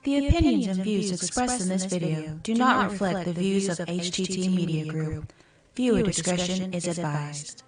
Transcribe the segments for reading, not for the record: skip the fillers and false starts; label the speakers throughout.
Speaker 1: The opinions and views expressed in this video do not reflect the views of HTT Media Group. Viewer discretion is advised.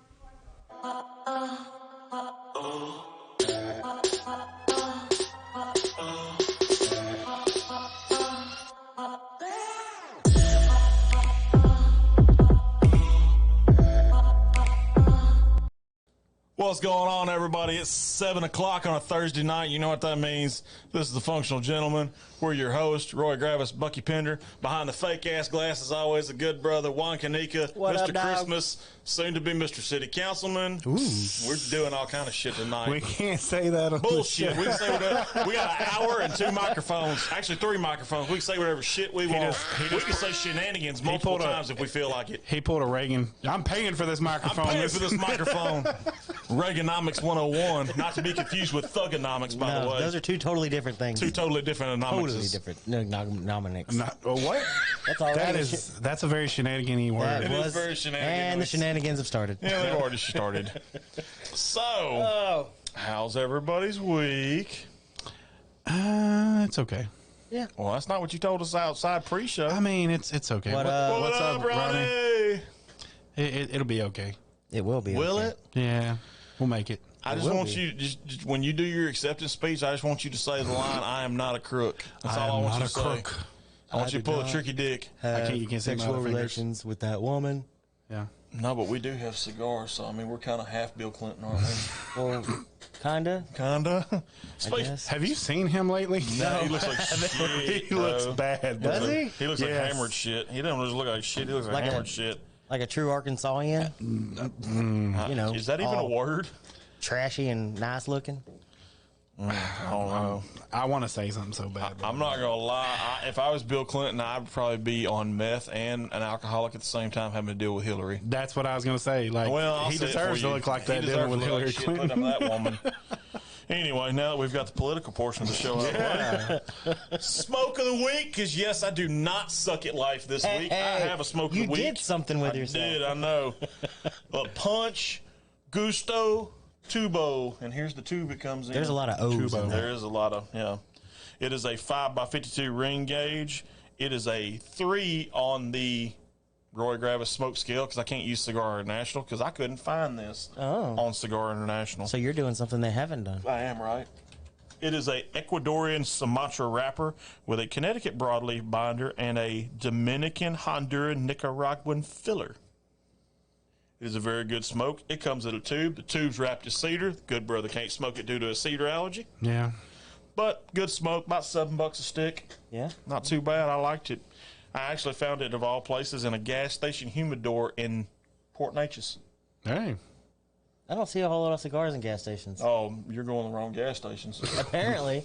Speaker 2: What's going on, everybody? It's 7 o'clock on a Thursday night. You know what that means. This is The Functional Gentleman. We're your host, Roy Gravis, Bucky Pender. Behind the fake-ass glass, as always, a good brother, Juan Canica, Mr. Christmas, soon-to-be Mr. City Councilman. Ooh. We're doing all kind of shit tonight.
Speaker 3: We can't say that on
Speaker 2: bullshit. We can say whatever. We got an hour and 2 microphones. Actually, 3 microphones. We can say whatever shit we want. We can say shenanigans multiple times if we feel like it.
Speaker 3: He pulled a Reagan. I'm paying for this microphone.
Speaker 2: I'm paying for this microphone. Reaganomics 101. Not to be confused with thugonomics, by the way.
Speaker 4: Those are two totally different things.
Speaker 2: Two totally different anomics.
Speaker 4: Totally different. No, nomics.
Speaker 3: What? That's a very shenanigan-y word.
Speaker 4: That was very shenanigan. And the shenanigans have started.
Speaker 2: Yeah, they've already started. So, how's everybody's week?
Speaker 3: It's okay.
Speaker 4: Yeah.
Speaker 2: Well, that's not what you told us outside pre-show.
Speaker 3: I mean, it's okay.
Speaker 2: What's up, Ronnie?
Speaker 3: It'll be okay.
Speaker 4: It will be.
Speaker 2: Will
Speaker 4: okay.
Speaker 2: it?
Speaker 3: Yeah, we'll make it.
Speaker 2: I just want you, just when you do your acceptance speech, I just want you to say the line, "I am not a crook." That's all I want you to say. I want you to pull a tricky dick.
Speaker 3: You can't say
Speaker 4: sexual relations with that woman.
Speaker 3: Yeah.
Speaker 2: No, but we do have cigars, so I mean, we're kind of half Bill Clinton, aren't we?
Speaker 4: Well, kinda.
Speaker 3: Have you seen him lately?
Speaker 2: No, he looks like shit.
Speaker 3: He looks bad.
Speaker 4: Does he?
Speaker 2: He looks like hammered shit. He doesn't just look like shit. He looks like hammered shit.
Speaker 4: Like a true Arkansasian. You know,
Speaker 2: is that even a word?
Speaker 4: Trashy and nice looking.
Speaker 2: I don't know.
Speaker 3: I want to say something so bad.
Speaker 2: I'm not gonna lie. If I was Bill Clinton, I'd probably be on meth and an alcoholic at the same time, having to deal with Hillary.
Speaker 3: That's what I was gonna say. Like,
Speaker 2: well,
Speaker 3: he deserves to look like that dealing with Hillary Clinton.
Speaker 2: Put him that woman. Anyway, now that we've got the political portion of the show out of the way, smoke of the week, because yes, I do not suck at life this week. I have a smoke of the week.
Speaker 4: You did something with yourself.
Speaker 2: I did, I know. Punch, Gusto, Tubo, and here's the tube it comes in.
Speaker 4: There's a lot of O's in there.
Speaker 2: There is a lot of, yeah. It is a 5x52 ring gauge. It is a 3 on the Roy Gravis smoke scale, because I can't use Cigar International because I couldn't find this on Cigar International.
Speaker 4: So you're doing something they haven't done.
Speaker 2: I am, right? It is a Ecuadorian Sumatra wrapper with a Connecticut broadleaf binder and a Dominican, Honduran, Nicaraguan filler. It is a very good smoke. It comes in a tube. The tube's wrapped in cedar. The good brother can't smoke it due to a cedar allergy.
Speaker 3: Yeah.
Speaker 2: But good smoke, about $7 a stick.
Speaker 4: Yeah.
Speaker 2: Not too bad. I liked it. I actually found it, of all places, in a gas station humidor in Port Neches.
Speaker 3: Hey.
Speaker 4: I don't see a whole lot of cigars in gas stations.
Speaker 2: Oh, you're going the wrong gas stations.
Speaker 4: Apparently.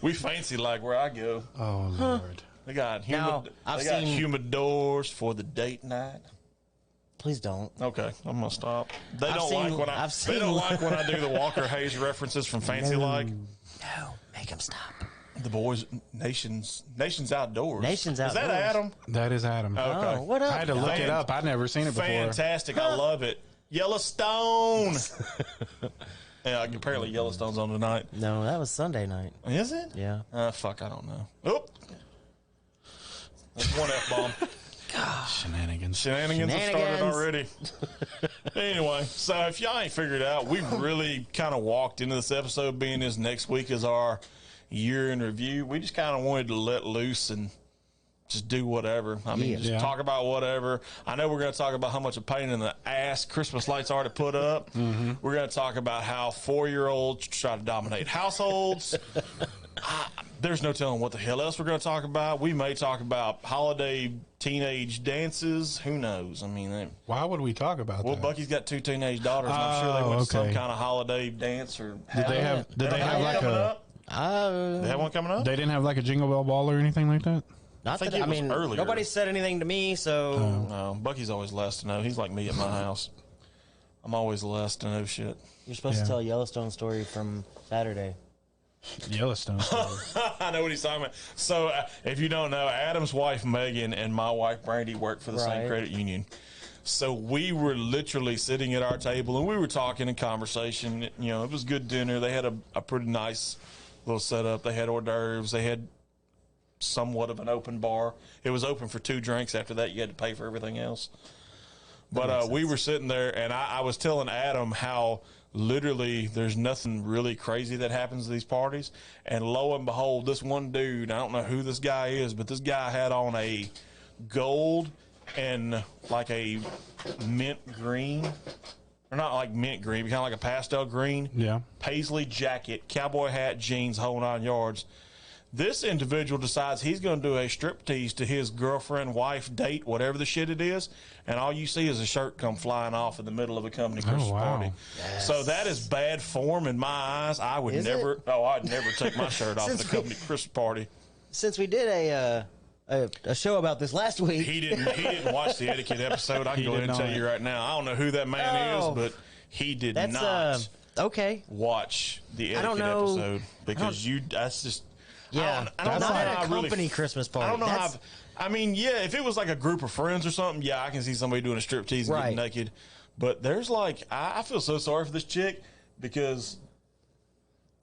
Speaker 2: We fancy like where I go.
Speaker 3: Oh, Lord.
Speaker 2: They got,
Speaker 4: I've
Speaker 2: got
Speaker 4: seen
Speaker 2: humidors for the date night.
Speaker 4: Please don't.
Speaker 2: Okay, I'm gonna stop. They don't like when I do the Walker Hayes references from Fancy Like.
Speaker 4: No, make him stop.
Speaker 2: The boys, Nations Outdoors.
Speaker 4: Nations
Speaker 2: Outdoors. Is that Adam?
Speaker 3: That is Adam.
Speaker 2: Okay.
Speaker 4: Oh, what up?
Speaker 3: I had to look it up. I'd never seen it before.
Speaker 2: Fantastic. I love it. Yellowstone. Yeah, apparently Yellowstone's on tonight.
Speaker 4: No, that was Sunday night.
Speaker 2: Is it?
Speaker 4: Yeah.
Speaker 2: Fuck, I don't know. Oop. That's one F-bomb.
Speaker 3: Shenanigans
Speaker 2: have started already. Anyway, so if y'all ain't figured out, we really kind of walked into this episode being this next week is our year in review. We just kind of wanted to let loose and just do whatever. I mean, talk about whatever. I know we're going to talk about how much a pain in the ass Christmas lights are to put up. Mm-hmm. We're going to talk about how 4-year-olds try to dominate households. There's no telling what the hell else we're going to talk about. We may talk about holiday teenage dances. Who knows? I mean,
Speaker 3: why would we talk about that?
Speaker 2: Well, Bucky's got 2 teenage daughters, and I'm sure they went to some kind of holiday dance. Or
Speaker 3: Did they have like a?
Speaker 2: They have one coming up.
Speaker 3: They didn't have like a Jingle Bell Ball or anything like that.
Speaker 4: I mean,
Speaker 2: earlier.
Speaker 4: Nobody said anything to me, so
Speaker 2: no. Bucky's always last to know. He's like me at my house. I'm always the last to know shit.
Speaker 4: You're supposed to tell a Yellowstone story from Saturday.
Speaker 3: Yellowstone.
Speaker 2: I know what he's talking about. So, if you don't know, Adam's wife Megan and my wife Brandy work for the same credit union. So we were literally sitting at our table and we were talking in conversation. You know, it was good dinner. They had a pretty nice little setup. They had hors d'oeuvres. They had somewhat of an open bar. It was open for 2 drinks. After that, you had to pay for everything else. But we were sitting there, and I was telling Adam how literally there's nothing really crazy that happens at these parties. And lo and behold, this one dude, I don't know who this guy is, but this guy had on a gold and like a mint green, or not like mint green, but kind of like a pastel green.
Speaker 3: Yeah.
Speaker 2: Paisley jacket, cowboy hat, jeans, whole 9 yards. This individual decides he's going to do a striptease to his girlfriend, wife, date, whatever the shit it is, and all you see is a shirt come flying off in the middle of a company Christmas party.
Speaker 4: Yes.
Speaker 2: So that is bad form in my eyes. I would never. Oh, I'd never take my shirt off at a company Christmas party.
Speaker 4: Since we did a show about this last week,
Speaker 2: He didn't watch the etiquette episode. I can go ahead and tell you right now. I don't know who that man is, but he did not
Speaker 4: okay.
Speaker 2: watch the etiquette episode because that's just.
Speaker 4: Yeah,
Speaker 2: I don't know
Speaker 4: not
Speaker 2: how
Speaker 4: at a
Speaker 2: I really
Speaker 4: company Christmas party.
Speaker 2: I don't know how. I mean, yeah, if it was like a group of friends or something, yeah, I can see somebody doing a striptease and getting naked. But there's like, I feel so sorry for this chick because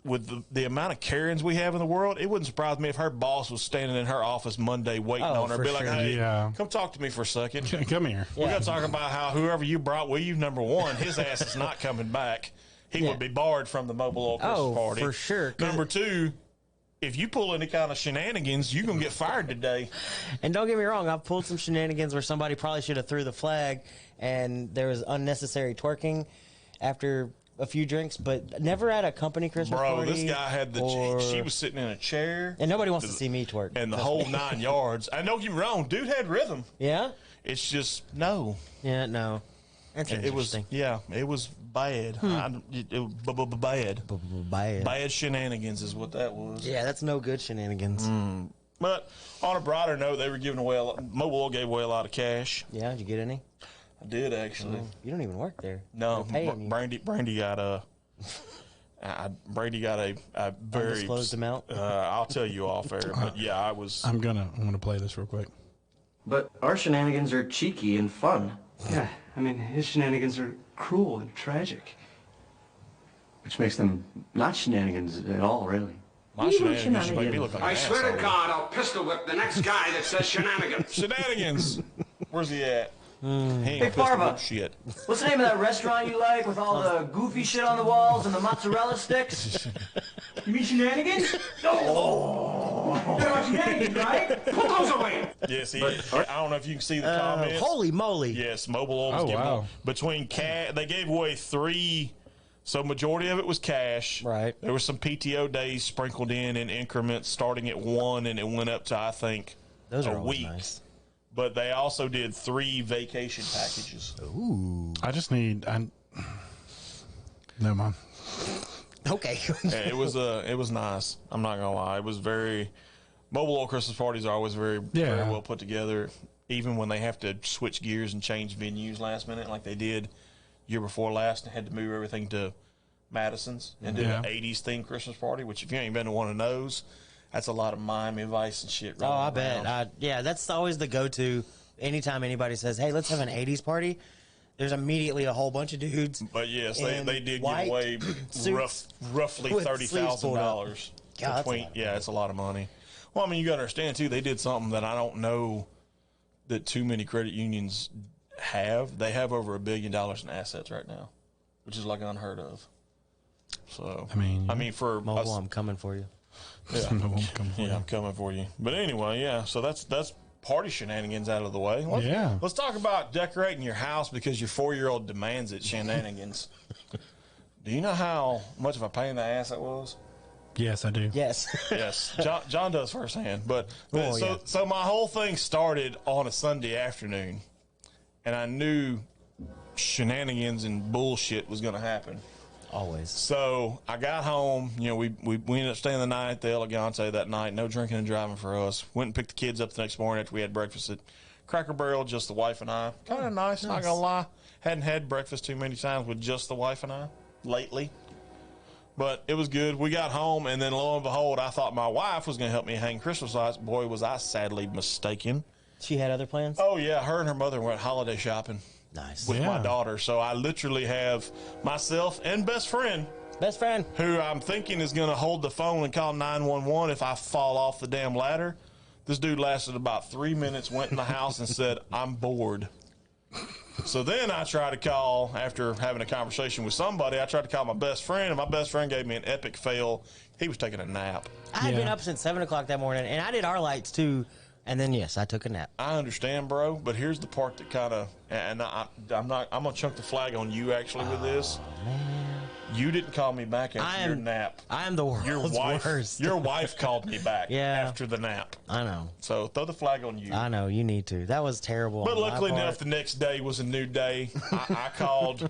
Speaker 2: with the amount of Karens we have in the world, it wouldn't surprise me if her boss was standing in her office Monday waiting on her, be like, "Hey, come talk to me for a second.
Speaker 3: Come here.
Speaker 2: We got to talk about how whoever you brought with you, number one, his ass is not coming back. He would be barred from the mobile oil Christmas party.
Speaker 4: For sure.
Speaker 2: Number two, if you pull any kind of shenanigans, you're going to get fired today.
Speaker 4: And don't get me wrong, I've pulled some shenanigans where somebody probably should have threw the flag and there was unnecessary twerking after a few drinks, but never at a company Christmas party.
Speaker 2: Bro, this guy had she was sitting in a chair.
Speaker 4: And nobody wants to see me twerk.
Speaker 2: And the whole 9 yards. I know you're wrong. Dude had rhythm.
Speaker 4: Yeah?
Speaker 2: It's just, no.
Speaker 4: Yeah, no. That's
Speaker 2: It was, it was bad. Bad. Bad shenanigans is what that was.
Speaker 4: Yeah, that's no good shenanigans.
Speaker 2: But on a broader note, they were giving away Mobile Oil gave away a lot of cash.
Speaker 4: Yeah, did you get any?
Speaker 2: I did actually.
Speaker 4: You don't even work there.
Speaker 2: No, Brandy got a. Brady got a very
Speaker 4: undisclosed amount.
Speaker 2: I'll tell you off air, but yeah, I was.
Speaker 3: I'm gonna play this real quick.
Speaker 5: But our shenanigans are cheeky and fun.
Speaker 6: Yeah, I mean, his shenanigans are cruel and tragic.
Speaker 5: Which makes them not shenanigans at all, really.
Speaker 2: My shenanigans make me look like
Speaker 7: I
Speaker 2: an
Speaker 7: swear to
Speaker 2: asshole.
Speaker 7: God, I'll pistol whip the next guy that says shenanigans.
Speaker 2: Shenanigans. Where's he at? He ain't
Speaker 6: Hey,
Speaker 2: gonna pistol
Speaker 6: Farva.
Speaker 2: whip shit.
Speaker 6: What's the name of that restaurant you like with all the goofy shit on the walls and the mozzarella sticks? You mean Shenanigans? No! They're not Shenanigans, right?
Speaker 7: Put those away.
Speaker 2: Yes, he is. I don't know if you can see the comments.
Speaker 4: Holy moly.
Speaker 2: Yes, Mobile Oil was giving
Speaker 3: wow.
Speaker 2: away. Between they gave away 3, so majority of it was cash.
Speaker 4: Right.
Speaker 2: There was some PTO days sprinkled in increments starting at 1, and it went up to, I think,
Speaker 4: Those are
Speaker 2: a
Speaker 4: always
Speaker 2: week.
Speaker 4: nice.
Speaker 2: But they also did 3 vacation packages.
Speaker 3: I just need. No, Mom.
Speaker 4: Okay.
Speaker 2: Yeah, it was nice. I'm not gonna lie. It was very. Mobile Oil Christmas parties are always very well put together. Even when they have to switch gears and change venues last minute, like they did year before last, and had to move everything to Madison's and did an '80s themed Christmas party. Which, if you ain't been to one of those, that's a lot of Miami Vice and shit.
Speaker 4: Oh, I bet. Yeah, that's always the go-to. Anytime anybody says, "Hey, let's have an '80s party," there's immediately a whole bunch of dudes.
Speaker 2: But yes, they did give
Speaker 4: white
Speaker 2: away roughly
Speaker 4: with
Speaker 2: $30,000 between. Yeah, it's a lot of money. Well, I mean, you got to understand too. They did something that I don't know that too many credit unions have. They have over $1 billion in assets right now, which is like unheard of. So I mean, for
Speaker 4: Mobile, I'm coming for you.
Speaker 2: Yeah, I'm coming for you. But anyway, yeah. So that's party shenanigans out of the way. Let's talk about decorating your house because your 4-year-old demands it. Shenanigans. Do you know how much of a pain in the ass that was?
Speaker 3: Yes, I do.
Speaker 4: Yes.
Speaker 2: Yes, John does firsthand. But
Speaker 4: yeah.
Speaker 2: So my whole thing started on a Sunday afternoon, and I knew shenanigans and bullshit was going to happen.
Speaker 4: Always.
Speaker 2: So I got home. You know, we ended up staying the night at the Elegante that night. No drinking and driving for us. Went and picked the kids up the next morning after we had breakfast at Cracker Barrel, just the wife and I. Kind of nice, not gonna lie. Hadn't had breakfast too many times with just the wife and I lately. But it was good. We got home, and then lo and behold, I thought my wife was going to help me hang Christmas lights. Boy, was I sadly mistaken.
Speaker 4: She had other plans?
Speaker 2: Oh, yeah. Her and her mother went holiday shopping
Speaker 4: Nice.
Speaker 2: with my daughter. So I literally have myself and best friend
Speaker 4: Best friend.
Speaker 2: who I'm thinking is going to hold the phone and call 911 if I fall off the damn ladder. This dude lasted about 3 minutes, went in the house and said, I'm bored. So then I tried to call, after having a conversation with somebody, I tried to call my best friend, and my best friend gave me an epic fail. He was taking a nap.
Speaker 4: I had been up since 7 o'clock that morning, and I did our lights too. And then, yes, I took a nap.
Speaker 2: I understand, bro, but here's the part that kind of, and I'm going to chunk the flag on you actually with this.
Speaker 4: Man.
Speaker 2: You didn't call me back after your nap.
Speaker 4: I am the world's worst.
Speaker 2: Your wife called me back
Speaker 4: Yeah.
Speaker 2: after the nap.
Speaker 4: I know.
Speaker 2: So throw the flag on you.
Speaker 4: I know. You need to. That was terrible.
Speaker 2: But
Speaker 4: on my
Speaker 2: luckily
Speaker 4: part.
Speaker 2: enough, the next day was a new day. I called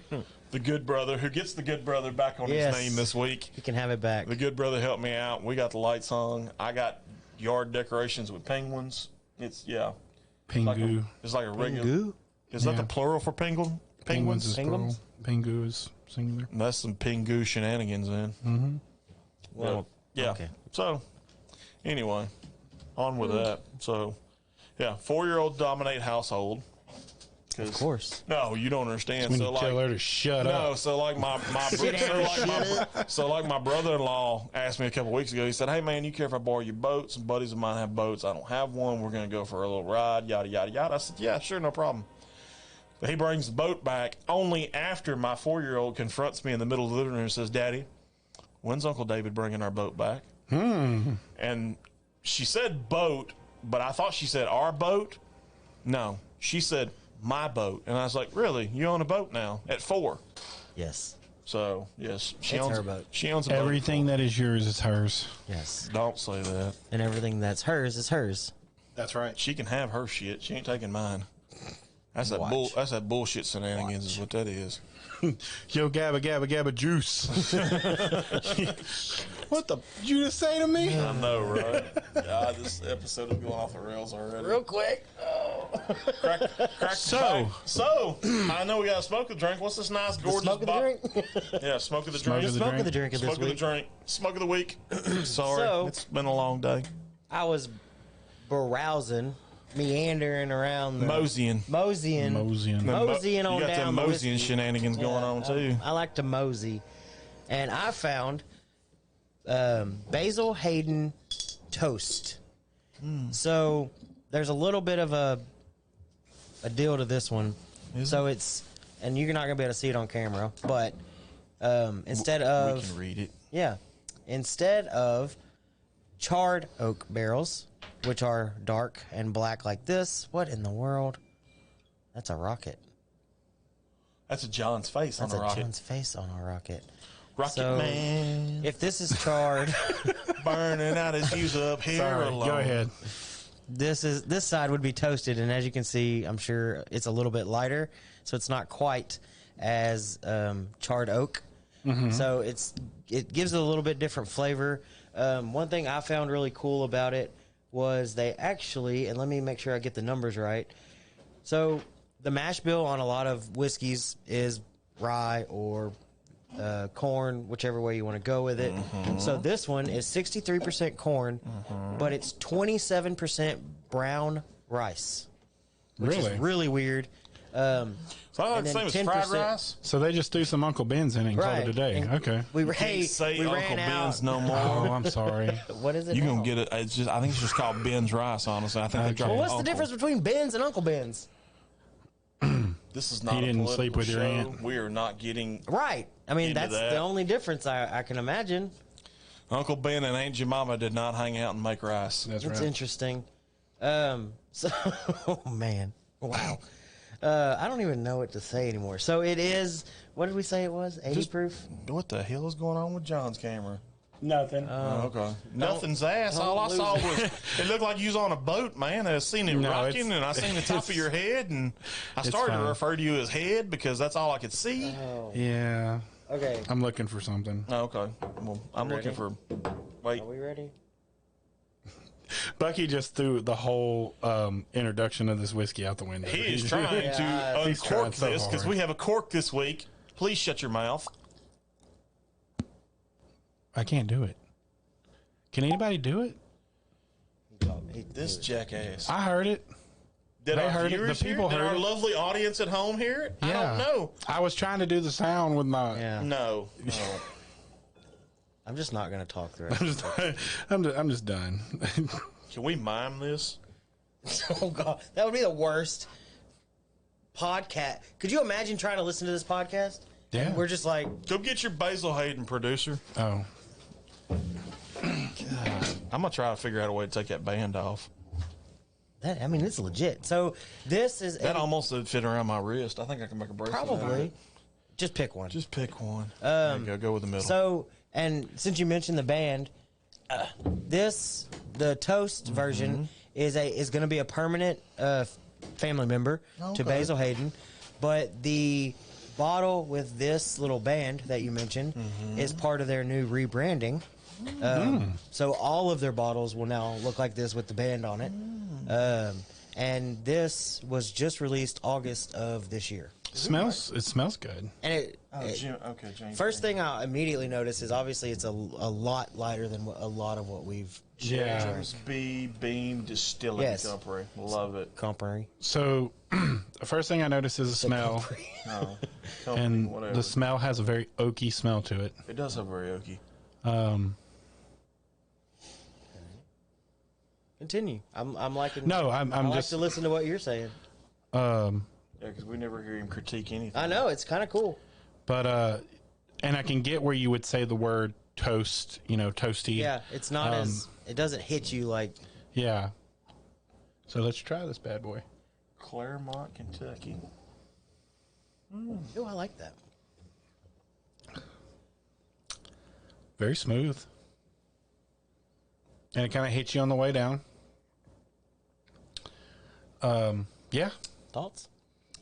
Speaker 2: the good brother, who gets the good brother back on his name this week.
Speaker 4: He can have it back.
Speaker 2: The good brother helped me out. We got the lights hung. I got yard decorations with penguins. It's,
Speaker 3: Pingu.
Speaker 2: It's like a regular.
Speaker 4: Pingu?
Speaker 2: Is that the plural for penguin?
Speaker 3: Penguins is
Speaker 4: Penguins?
Speaker 3: plural. Pingu is singular.
Speaker 2: That's some pingu shenanigans, then.
Speaker 3: Mm-hmm.
Speaker 4: Well,
Speaker 2: yeah.
Speaker 4: okay.
Speaker 2: So, anyway, on with that. So, 4-year-old dominate household.
Speaker 4: Of course.
Speaker 2: No, you don't understand.
Speaker 3: When
Speaker 2: So,
Speaker 3: you tell her to shut up.
Speaker 2: No, so like my brother-in-law asked me a couple weeks ago. He said, "Hey man, you care if I borrow your boat? Some buddies of mine have boats. I don't have one. We're going to go for a little ride. Yada yada yada." I said, "Yeah, sure, no problem." But he brings the boat back only after my 4-year-old confronts me in the middle of the living room and says, "Daddy, when's Uncle David bringing our boat back?" And she said boat, but I thought she said our boat. No, she said my boat. And I was like, really? You own a boat now at 4?
Speaker 4: Yes.
Speaker 2: So, yes, she
Speaker 4: It's
Speaker 2: owns
Speaker 4: her boat.
Speaker 2: She owns a boat.
Speaker 3: Everything that is yours is hers.
Speaker 4: Yes.
Speaker 2: Don't say that.
Speaker 4: And everything that's hers is hers.
Speaker 3: That's right.
Speaker 2: She can have her shit. She ain't taking mine. That's that
Speaker 4: Watch.
Speaker 2: that's that bullshit shenanigans is what that is.
Speaker 3: Yo, gabba, gabba, gabba, juice. What the? You just say to me?
Speaker 2: I know, right? God, this episode is going off the rails already.
Speaker 4: Real quick.
Speaker 2: Crack so, I know we got to smoke the drink. What's this nice, gorgeous
Speaker 4: Smoke of the drink?
Speaker 2: Yeah, smoke of the
Speaker 3: Smoke
Speaker 2: drink.
Speaker 3: of the
Speaker 4: Smoke of the drink of this
Speaker 2: Smoke of the
Speaker 4: week.
Speaker 2: drink. Smoke of the week. Sorry,
Speaker 4: So-
Speaker 2: it's been a long day.
Speaker 4: I was browsing, meandering around the
Speaker 2: Moseying.
Speaker 4: moseying
Speaker 3: Moseying.
Speaker 4: Moseying on
Speaker 2: You got
Speaker 4: down
Speaker 2: them
Speaker 4: the
Speaker 2: moseying
Speaker 4: whiskey.
Speaker 2: shenanigans going on too.
Speaker 4: I like to mosey, and I found Basil Hayden toast. So there's a little bit of a deal to this one. So it's, and you're not gonna be able to see it on camera, but instead
Speaker 2: We
Speaker 4: of
Speaker 2: can read it.
Speaker 4: instead of charred oak barrels, which are dark and black like this, what in the world? That's a rocket.
Speaker 2: That's a John's face
Speaker 4: That's
Speaker 2: on
Speaker 4: a
Speaker 2: a rocket.
Speaker 4: John's face on a rocket.
Speaker 2: Rocket
Speaker 4: So,
Speaker 2: Man
Speaker 4: If this is charred,
Speaker 2: burning out his fuse up here
Speaker 3: Sorry.
Speaker 2: alone.
Speaker 3: Go ahead.
Speaker 4: this side would be toasted, and as you can see, I'm sure it's a little bit lighter, so it's not quite as charred oak. So it gives it a little bit different flavor. One thing I found really cool about it was they actually, and let me make sure I get the numbers right. So the mash bill on a lot of whiskeys is rye or corn, whichever way you want to go with it. So this one is 63% corn, but it's 27% brown rice, which
Speaker 3: Really?
Speaker 4: is really weird.
Speaker 2: So I like
Speaker 4: And
Speaker 2: the
Speaker 4: then
Speaker 2: same as fried
Speaker 4: 10%.
Speaker 2: rice.
Speaker 3: So they just threw some Uncle Ben's in it and called it a day.
Speaker 4: And
Speaker 3: Okay.
Speaker 4: We,
Speaker 2: Can't say
Speaker 4: we
Speaker 2: Uncle
Speaker 4: ran
Speaker 2: Ben's
Speaker 4: out.
Speaker 2: no more.
Speaker 3: Oh, I'm sorry.
Speaker 4: What is it?
Speaker 2: You
Speaker 4: now?
Speaker 2: gonna get it? It's just I think it's just called Ben's rice. Honestly, I think they dropped
Speaker 4: Well, what's
Speaker 2: Uncle.
Speaker 4: the difference between Ben's and Uncle Ben's?
Speaker 2: This is not.
Speaker 3: He
Speaker 2: a
Speaker 3: didn't
Speaker 2: political
Speaker 3: sleep with your
Speaker 2: show.
Speaker 3: aunt.
Speaker 2: We are not getting
Speaker 4: Right. I mean,
Speaker 2: Into
Speaker 4: that's
Speaker 2: that.
Speaker 4: the only difference I can imagine.
Speaker 2: Uncle Ben and Aunt Jemima did not hang out and make rice.
Speaker 3: That's
Speaker 4: It's
Speaker 3: right.
Speaker 4: interesting. So, oh man, wow. I don't even know what to say anymore. So it is. What did we say it was? 80 proof.
Speaker 2: What the hell is going on with John's camera?
Speaker 3: Nothing.
Speaker 2: Oh, okay. Nothing's ass. All I
Speaker 4: lose
Speaker 2: saw
Speaker 4: it.
Speaker 2: was it looked like you was on a boat, man. I seen it
Speaker 3: No,
Speaker 2: rocking,
Speaker 3: it's-
Speaker 2: and I seen the top of your head, and I started to
Speaker 3: fine.
Speaker 2: refer to you as head because that's all I could see.
Speaker 3: Yeah.
Speaker 4: Okay.
Speaker 3: I'm looking for something.
Speaker 2: Oh, okay. Well, I'm looking for. Wait.
Speaker 4: Are we ready?
Speaker 3: Bucky just threw the whole introduction of this whiskey out the window.
Speaker 2: He is trying
Speaker 4: Yeah,
Speaker 2: to
Speaker 3: he's trying
Speaker 2: uncork
Speaker 3: so
Speaker 2: this because
Speaker 3: hard.
Speaker 2: we have a cork this week. Please shut your mouth.
Speaker 3: I can't do it. Can anybody do it?
Speaker 2: This jackass.
Speaker 3: I heard it.
Speaker 2: Did
Speaker 3: they
Speaker 2: our
Speaker 3: heard it.
Speaker 2: viewers
Speaker 3: The people
Speaker 2: hear it? Did
Speaker 3: heard
Speaker 2: our
Speaker 3: it.
Speaker 2: lovely audience at home hear it? I
Speaker 3: Yeah.
Speaker 2: don't know.
Speaker 3: I was trying to do the sound with my.
Speaker 4: Yeah.
Speaker 2: No.
Speaker 4: I'm just not going to talk the rest.
Speaker 3: I'm just done.
Speaker 2: Can we mime this?
Speaker 4: Oh God, that would be the worst podcast. Could you imagine trying to listen to this podcast?
Speaker 3: Yeah.
Speaker 4: We're just like,
Speaker 2: Go get your Basil Hayden, producer.
Speaker 3: Oh,
Speaker 2: I'm gonna try to figure out a way to take that band off.
Speaker 4: that. I mean, it's legit. So this is
Speaker 2: That almost would fit around my wrist. I think I can make a bracelet. out of
Speaker 4: probably.
Speaker 2: it.
Speaker 4: Just pick one.
Speaker 2: Just pick one. There you go. Go with the middle.
Speaker 4: So, and since you mentioned the band, the toast version is going to be a permanent family member to Basil Hayden, but the bottle with this little band that you mentioned is part of their new rebranding. So all of their bottles will now look like this with the band on it. And this was just released August of this year.
Speaker 3: it smells good.
Speaker 4: And
Speaker 2: James.
Speaker 4: first thing I immediately notice is obviously it's a lot lighter than a lot of what we've
Speaker 2: James B. Beam Distilling
Speaker 4: Yes.
Speaker 2: Company. Love it.
Speaker 4: company.
Speaker 3: So the first thing I notice is the smell,
Speaker 2: No,
Speaker 3: and
Speaker 2: whatever.
Speaker 3: the smell has a very oaky smell to it.
Speaker 2: It does have very oaky.
Speaker 4: Continue. I'm liking.
Speaker 3: No, I'm
Speaker 4: I like
Speaker 3: just
Speaker 4: to listen to what you're saying.
Speaker 2: Yeah, because we never hear him critique anything.
Speaker 4: I know it's kind of cool.
Speaker 3: but and I can get where you would say the word toast, toasty.
Speaker 4: Yeah, it's not as it doesn't hit you like.
Speaker 3: Yeah. So let's try this bad boy.
Speaker 2: Claremont, Kentucky.
Speaker 4: Oh, I like that.
Speaker 3: Very smooth. And it kind of hits you on the way down. Yeah.
Speaker 4: Thoughts?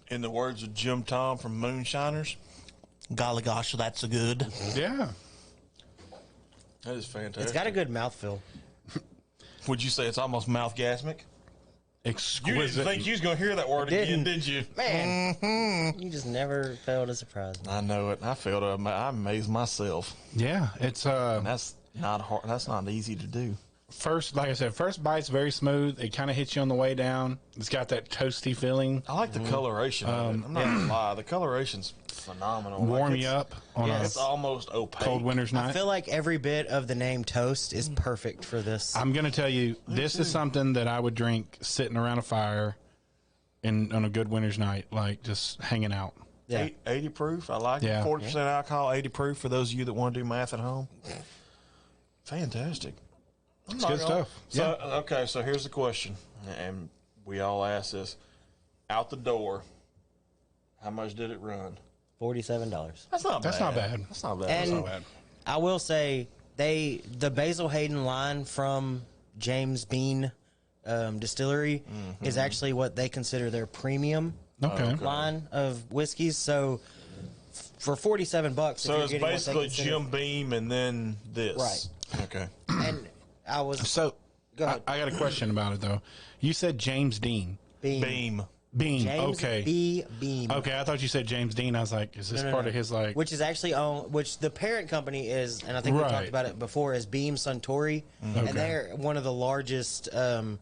Speaker 2: In the words of Jim Tom from Moonshiners, golly gosh, that's a good.
Speaker 3: Yeah.
Speaker 2: That is fantastic.
Speaker 4: It's got a good mouthfeel.
Speaker 2: Would you say it's almost mouthgasmic? You
Speaker 3: Exquisite.
Speaker 2: didn't think you was going to hear that word again, did you?
Speaker 4: Man, you just never fail to surprise me.
Speaker 2: I know it. I felt it. I amazed myself.
Speaker 3: Yeah. It's
Speaker 2: That's not hard. That's not easy to do.
Speaker 3: like I said, first bite's very smooth. It kind of hits you on the way down. It's got that toasty feeling.
Speaker 2: I like the coloration of it. I'm not gonna lie. The coloration's phenomenal.
Speaker 3: Warm
Speaker 2: Like,
Speaker 3: you up on
Speaker 2: It's almost opaque.
Speaker 3: a cold winter's
Speaker 4: I
Speaker 3: night.
Speaker 4: feel like every bit of the name toast is perfect for this.
Speaker 3: I'm going to tell you, this is something that I would drink sitting around a fire on a good winter's night, like just hanging out.
Speaker 4: Yeah.
Speaker 2: 80 proof. I like
Speaker 3: Yeah.
Speaker 2: it. 40% alcohol, 80 proof for those of you that want to do math at home. Fantastic.
Speaker 3: It's good stuff.
Speaker 2: So, okay, so here's the question, and we all ask this. Out the door, how much did it run?
Speaker 4: $47.
Speaker 2: That's not bad.
Speaker 3: That's not bad.
Speaker 2: That's not bad.
Speaker 4: And
Speaker 3: not bad.
Speaker 4: I will say the Basil Hayden line from James Bean Distillery is actually what they consider their premium
Speaker 3: Okay.
Speaker 4: line of whiskeys. So for $47,
Speaker 2: So it's basically Jim Beam and then this.
Speaker 4: Right.
Speaker 2: Okay.
Speaker 4: And I was
Speaker 3: So
Speaker 4: Go ahead.
Speaker 3: I got a question about it, though. You said James Dean.
Speaker 2: Beam.
Speaker 3: Bean.
Speaker 4: James
Speaker 3: Okay.
Speaker 4: B. Beam.
Speaker 3: Okay, I thought you said James Dean. I was like, is this part of his, like...
Speaker 4: Which is actually owned, which the parent company is, and I think we
Speaker 3: Right.
Speaker 4: talked about it before, is Beam Suntory, and
Speaker 3: Okay.
Speaker 4: they're one of the largest, I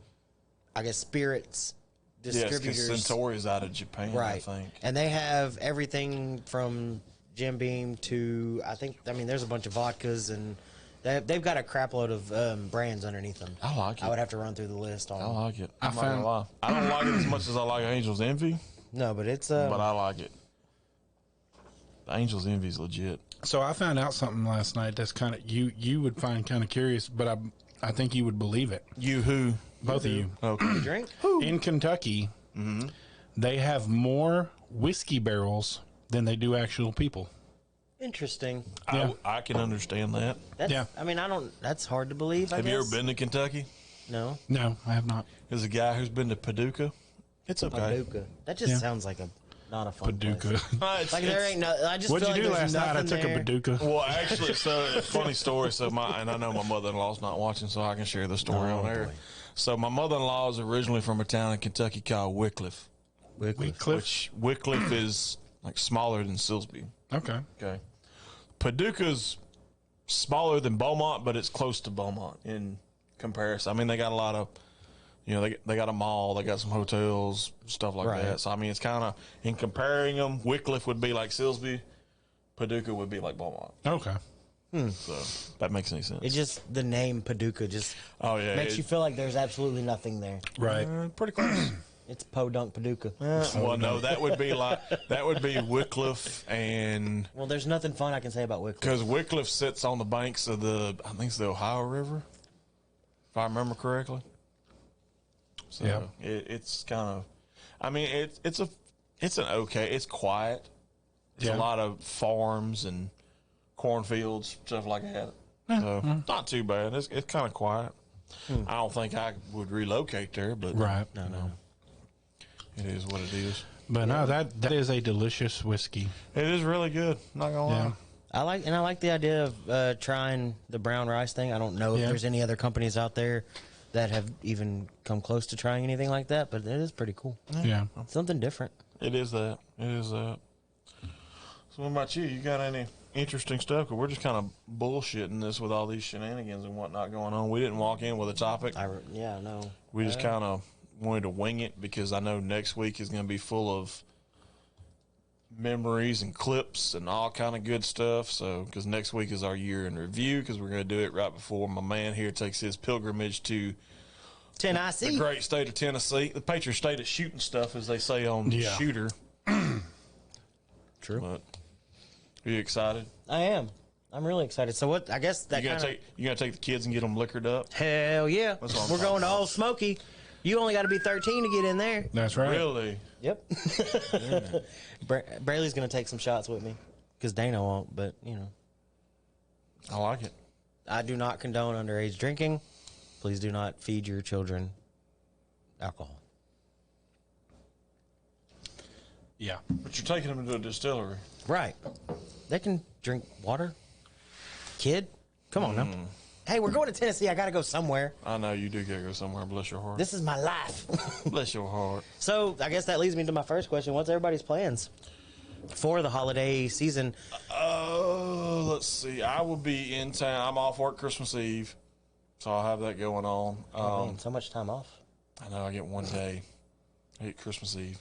Speaker 4: guess, spirits
Speaker 2: Yes,
Speaker 4: distributors.
Speaker 2: because Centauri's out of Japan, I
Speaker 4: Right.
Speaker 2: think.
Speaker 4: And they have everything from Jim Beam to, there's a bunch of vodkas, and they've got a crap load of brands underneath them.
Speaker 2: I like it.
Speaker 4: I would have to run through the list on
Speaker 2: I like it. I'm not
Speaker 3: found-
Speaker 2: gonna lie. I don't like it as much as I like Angel's Envy,
Speaker 4: No, but it's
Speaker 2: but I like it. Angel's Envy's legit.
Speaker 3: So I found out something last night that's kind of... You would find kind of curious, but I think you would believe it.
Speaker 2: You who?
Speaker 3: Both of you.
Speaker 2: Okay.
Speaker 4: drink.
Speaker 3: In Kentucky, they have more whiskey barrels than they do actual people.
Speaker 4: Interesting.
Speaker 3: Yeah.
Speaker 2: I can understand that.
Speaker 4: That's,
Speaker 3: Yeah.
Speaker 4: that's hard to believe.
Speaker 2: Have you ever been to Kentucky?
Speaker 4: No.
Speaker 3: No, I have not.
Speaker 2: There's a guy who's been to Paducah. It's okay.
Speaker 4: Paducah. That just
Speaker 3: Yeah.
Speaker 4: sounds like not a fun
Speaker 3: Paducah.
Speaker 4: place. Like there ain't no. I just
Speaker 3: What'd
Speaker 4: feel
Speaker 3: you do
Speaker 4: like
Speaker 3: last
Speaker 4: there's
Speaker 3: night? I
Speaker 4: nothing
Speaker 3: took
Speaker 4: there.
Speaker 3: a Paducah.
Speaker 2: Well, actually, so funny story. So and I know my mother-in-law's not watching, so I can share the story on air.
Speaker 4: boy.
Speaker 2: So my mother-in-law is originally from a town in Kentucky called Wickliffe,
Speaker 3: Wickliffe.
Speaker 2: which Wickliffe is like smaller than Silsbee.
Speaker 3: Okay.
Speaker 2: Okay, Paducah's smaller than Beaumont, but it's close to Beaumont in comparison. I mean, they got a lot of, they got a mall, they got some hotels, stuff like
Speaker 4: Right.
Speaker 2: that. So I mean, it's kind of in comparing them. Wickliffe would be like Silsbee, Paducah would be like Beaumont.
Speaker 3: Okay.
Speaker 2: So that makes any sense.
Speaker 4: It just the name Paducah just makes you feel like there's absolutely nothing there.
Speaker 3: Right.
Speaker 2: Pretty close.
Speaker 4: It's Podunk Paducah.
Speaker 2: Well, no, that would be Wickliffe and
Speaker 4: Well, there's nothing fun I can say about Wickliffe.
Speaker 2: because Wickliffe sits on the banks of I think it's the Ohio River, if I remember correctly. So it's kind of, I mean, it's quiet. It's a lot of farms and cornfields, stuff like that. So not too bad. It's kind of quiet. I don't think I would relocate there, but
Speaker 3: Right.
Speaker 2: No. It is what it is.
Speaker 3: But no, that is a delicious whiskey.
Speaker 2: It is really good. Not gonna lie.
Speaker 4: I like the idea of trying the brown rice thing. I don't know if there's any other companies out there that have even come close to trying anything like that, but it is pretty cool.
Speaker 3: Yeah.
Speaker 4: Something different.
Speaker 2: It is that. So what about you? You got any interesting stuff? 'Cause we're just kind of bullshitting this with all these shenanigans and whatnot going on. We didn't walk in with a topic.
Speaker 4: No.
Speaker 2: We just kind of wanted to wing it because I know next week is going to be full of memories and clips and all kind of good stuff. So, because next week is our year in review, because we're going to do it right before my man here takes his pilgrimage to
Speaker 4: Tennessee,
Speaker 2: the great state of Tennessee, the patron state of shooting stuff, as they say on Shooter.
Speaker 4: True.
Speaker 2: But are you excited?
Speaker 4: I am. I'm really excited. So what? I guess that
Speaker 2: You gonna take the kids and get them liquored up?
Speaker 4: Hell yeah!
Speaker 2: That's what I'm
Speaker 4: We're
Speaker 2: talking
Speaker 4: going to
Speaker 2: about.
Speaker 4: Old Smoky. You only got to be 13 to get in there.
Speaker 3: That's right.
Speaker 2: Really?
Speaker 4: Yep. Braylee's going to take some shots with me because Dana won't, but, you know.
Speaker 2: I like it.
Speaker 4: I do not condone underage drinking. Please do not feed your children alcohol.
Speaker 3: Yeah.
Speaker 2: But you're taking them to a distillery.
Speaker 4: Right. They can drink water. Kid, come on now. Hey, we're going to Tennessee. I got to go somewhere.
Speaker 2: I know you do gotta go somewhere. Bless your heart.
Speaker 4: This is my life.
Speaker 2: Bless your heart.
Speaker 4: So I guess that leads me to my first question. What's everybody's plans for the holiday season?
Speaker 2: Let's see. I will be in town. I'm off work Christmas Eve, so I'll have that going on.
Speaker 4: Man, so much time off.
Speaker 2: I know I get one day. I get Christmas Eve.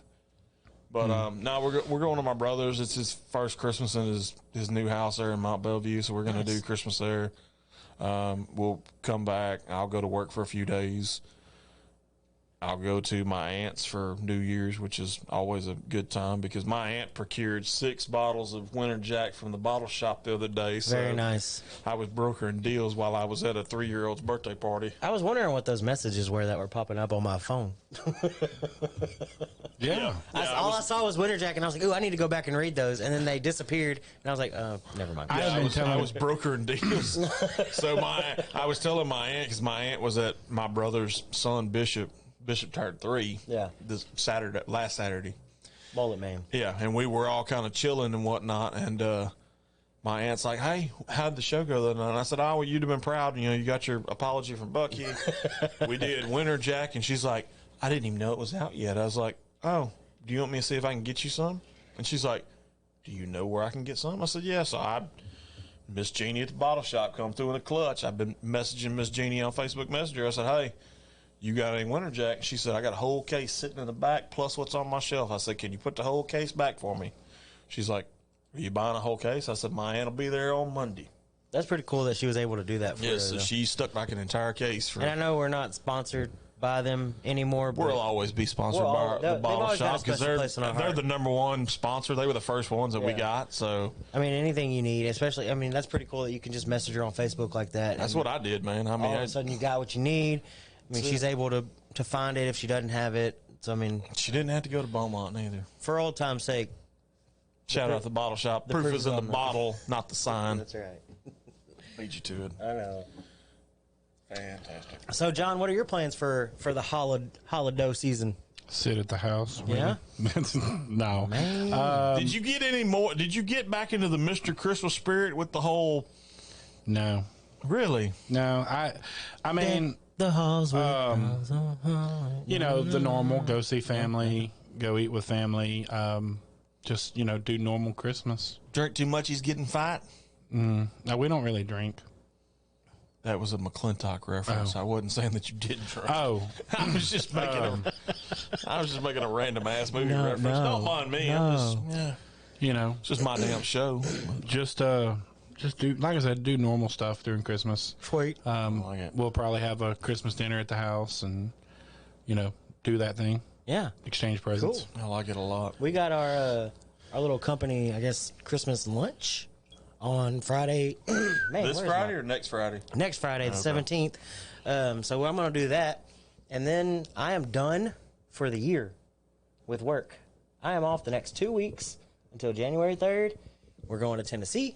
Speaker 2: But no, we're going to my brother's. It's his first Christmas in his new house there in Mount Bellevue, so we're going to do Christmas there. We'll come back. I'll go to work for a few days. I'll go to my aunt's for New Year's, which is always a good time because my aunt procured 6 bottles of Winter Jack from the bottle shop the other day. So
Speaker 4: Very nice.
Speaker 2: I was brokering deals while I was at a 3-year-old's birthday party.
Speaker 4: I was wondering what those messages were that were popping up on my phone.
Speaker 3: Yeah.
Speaker 4: I saw was Winter Jack, and I was like, ooh, I need to go back and read those. And then they disappeared, and I was like, never mind.
Speaker 2: I was brokering deals. So I was telling my aunt, because my aunt was at my brother's son, Bishop turned 3.
Speaker 4: Yeah.
Speaker 2: Last Saturday.
Speaker 4: Mullet man.
Speaker 2: Yeah, and we were all kind of chilling and whatnot, and my aunt's like, "Hey, how'd the show go the other night?" And I said, "Oh, well, you'd have been proud. You know, you got your apology from Bucky. We did Winter Jack," and she's like, "I didn't even know it was out yet." I was like, "Oh, do you want me to see if I can get you some?" And she's like, "Do you know where I can get some?" I said, "Yeah." So Miss Jeannie at the bottle shop come through in a clutch. I've been messaging Miss Jeannie on Facebook Messenger. I said, "Hey, you got any Winter Jack?" She said, "I got a whole case sitting in the back plus what's on my shelf." I said, "Can you put the whole case back for me?" She's like, "Are you buying a whole case?" I said, "My aunt will be there on Monday."
Speaker 4: That's pretty cool that she was able to do that for
Speaker 2: Yes,
Speaker 4: you.
Speaker 2: so she stuck back an entire case.
Speaker 4: And I know we're not sponsored by them anymore. But
Speaker 2: We'll always be sponsored by the
Speaker 4: they've
Speaker 2: bottle
Speaker 4: always got a
Speaker 2: shop because
Speaker 4: special place in our
Speaker 2: they're
Speaker 4: heart.
Speaker 2: the number one sponsor. They were the first ones that we
Speaker 4: Yeah.
Speaker 2: got. So
Speaker 4: I mean, anything you need, especially, I mean, that's pretty cool that you can just message her on Facebook like that.
Speaker 2: that's
Speaker 4: and
Speaker 2: what I did, man. I mean,
Speaker 4: all of a sudden you got what you need. I mean, she's able to find it if she doesn't have it. So, I mean,
Speaker 2: she didn't have to go to Beaumont neither.
Speaker 4: for old time's sake.
Speaker 2: Shout out the bottle shop. Proof
Speaker 4: proof
Speaker 2: is in
Speaker 4: is
Speaker 2: the
Speaker 4: on the-
Speaker 2: bottle, not the sign.
Speaker 4: That's right.
Speaker 2: Beat you to it.
Speaker 4: I know.
Speaker 2: Fantastic.
Speaker 4: So, John, what are your plans for the holiday season?
Speaker 3: Sit at the house.
Speaker 4: Yeah?
Speaker 3: No.
Speaker 2: Did you get any more? Did you get back into the Mr. Christmas spirit with the whole?
Speaker 3: No.
Speaker 2: Really?
Speaker 3: No. I mean,
Speaker 4: The halls.
Speaker 3: you know, the normal, go see family, go eat with family, just, you know, do normal Christmas.
Speaker 2: Drink too much, he's getting fat.
Speaker 3: No, we don't really drink.
Speaker 2: That was a McClintock reference.
Speaker 3: Oh.
Speaker 2: I wasn't saying that you didn't drink.
Speaker 3: Oh,
Speaker 2: I was just making a random ass movie reference.
Speaker 4: no,
Speaker 2: Don't mind me.
Speaker 4: no.
Speaker 2: I'm just, yeah,
Speaker 3: you know,
Speaker 2: it's just my damn show.
Speaker 3: just, just do, like I said, do normal stuff during Christmas.
Speaker 4: Sweet.
Speaker 2: like it.
Speaker 3: We'll probably have a Christmas dinner at the house and, do that thing.
Speaker 4: Yeah.
Speaker 3: Exchange presents.
Speaker 4: Cool.
Speaker 2: I like it a lot.
Speaker 4: We got our little company, I guess, Christmas lunch on Friday. Man,
Speaker 2: This Friday or next Friday?
Speaker 4: Next Friday, the 17th. So I'm going to do that. And then I am done for the year with work. I am off the next 2 weeks until January 3rd. We're going to Tennessee,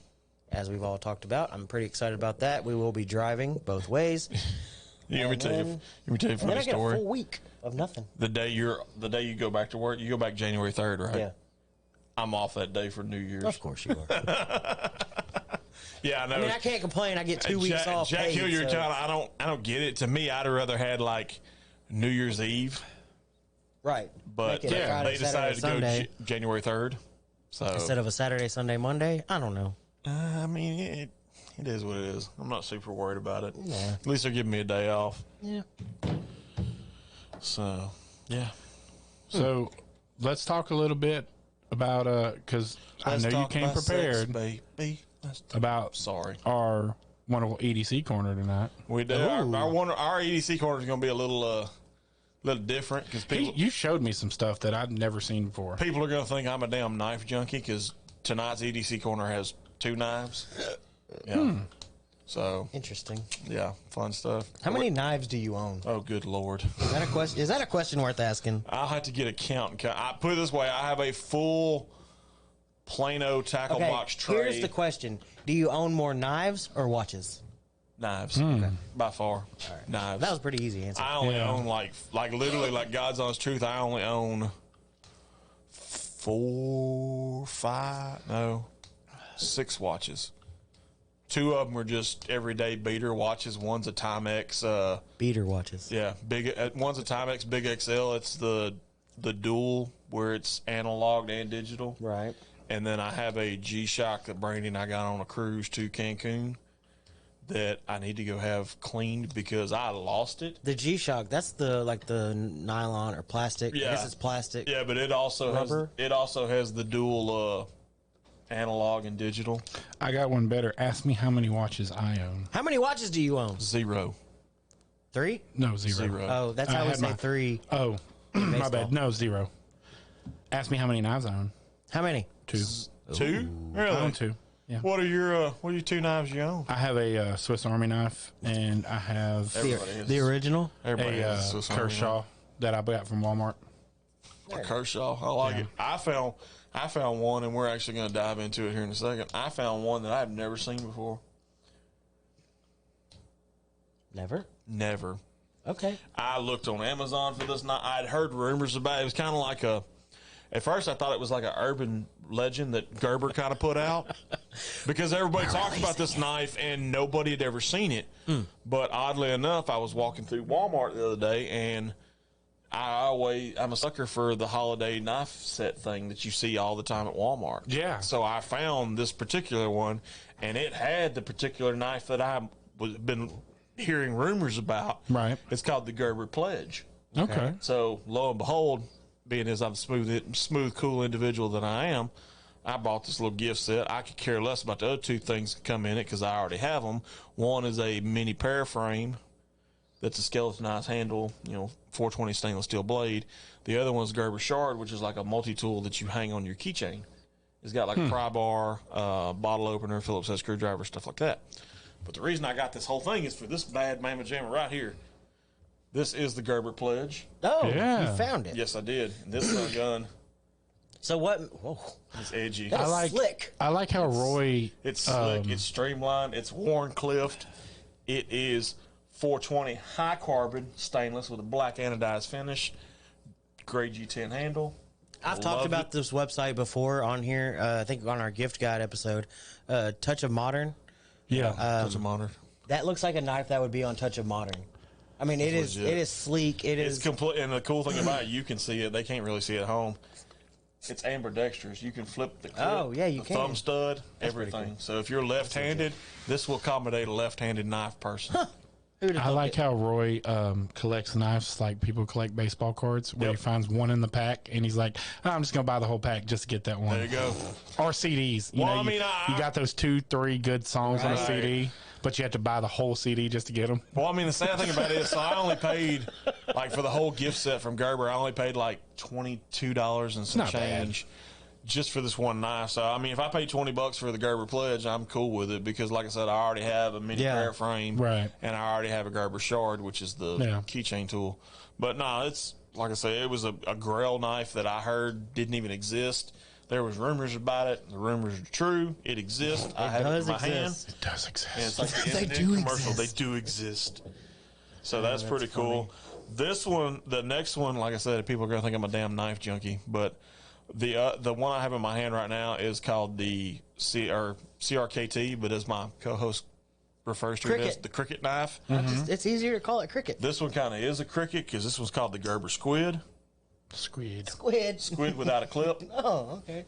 Speaker 4: as we've all talked about. I'm pretty excited about that. We will be driving both ways.
Speaker 2: Let me tell you a
Speaker 4: And then
Speaker 2: funny
Speaker 4: I get a
Speaker 2: story.
Speaker 4: full week of nothing.
Speaker 2: The day you go back to work, you go back January 3rd, right?
Speaker 4: Yeah.
Speaker 2: I'm off that day for New Year's.
Speaker 4: Of course you are.
Speaker 2: Yeah, I know.
Speaker 4: I mean, I can't complain. I get 2 weeks off.
Speaker 2: Jack
Speaker 4: paid,
Speaker 2: Hill, you're
Speaker 4: so-
Speaker 2: telling I don't get it. To me, I'd have rather had like New Year's Eve,
Speaker 4: Right.
Speaker 2: but
Speaker 4: Make it a Friday,
Speaker 2: they decided to
Speaker 4: Saturday,
Speaker 2: go
Speaker 4: Sunday.
Speaker 2: January 3rd. So
Speaker 4: Instead of a Saturday, Sunday, Monday. I don't know.
Speaker 2: I mean, it is what it is. I'm not super worried about it.
Speaker 4: Yeah.
Speaker 2: At least they're giving me a day off.
Speaker 4: Yeah.
Speaker 2: So yeah.
Speaker 3: So let's talk a little bit about, because I
Speaker 2: Let's
Speaker 3: know you
Speaker 2: talk
Speaker 3: came
Speaker 2: about
Speaker 3: prepared
Speaker 2: sex, baby. Let's talk-
Speaker 3: about
Speaker 2: Sorry.
Speaker 3: our wonderful EDC corner tonight.
Speaker 2: We do. Our EDC corner is going to be a little different because
Speaker 3: You showed me some stuff that I'd never seen before.
Speaker 2: people are going to think I'm a damn knife junkie because tonight's EDC corner has 2 knives. Yeah. So
Speaker 4: Interesting.
Speaker 2: yeah, fun stuff.
Speaker 4: How many knives do you own?
Speaker 2: Oh, good Lord.
Speaker 4: Is that a question? Is that a question worth asking?
Speaker 2: I'll have to get a count. I put it this way: I have a full Plano tackle
Speaker 4: Okay.
Speaker 2: box tray.
Speaker 4: Here's the question: do you own more knives or watches?
Speaker 2: Knives, by far. Knives.
Speaker 4: That was a pretty easy answer.
Speaker 2: I only
Speaker 3: Yeah.
Speaker 2: own like literally like God's honest truth. I only own 6 watches. 2 of them are just everyday beater watches. One's a Timex.
Speaker 4: Beater watches.
Speaker 2: Yeah, one's a Timex Big XL. It's the dual where it's analog and digital.
Speaker 4: Right.
Speaker 2: And then I have a G-Shock that Brandon and I got on a cruise to Cancun that I need to go have cleaned because I lost it.
Speaker 4: The G-Shock, that's the nylon or plastic. I
Speaker 2: Yeah.
Speaker 4: guess it's plastic.
Speaker 2: Yeah, but it also
Speaker 4: Rubber?
Speaker 2: has the dual analog and digital.
Speaker 3: I got one better. Ask me how many watches I own.
Speaker 4: How many watches do you own?
Speaker 2: 0.
Speaker 4: 3?
Speaker 3: No, 0.
Speaker 2: 0.
Speaker 4: Oh, that's
Speaker 3: I
Speaker 4: how we
Speaker 3: had
Speaker 4: say
Speaker 3: my-
Speaker 4: 3.
Speaker 3: Oh, my
Speaker 4: baseball.
Speaker 3: bad. No, 0. Ask me how many knives I own.
Speaker 4: How many?
Speaker 3: 2.
Speaker 2: 2?
Speaker 3: I
Speaker 2: Really?
Speaker 3: own 2. Yeah.
Speaker 2: What are your 2 knives you own?
Speaker 3: I have a Swiss Army knife, and I have
Speaker 2: Everybody has.
Speaker 4: The original?
Speaker 2: Everybody
Speaker 3: a
Speaker 2: has a Swiss Army
Speaker 3: Kershaw that I got from Walmart.
Speaker 2: knife. A Kershaw. I like it. I found one, and we're actually going to dive into it here in a second. I found one that I've never seen before.
Speaker 4: Never.
Speaker 2: Never.
Speaker 4: Okay.
Speaker 2: I looked on Amazon for this knife. I'd heard rumors about it. It was kind of like at first I thought it was like an urban legend that Gerber kind of put out because everybody talked about this knife and nobody had ever seen it. But oddly enough, I was walking through Walmart the other day and I'm a sucker for the holiday knife set thing that you see all the time at Walmart.
Speaker 3: Yeah.
Speaker 2: So I found this particular one and it had the particular knife that I've been hearing rumors about.
Speaker 3: Right.
Speaker 2: It's called the Gerber Pledge.
Speaker 3: Okay.
Speaker 2: So lo and behold, being as I'm smooth, cool individual that I am, I bought this little gift set. I could care less about the other 2 things that come in it because I already have them. One is a mini paraframe that's a skeletonized handle, 420 stainless steel blade. The other one's Gerber Shard, which is like a multi-tool that you hang on your keychain. It's got like a pry bar, bottle opener, Phillips head screwdriver, stuff like that. But the reason I got this whole thing is for this bad mamma jamma right here. This is the Gerber Pledge.
Speaker 4: Oh,
Speaker 3: Yeah.
Speaker 4: you found it.
Speaker 2: Yes, I did. And this is a gun.
Speaker 4: So what? Whoa,
Speaker 2: It's edgy.
Speaker 4: that's slick.
Speaker 3: I like how Roy.
Speaker 2: It's slick. It's streamlined. It's worn cliffed. It is 420 high carbon stainless with a black anodized finish. Grade G10 handle.
Speaker 4: I've talked
Speaker 2: Love
Speaker 4: about
Speaker 2: it.
Speaker 4: this website before on here. I think on our gift guide episode, Touch of Modern.
Speaker 3: Yeah.
Speaker 2: Touch of Modern.
Speaker 4: That looks like a knife that would be on Touch of Modern. I mean, it is
Speaker 2: legit.
Speaker 4: it is sleek.
Speaker 2: It's complete. And the cool thing about it, you can see it. They can't really see it at home. It's ambidextrous. You can flip the clip,
Speaker 4: Oh, yeah, you
Speaker 2: the
Speaker 4: can.
Speaker 2: thumb stud,
Speaker 4: That's pretty
Speaker 2: everything.
Speaker 4: cool.
Speaker 2: So if you're left-handed, this will accommodate a left-handed knife person.
Speaker 3: I like how Roy collects knives like people collect baseball cards, where he finds one in the pack and he's like, oh, I'm just gonna buy the whole pack just to get that one.
Speaker 2: There you go.
Speaker 3: Or CDs. You
Speaker 2: Well,
Speaker 3: know, you got those 2-3 good songs on a CD, but you have to buy the whole CD just to get them.
Speaker 2: Well, I mean, the sad thing about it is, so I only paid, like, for the whole gift set from Gerber, I only paid like $22 and some
Speaker 3: Not bad.
Speaker 2: change just for this one knife. So, I mean, if I pay $20 for the Gerber Pledge, I'm cool with it because, like I said, I already have a mini parrot frame,
Speaker 3: Right.
Speaker 2: and I already have a Gerber shard, which is the keychain tool. But no, it's like I say, it was a Grail knife that I heard didn't even exist. There was rumors about it. The rumors are true. It exists. I have it in my hand.
Speaker 3: It does exist.
Speaker 2: And it's like the M&M commercial. They do exist. So that's pretty cool. This one, the next one, like I said, people are gonna think I'm a damn knife junkie, but the one I have in my hand right now is called the CRKT, but as my co-host refers to it as the cricket knife.
Speaker 4: It's easier to call it cricket.
Speaker 2: This one kind of is a cricket because this one's called the Gerber Squid.
Speaker 3: Squid.
Speaker 2: Squid without a clip.
Speaker 4: Oh, okay.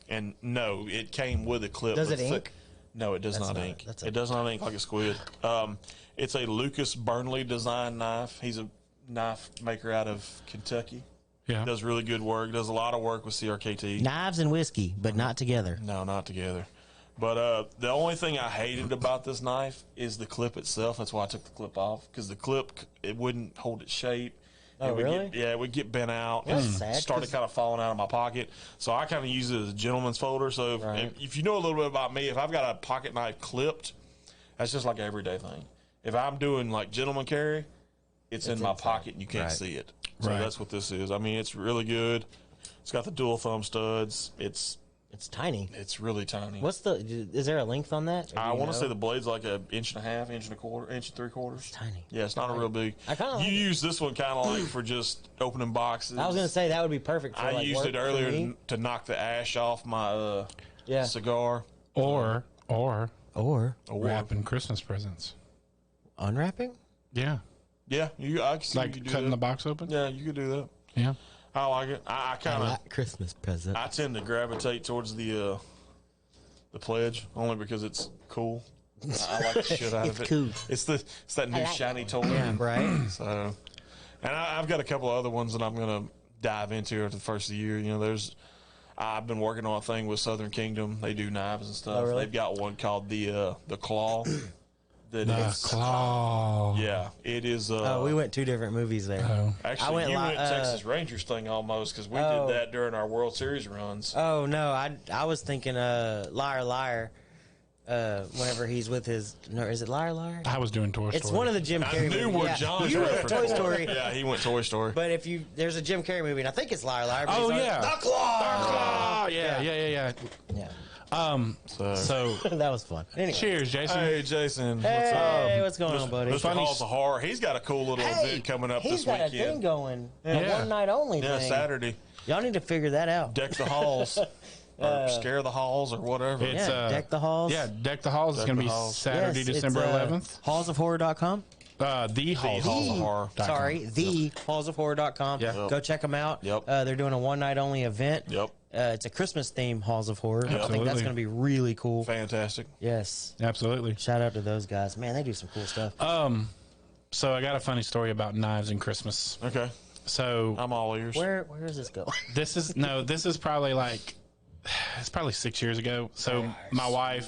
Speaker 2: And no, it came with a clip.
Speaker 4: Does it ink?
Speaker 2: No, it does not ink. It does not ink like a squid. It's a Lucas Burnley design knife. He's a knife maker out of Kentucky.
Speaker 3: Yeah.
Speaker 2: Does really good work. Does a lot of work with CRKT.
Speaker 4: Knives and whiskey, but not together.
Speaker 2: No, not together. But the only thing I hated about this knife is the clip itself. That's why I took the clip off, because the clip, it wouldn't hold its shape.
Speaker 4: Oh, really?
Speaker 2: It would get bent out.
Speaker 4: That's
Speaker 2: and
Speaker 4: sad,
Speaker 2: started kind of falling out of my pocket. So I kind of use it as a gentleman's folder. So if you know a little bit about me, if I've got a pocket knife clipped, that's just like an everyday thing. If I'm doing like gentleman carry, it's in my pocket and you can't see it. So that's what this is. I mean, it's really good. It's got the dual thumb studs. It's
Speaker 4: tiny.
Speaker 2: It's really tiny.
Speaker 4: Is there a length on that?
Speaker 2: I want to say the blade's like an inch and a half, inch and a quarter, inch and 3/4. It's
Speaker 4: tiny.
Speaker 2: Yeah, it's not a real big.
Speaker 4: I kind of
Speaker 2: You use this one kind of like for just opening boxes.
Speaker 4: I was going to say that would be perfect for
Speaker 2: I used it earlier to knock the ash off my cigar.
Speaker 3: Or
Speaker 4: Or
Speaker 3: wrapping Christmas presents.
Speaker 4: unwrapping?
Speaker 3: Yeah.
Speaker 2: Yeah, I can see
Speaker 3: Like
Speaker 2: you do
Speaker 3: cutting
Speaker 2: that.
Speaker 3: the box open?
Speaker 2: Yeah, you could do that.
Speaker 3: Yeah.
Speaker 2: I like it. I kind of.
Speaker 4: Christmas present.
Speaker 2: I tend to gravitate towards the pledge only because it's cool. I like the shit out of it.
Speaker 4: Cool.
Speaker 2: It's that new shiny toy.
Speaker 4: Right?
Speaker 2: So, and I've got a couple of other ones that I'm gonna dive into after the first of the year. You know, I've been working on a thing with Southern Kingdom. They do knives and stuff.
Speaker 4: Oh, really?
Speaker 2: They've got one called the Claw.
Speaker 3: Claw.
Speaker 2: Yeah, it is.
Speaker 4: We went 2 different movies there.
Speaker 3: Oh.
Speaker 2: Actually, you went Texas Rangers thing almost because we did that during our World Series runs.
Speaker 4: Oh no, I was thinking Liar Liar. Whenever he's with his, is it Liar Liar?
Speaker 3: I was doing Toy Story.
Speaker 4: It's one of the Jim Carrey
Speaker 2: I knew
Speaker 4: movies.
Speaker 2: what John's
Speaker 4: You went
Speaker 2: reference
Speaker 4: Toy
Speaker 2: was.
Speaker 4: Story.
Speaker 2: Yeah, he went Toy Story.
Speaker 4: But there's a Jim Carrey movie, and I think it's Liar Liar. But
Speaker 3: Oh,
Speaker 4: he's
Speaker 3: yeah.
Speaker 4: The Claw.
Speaker 3: Oh, yeah.
Speaker 4: Yeah.
Speaker 3: So
Speaker 4: That was fun. Anyway.
Speaker 3: cheers, Jason.
Speaker 2: Hey, Jason.
Speaker 4: Hey, what's going on, buddy?
Speaker 2: Mr. Halls of Horror. He's got a cool little event coming up
Speaker 4: he's
Speaker 2: this
Speaker 4: got
Speaker 2: weekend.
Speaker 4: a thing going.
Speaker 3: Yeah.
Speaker 4: A one night only
Speaker 2: Yeah,
Speaker 4: thing.
Speaker 2: Saturday.
Speaker 4: Y'all need to figure that out.
Speaker 2: Deck the halls. Or scare the halls or whatever.
Speaker 3: It's,
Speaker 4: Deck the Halls.
Speaker 3: Yeah, Deck the Halls is going to be
Speaker 2: the Halls.
Speaker 3: Saturday,
Speaker 4: Yes,
Speaker 3: December
Speaker 4: it's,
Speaker 3: 11th.
Speaker 4: Hallsofhorror.com.
Speaker 3: The Halls.
Speaker 2: Halls of Horror.
Speaker 4: The hallsofhorror.com.
Speaker 3: Yeah.
Speaker 4: Go check them out.
Speaker 2: Yep.
Speaker 4: They're doing a one night only event.
Speaker 2: Yep.
Speaker 4: It's a Christmas themed Halls of Horror. I think
Speaker 3: Absolutely.
Speaker 4: that's going to be really cool.
Speaker 2: Fantastic.
Speaker 4: Yes.
Speaker 3: Absolutely.
Speaker 4: Shout out to those guys. Man, they do some cool stuff.
Speaker 3: So I got a funny story about knives and Christmas.
Speaker 2: Okay.
Speaker 3: So
Speaker 2: I'm all ears.
Speaker 4: Where is this going?
Speaker 3: this is probably it's probably 6 years ago. So my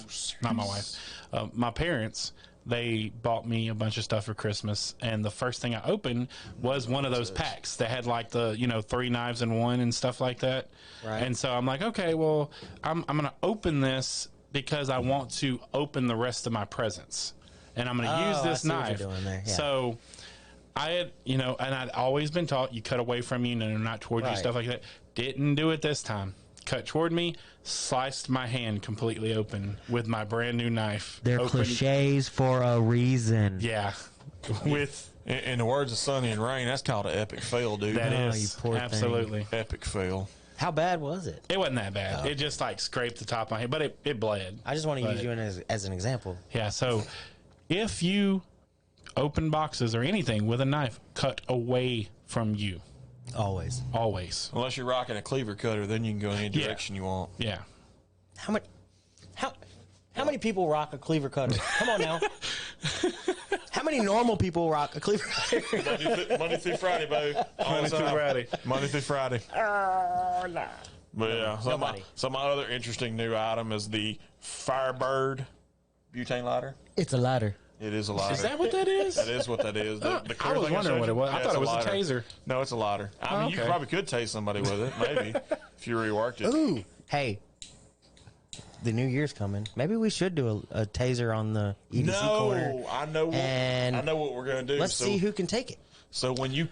Speaker 3: parents, they bought me a bunch of stuff for Christmas, and the first thing I opened was one of those packs that had like the 3 knives in one and stuff like that.
Speaker 4: Right.
Speaker 3: And so I'm like, okay, well, I'm gonna open this because I want to open the rest of my presents, and I'm gonna use
Speaker 4: I
Speaker 3: this
Speaker 4: see what
Speaker 3: knife.
Speaker 4: you're doing there. Yeah.
Speaker 3: So I had, and I'd always been taught you cut away from you, not towards you,
Speaker 4: Right.
Speaker 3: stuff like that. Didn't do it this time. Cut toward me, sliced my hand completely open with my brand new knife.
Speaker 4: They're
Speaker 3: Opened-
Speaker 4: cliches for a reason.
Speaker 3: Yeah, with
Speaker 2: In the words of Sonny and Rain, that's called an epic fail, dude.
Speaker 3: that
Speaker 4: Oh,
Speaker 3: is
Speaker 4: you poor thing.
Speaker 3: absolutely.
Speaker 2: Epic fail.
Speaker 4: How bad was it?
Speaker 3: It wasn't that bad. It just scraped the top of my head, but it bled.
Speaker 4: I just want to
Speaker 3: But-
Speaker 4: use you as an example.
Speaker 3: Yeah. So if you open boxes or anything with a knife, cut away from you.
Speaker 4: Always.
Speaker 3: Always.
Speaker 2: Unless you're rocking a cleaver cutter, then you can go in any direction you want.
Speaker 3: Yeah.
Speaker 4: How many people rock a cleaver cutter? Come on now. How many normal people rock a cleaver lighter?
Speaker 2: Monday through Friday, Bo. Monday through Friday.
Speaker 4: Nah.
Speaker 2: But yeah, some
Speaker 4: Nobody.
Speaker 2: of my other interesting new item is the Firebird butane lighter.
Speaker 4: It's a lighter.
Speaker 2: It is a lighter.
Speaker 3: Is that what that is?
Speaker 2: That is what that is. The
Speaker 3: I
Speaker 2: clear
Speaker 3: was
Speaker 2: thing
Speaker 3: wondering
Speaker 2: showed
Speaker 3: what
Speaker 2: you?
Speaker 3: it was. I
Speaker 2: Yeah,
Speaker 3: thought
Speaker 2: it's
Speaker 3: it was a
Speaker 2: lighter.
Speaker 3: taser.
Speaker 2: No, it's a lighter. I mean, you
Speaker 3: okay.
Speaker 2: probably could tase somebody with it, maybe, if you reworked it.
Speaker 4: Ooh, hey, the new year's coming. Maybe we should do a taser on the EDC corner.
Speaker 2: No, I know.
Speaker 4: And
Speaker 2: I know what we're gonna do.
Speaker 4: Let's see who can take it.
Speaker 2: So when you,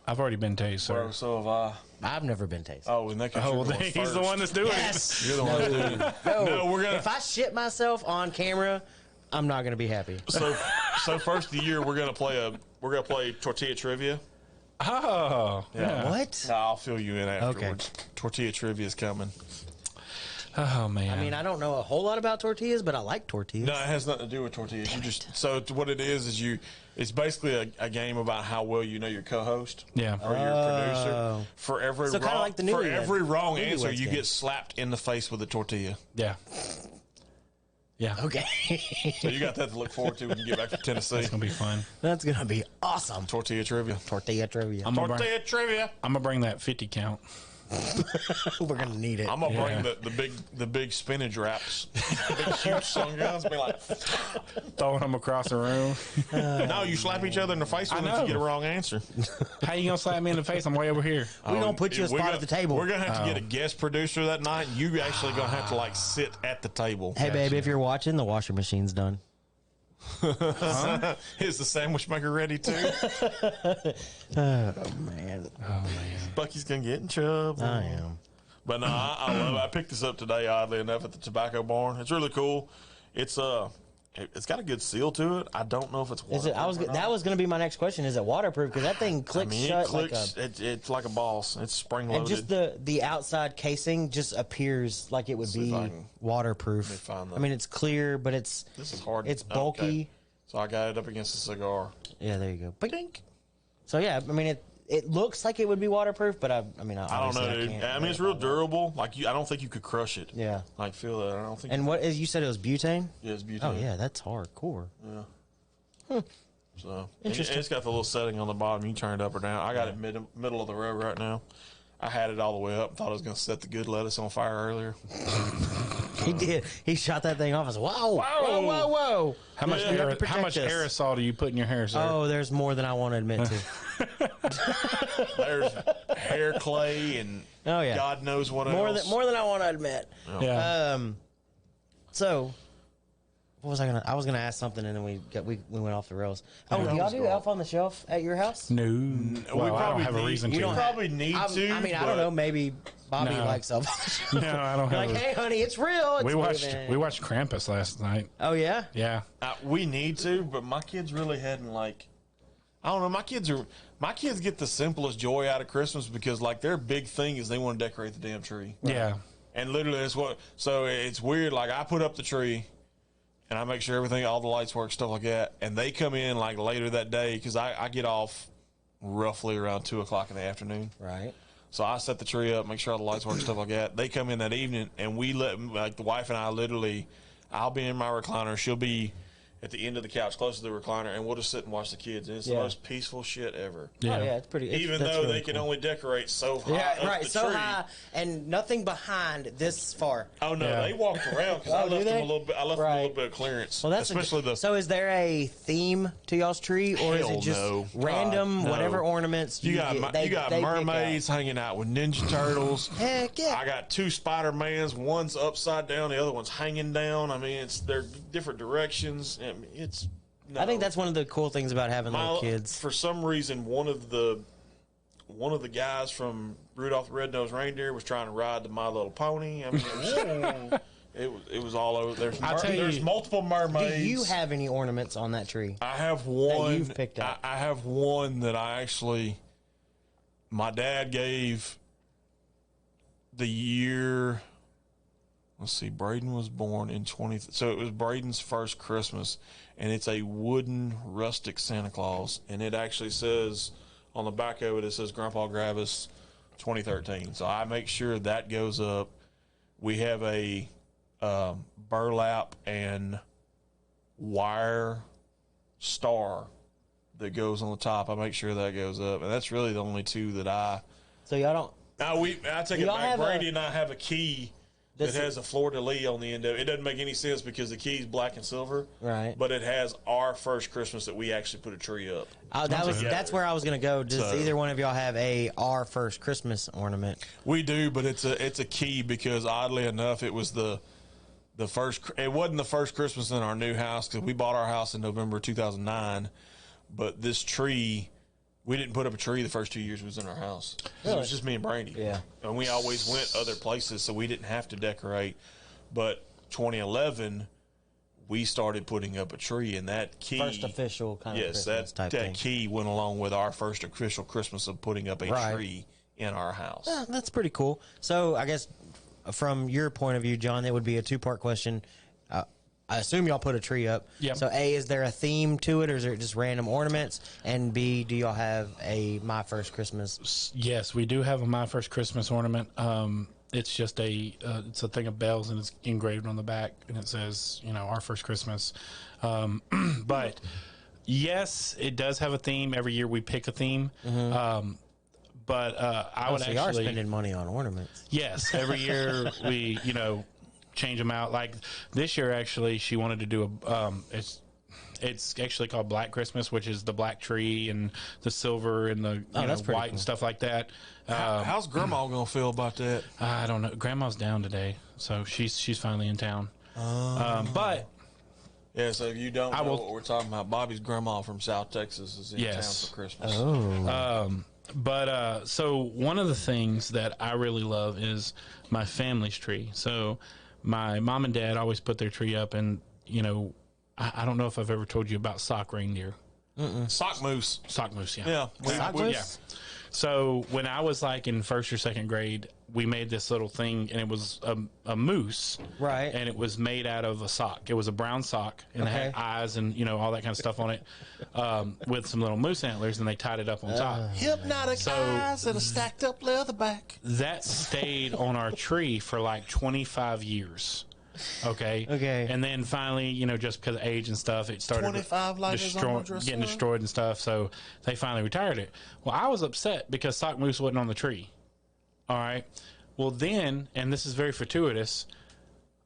Speaker 3: I've already been tased, sir.
Speaker 2: bro, so have I.
Speaker 4: I've never been tased.
Speaker 2: Oh, in that case,
Speaker 3: Oh,
Speaker 2: you're
Speaker 3: well,
Speaker 2: going
Speaker 3: he's the one that's doing
Speaker 4: Yes.
Speaker 2: You're the one that's doing it. No, we're gonna.
Speaker 4: If I shit myself on camera, I'm not gonna be happy.
Speaker 2: So first of the year, we're gonna play tortilla trivia.
Speaker 3: it. Oh, yeah.
Speaker 4: What?
Speaker 2: I'll fill you in afterwards. Tortilla trivia is coming.
Speaker 3: Oh, man.
Speaker 4: I mean, I don't know a whole lot about tortillas, but I like tortillas.
Speaker 2: No, it has nothing to do with tortillas. You just what it is it's basically a game about how well you know your co-host.
Speaker 3: Yeah.
Speaker 2: Or your producer. For every
Speaker 4: So kinda
Speaker 2: wrong,
Speaker 4: like the
Speaker 2: for
Speaker 4: newlywed-
Speaker 2: every wrong
Speaker 4: newlyweds
Speaker 2: answer, you
Speaker 4: game.
Speaker 2: get slapped in the face with a tortilla.
Speaker 3: Yeah. Yeah.
Speaker 4: Okay,
Speaker 2: So you got that to look forward to when you get back from Tennessee.
Speaker 3: It's going to be fun.
Speaker 4: that's gonna be awesome.
Speaker 2: Tortilla trivia.
Speaker 4: Tortilla trivia.
Speaker 3: I'm going
Speaker 2: Tortilla trivia.
Speaker 3: to bring that 50 count.
Speaker 4: We're gonna need it.
Speaker 2: I'm gonna bring the big spinach wraps, big huge sun guns. Be like,
Speaker 3: Throwing them across the room.
Speaker 2: no, you slap each other in the face with it if
Speaker 3: know.
Speaker 2: you get a wrong answer.
Speaker 3: How you going to slap me in the face? I'm way over here.
Speaker 4: We're gonna put you a
Speaker 2: We're
Speaker 4: spot
Speaker 2: gonna-
Speaker 4: at the table.
Speaker 2: We're gonna have to get a guest producer that night. And you actually gonna have to like sit at the table.
Speaker 4: Hey, babe, if you're watching, the washer machine's done.
Speaker 2: Is the sandwich maker ready too?
Speaker 4: Oh man,
Speaker 2: Bucky's gonna get in trouble.
Speaker 4: I am.
Speaker 2: But no, I love it. I picked this up today, oddly enough, at the Tobacco Barn. It's really cool. It's got a good seal to it. I don't know if it's
Speaker 4: Is it? That was gonna be my next question. Is it waterproof? Because that thing clicks shut like a.
Speaker 2: It's like a boss. It's spring
Speaker 4: And
Speaker 2: loaded.
Speaker 4: just the outside casing just appears like it would
Speaker 2: See if
Speaker 4: be
Speaker 2: I can-
Speaker 4: waterproof.
Speaker 2: let me find the-
Speaker 4: I mean, it's clear, but it's
Speaker 2: This is hard.
Speaker 4: It's bulky.
Speaker 2: Okay. So I got it up against the cigar.
Speaker 4: Yeah, there you go. Bing. So yeah, I mean it looks like it would be waterproof, but I mean
Speaker 2: I don't
Speaker 4: obviously
Speaker 2: know, dude.
Speaker 4: can't
Speaker 2: I mean, it's real durable. Like I don't think you could crush it.
Speaker 4: Yeah.
Speaker 2: Like feel that. I don't think.
Speaker 4: And what is you said it was butane?
Speaker 2: Yeah, it's butane.
Speaker 4: Oh yeah, that's hardcore.
Speaker 2: So
Speaker 4: Interesting.
Speaker 2: It's got the little setting on the bottom. You can turn it up or down. I got it middle of the road right now. I had it all the way up. Thought I was going to set the good lettuce on fire earlier.
Speaker 4: He did. He shot that thing off. I said, whoa.
Speaker 3: How much,
Speaker 2: Yeah,
Speaker 4: you have to
Speaker 3: how much
Speaker 4: protect us.
Speaker 3: aerosol do you put in your hair, sir?
Speaker 4: Oh, there's more than I want to admit to.
Speaker 2: There's hair clay and
Speaker 4: Oh yeah,
Speaker 2: God knows what
Speaker 4: more
Speaker 2: else.
Speaker 4: than I want to admit.
Speaker 3: yeah.
Speaker 4: So what was I gonna? I was gonna ask something, and then we went off the rails. Oh, do y'all do Elf on the Shelf at your house?
Speaker 3: No.
Speaker 2: we
Speaker 3: Well, I don't
Speaker 2: probably
Speaker 3: have a
Speaker 2: need-
Speaker 3: reason
Speaker 2: you
Speaker 3: to.
Speaker 2: don't probably need to.
Speaker 4: I mean, I
Speaker 2: but
Speaker 4: don't know. Maybe Bobby
Speaker 3: No.
Speaker 4: likes Elf on the Shelf.
Speaker 3: No, I don't
Speaker 4: You're
Speaker 3: have
Speaker 4: like,
Speaker 3: a-
Speaker 4: hey, honey, it's real. It's
Speaker 3: We watched
Speaker 4: moving.
Speaker 3: Krampus last night.
Speaker 4: Oh yeah.
Speaker 3: Yeah.
Speaker 2: We need to, but my kids really hadn't like. I don't know. My kids get the simplest joy out of Christmas because like their big thing is they want to decorate the damn tree.
Speaker 3: Yeah.
Speaker 2: And literally, that's what. So it's weird. Like I put up the tree, and I make sure everything, all the lights work, stuff like that. And they come in like later that day because I get off roughly around 2:00 in the afternoon.
Speaker 4: Right.
Speaker 2: So I set the tree up, make sure all the lights work, stuff like that. They come in that evening, and we let like the wife and I literally. I'll be in my recliner. She'll be at the end of the couch, close to the recliner, and we'll just sit and watch the kids. And it's the
Speaker 4: Yeah.
Speaker 2: most peaceful shit ever.
Speaker 3: Yeah.
Speaker 4: Oh, yeah, it's pretty.
Speaker 2: Even
Speaker 4: that's
Speaker 2: though
Speaker 4: really
Speaker 2: they can
Speaker 4: cool.
Speaker 2: only decorate so high
Speaker 4: Yeah,
Speaker 2: up
Speaker 4: right.
Speaker 2: the
Speaker 4: So
Speaker 2: tree.
Speaker 4: high and nothing behind this far.
Speaker 2: Oh no,
Speaker 3: Yeah.
Speaker 2: they walked around because I
Speaker 4: Oh, do
Speaker 2: left them
Speaker 4: they?
Speaker 2: a little bit. I left them a
Speaker 4: Right.
Speaker 2: little bit of clearance.
Speaker 4: Well, that's
Speaker 2: especially the.
Speaker 4: So, is there a theme to y'all's tree, or is
Speaker 2: Hell
Speaker 4: it just
Speaker 2: no.
Speaker 4: random
Speaker 2: God, no.
Speaker 4: whatever ornaments
Speaker 2: You got
Speaker 4: get, they pick
Speaker 2: mermaids hanging out with Ninja Turtles.
Speaker 4: out? Heck yeah!
Speaker 2: I got 2 Spider-Mans. One's upside down, the other one's hanging down. I mean, they're different directions. I mean, it's. No.
Speaker 4: I think that's one of the cool things about having little kids.
Speaker 2: For some reason, one of the guys from Rudolph the Red-Nosed Reindeer was trying to ride the My Little Pony. I mean, it was all over. There's there's multiple
Speaker 4: Do
Speaker 2: mermaids.
Speaker 4: you have any ornaments on that tree?
Speaker 2: I have one.
Speaker 4: you've picked up?
Speaker 2: I have one that I actually. My dad gave. The year. Let's see. Braden was born in 20. So it was Braden's first Christmas, and it's a wooden rustic Santa Claus, and it actually says on the back of it, it says Grandpa Gravis 2013. So I make sure that goes up. We have a burlap and wire star that goes on the top. I make sure that goes up, and that's really the only two that I.
Speaker 4: So y'all don't.
Speaker 2: I take it
Speaker 4: Y'all
Speaker 2: back.
Speaker 4: have
Speaker 2: Brady and I have a key that
Speaker 4: This
Speaker 2: has a fleur de lis on the end of it. It doesn't make any sense because the key's black and silver.
Speaker 4: Right.
Speaker 2: But it has our first Christmas that we actually put a tree up.
Speaker 4: That's where I was gonna go. Does either one of y'all have our first Christmas ornament?
Speaker 2: We do, but it's a key because oddly enough, it was the first. It wasn't the first Christmas in our new house because we bought our house in November 2009. But this tree, we didn't put up a tree the first 2 years it was in our house. It was just me and Brandy.
Speaker 4: Yeah.
Speaker 2: And we always went other places, so we didn't have to decorate. But 2011, we started putting up a tree, and that key.
Speaker 4: First official kind of Christmas type
Speaker 2: that
Speaker 4: thing.
Speaker 2: key went along with our first official Christmas of putting up a tree in our house.
Speaker 4: Yeah, that's pretty cool. So I guess from your point of view, John, it would be a two-part question. I assume y'all put a tree up.
Speaker 3: Yep.
Speaker 4: So A, is there a theme to it, or is it just random ornaments? And B, do y'all have a My First Christmas?
Speaker 3: Yes, we do have a My First Christmas ornament. It's just it's a thing of bells, and it's engraved on the back, and it says, Our First Christmas. But yes, it does have a theme. Every year we pick a theme. But I would
Speaker 4: so
Speaker 3: actually.
Speaker 4: you are spending money on ornaments.
Speaker 3: Yes, every year we, change them out. Like this year, actually, she wanted to do it's actually called Black Christmas, which is the black tree and the silver and the white
Speaker 4: cool.
Speaker 3: and stuff like that.
Speaker 2: How's Grandma gonna feel about that?
Speaker 3: I don't know. Grandma's down today, so she's finally in town. But
Speaker 2: yeah, so if you don't know what we're talking about, Bobby's grandma from South Texas is in town for Christmas.
Speaker 3: So one of the things that I really love is my family's tree. So my mom and dad always put their tree up, and I don't know if I've ever told you about sock reindeer.
Speaker 2: Sock moose.
Speaker 3: Sock moose, yeah.
Speaker 2: Yeah.
Speaker 4: Sock moose?
Speaker 3: So when I was like in first or second grade, we made this little thing, and it was a moose,
Speaker 4: right?
Speaker 3: And it was made out of a sock. It was a brown sock, and it had eyes and all that kind of stuff on it, with some little moose antlers, and they tied it up on top.
Speaker 2: Hypnotic eyes and a stacked up leather back.
Speaker 3: That stayed on our tree for like 25 years. Okay. And then finally, just because of age and stuff, it started
Speaker 2: 25
Speaker 3: getting destroyed and stuff. So they finally retired it. Well, I was upset because sock moose wasn't on the tree. All right. Well, then, and this is very fortuitous,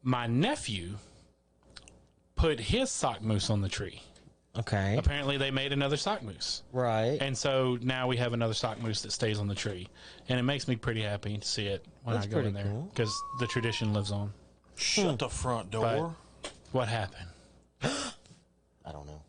Speaker 3: my nephew put his sock moose on the tree.
Speaker 4: Okay.
Speaker 3: Apparently, they made another sock moose.
Speaker 4: Right.
Speaker 3: And so now we have another sock moose that stays on the tree, and it makes me pretty happy to see it when I go in there because the tradition lives on.
Speaker 2: Shut the front door.
Speaker 3: But what happened?
Speaker 4: I don't know.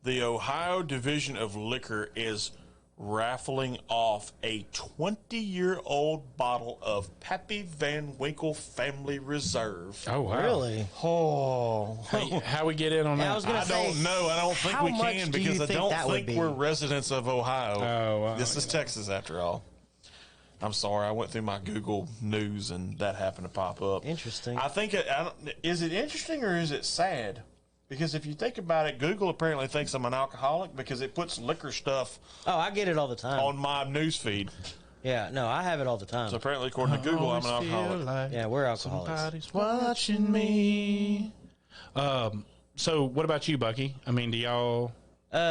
Speaker 2: The Ohio Division of Liquor is raffling off a 20-year-old bottle of Pappy Van Winkle Family Reserve.
Speaker 3: Oh, wow.
Speaker 4: Really?
Speaker 2: Oh.
Speaker 3: Hey, how we get in on that?
Speaker 2: I don't know. I don't think we can because I don't think we're residents of Ohio.
Speaker 3: Oh, wow.
Speaker 2: This is Texas after all. I'm sorry. I went through my Google News and that happened to pop up.
Speaker 4: Interesting.
Speaker 2: I think is it interesting or is it sad? Because if you think about it, Google apparently thinks I'm an alcoholic because it puts liquor stuff.
Speaker 4: Oh, I get it all the time
Speaker 2: on my news feed.
Speaker 4: Yeah, no, I have it all the time.
Speaker 2: So apparently, according to Google, I'm an alcoholic.
Speaker 3: Like
Speaker 4: yeah, we're alcoholics.
Speaker 3: Somebody's watching me. So what about you, Bucky? I mean, do y'all?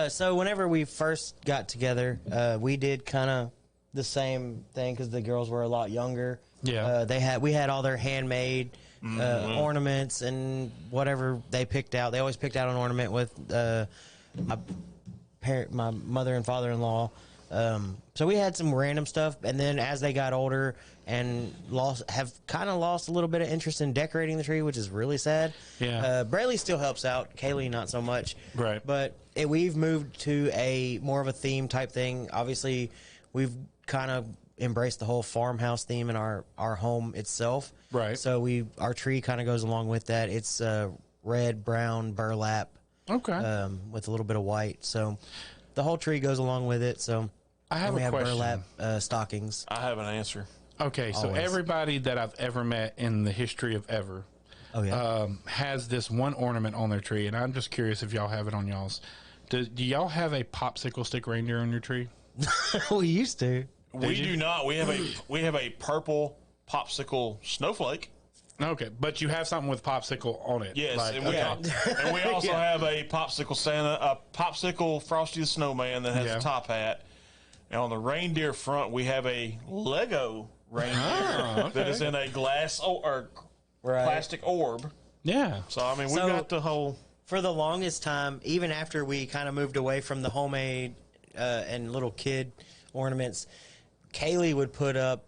Speaker 4: So whenever we first got together, we did kind of the same thing because the girls were a lot younger.
Speaker 3: Yeah.
Speaker 4: We had all their handmade ornaments and whatever they picked out. They always picked out an ornament with my mother and father-in-law. So we had some random stuff, and then as they got older and have kind of lost a little bit of interest in decorating the tree, which is really sad.
Speaker 3: Yeah.
Speaker 4: Brayley still helps out. Kaylee not so much.
Speaker 3: Right.
Speaker 4: But we've moved to a more of a theme type thing. Obviously, we've kind of embraced the whole farmhouse theme in our home itself.
Speaker 3: Right.
Speaker 4: So our tree kind of goes along with that. It's red, brown, burlap.
Speaker 3: Okay.
Speaker 4: With a little bit of white. So the whole tree goes along with it. So
Speaker 3: I have
Speaker 4: we
Speaker 3: a
Speaker 4: have
Speaker 3: question.
Speaker 4: burlap stockings.
Speaker 2: I have an answer.
Speaker 3: Okay, so
Speaker 4: Always.
Speaker 3: everybody that I've ever met in the history of ever has this one ornament on their tree, and I'm just curious if y'all have it on y'all's. Do y'all have a popsicle stick reindeer on your tree?
Speaker 4: We used to.
Speaker 2: We do not. We have a purple popsicle snowflake.
Speaker 3: Okay, but you have something with popsicle on it.
Speaker 2: Yes,
Speaker 3: Like,
Speaker 2: and we also have a popsicle Santa, a popsicle Frosty the Snowman that has a top hat. And on the reindeer front, we have a Lego reindeer that is in a glass or plastic orb.
Speaker 3: Yeah.
Speaker 2: So I mean, we got the whole.
Speaker 4: For the longest time, even after we kind of moved away from the homemade and little kid ornaments, Kaylee would put up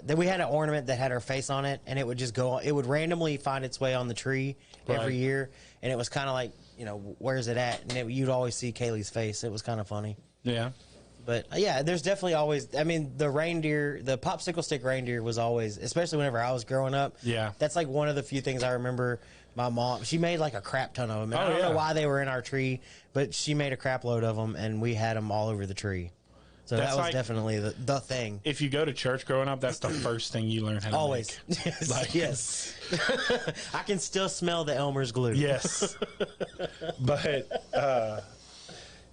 Speaker 4: then we had an ornament that had her face on it, and it would just go. It would randomly find its way on the tree every year, and it was kind of like, where's it at? And you'd always see Kaylee's face. It was kind of funny.
Speaker 3: Yeah.
Speaker 4: But yeah, there's definitely always. I mean, the popsicle stick reindeer was always, especially whenever I was growing up.
Speaker 3: Yeah.
Speaker 4: That's like one of the few things I remember. My mom, she made like a crap ton of them. And I don't know why they were in our tree, but she made a crap load of them, and we had them all over the tree. So that was definitely the thing.
Speaker 3: If you go to church growing up, that's the first thing you learn how to
Speaker 4: Always.
Speaker 3: make.
Speaker 4: Yes. Yes. I can still smell the Elmer's glue.
Speaker 3: Yes. But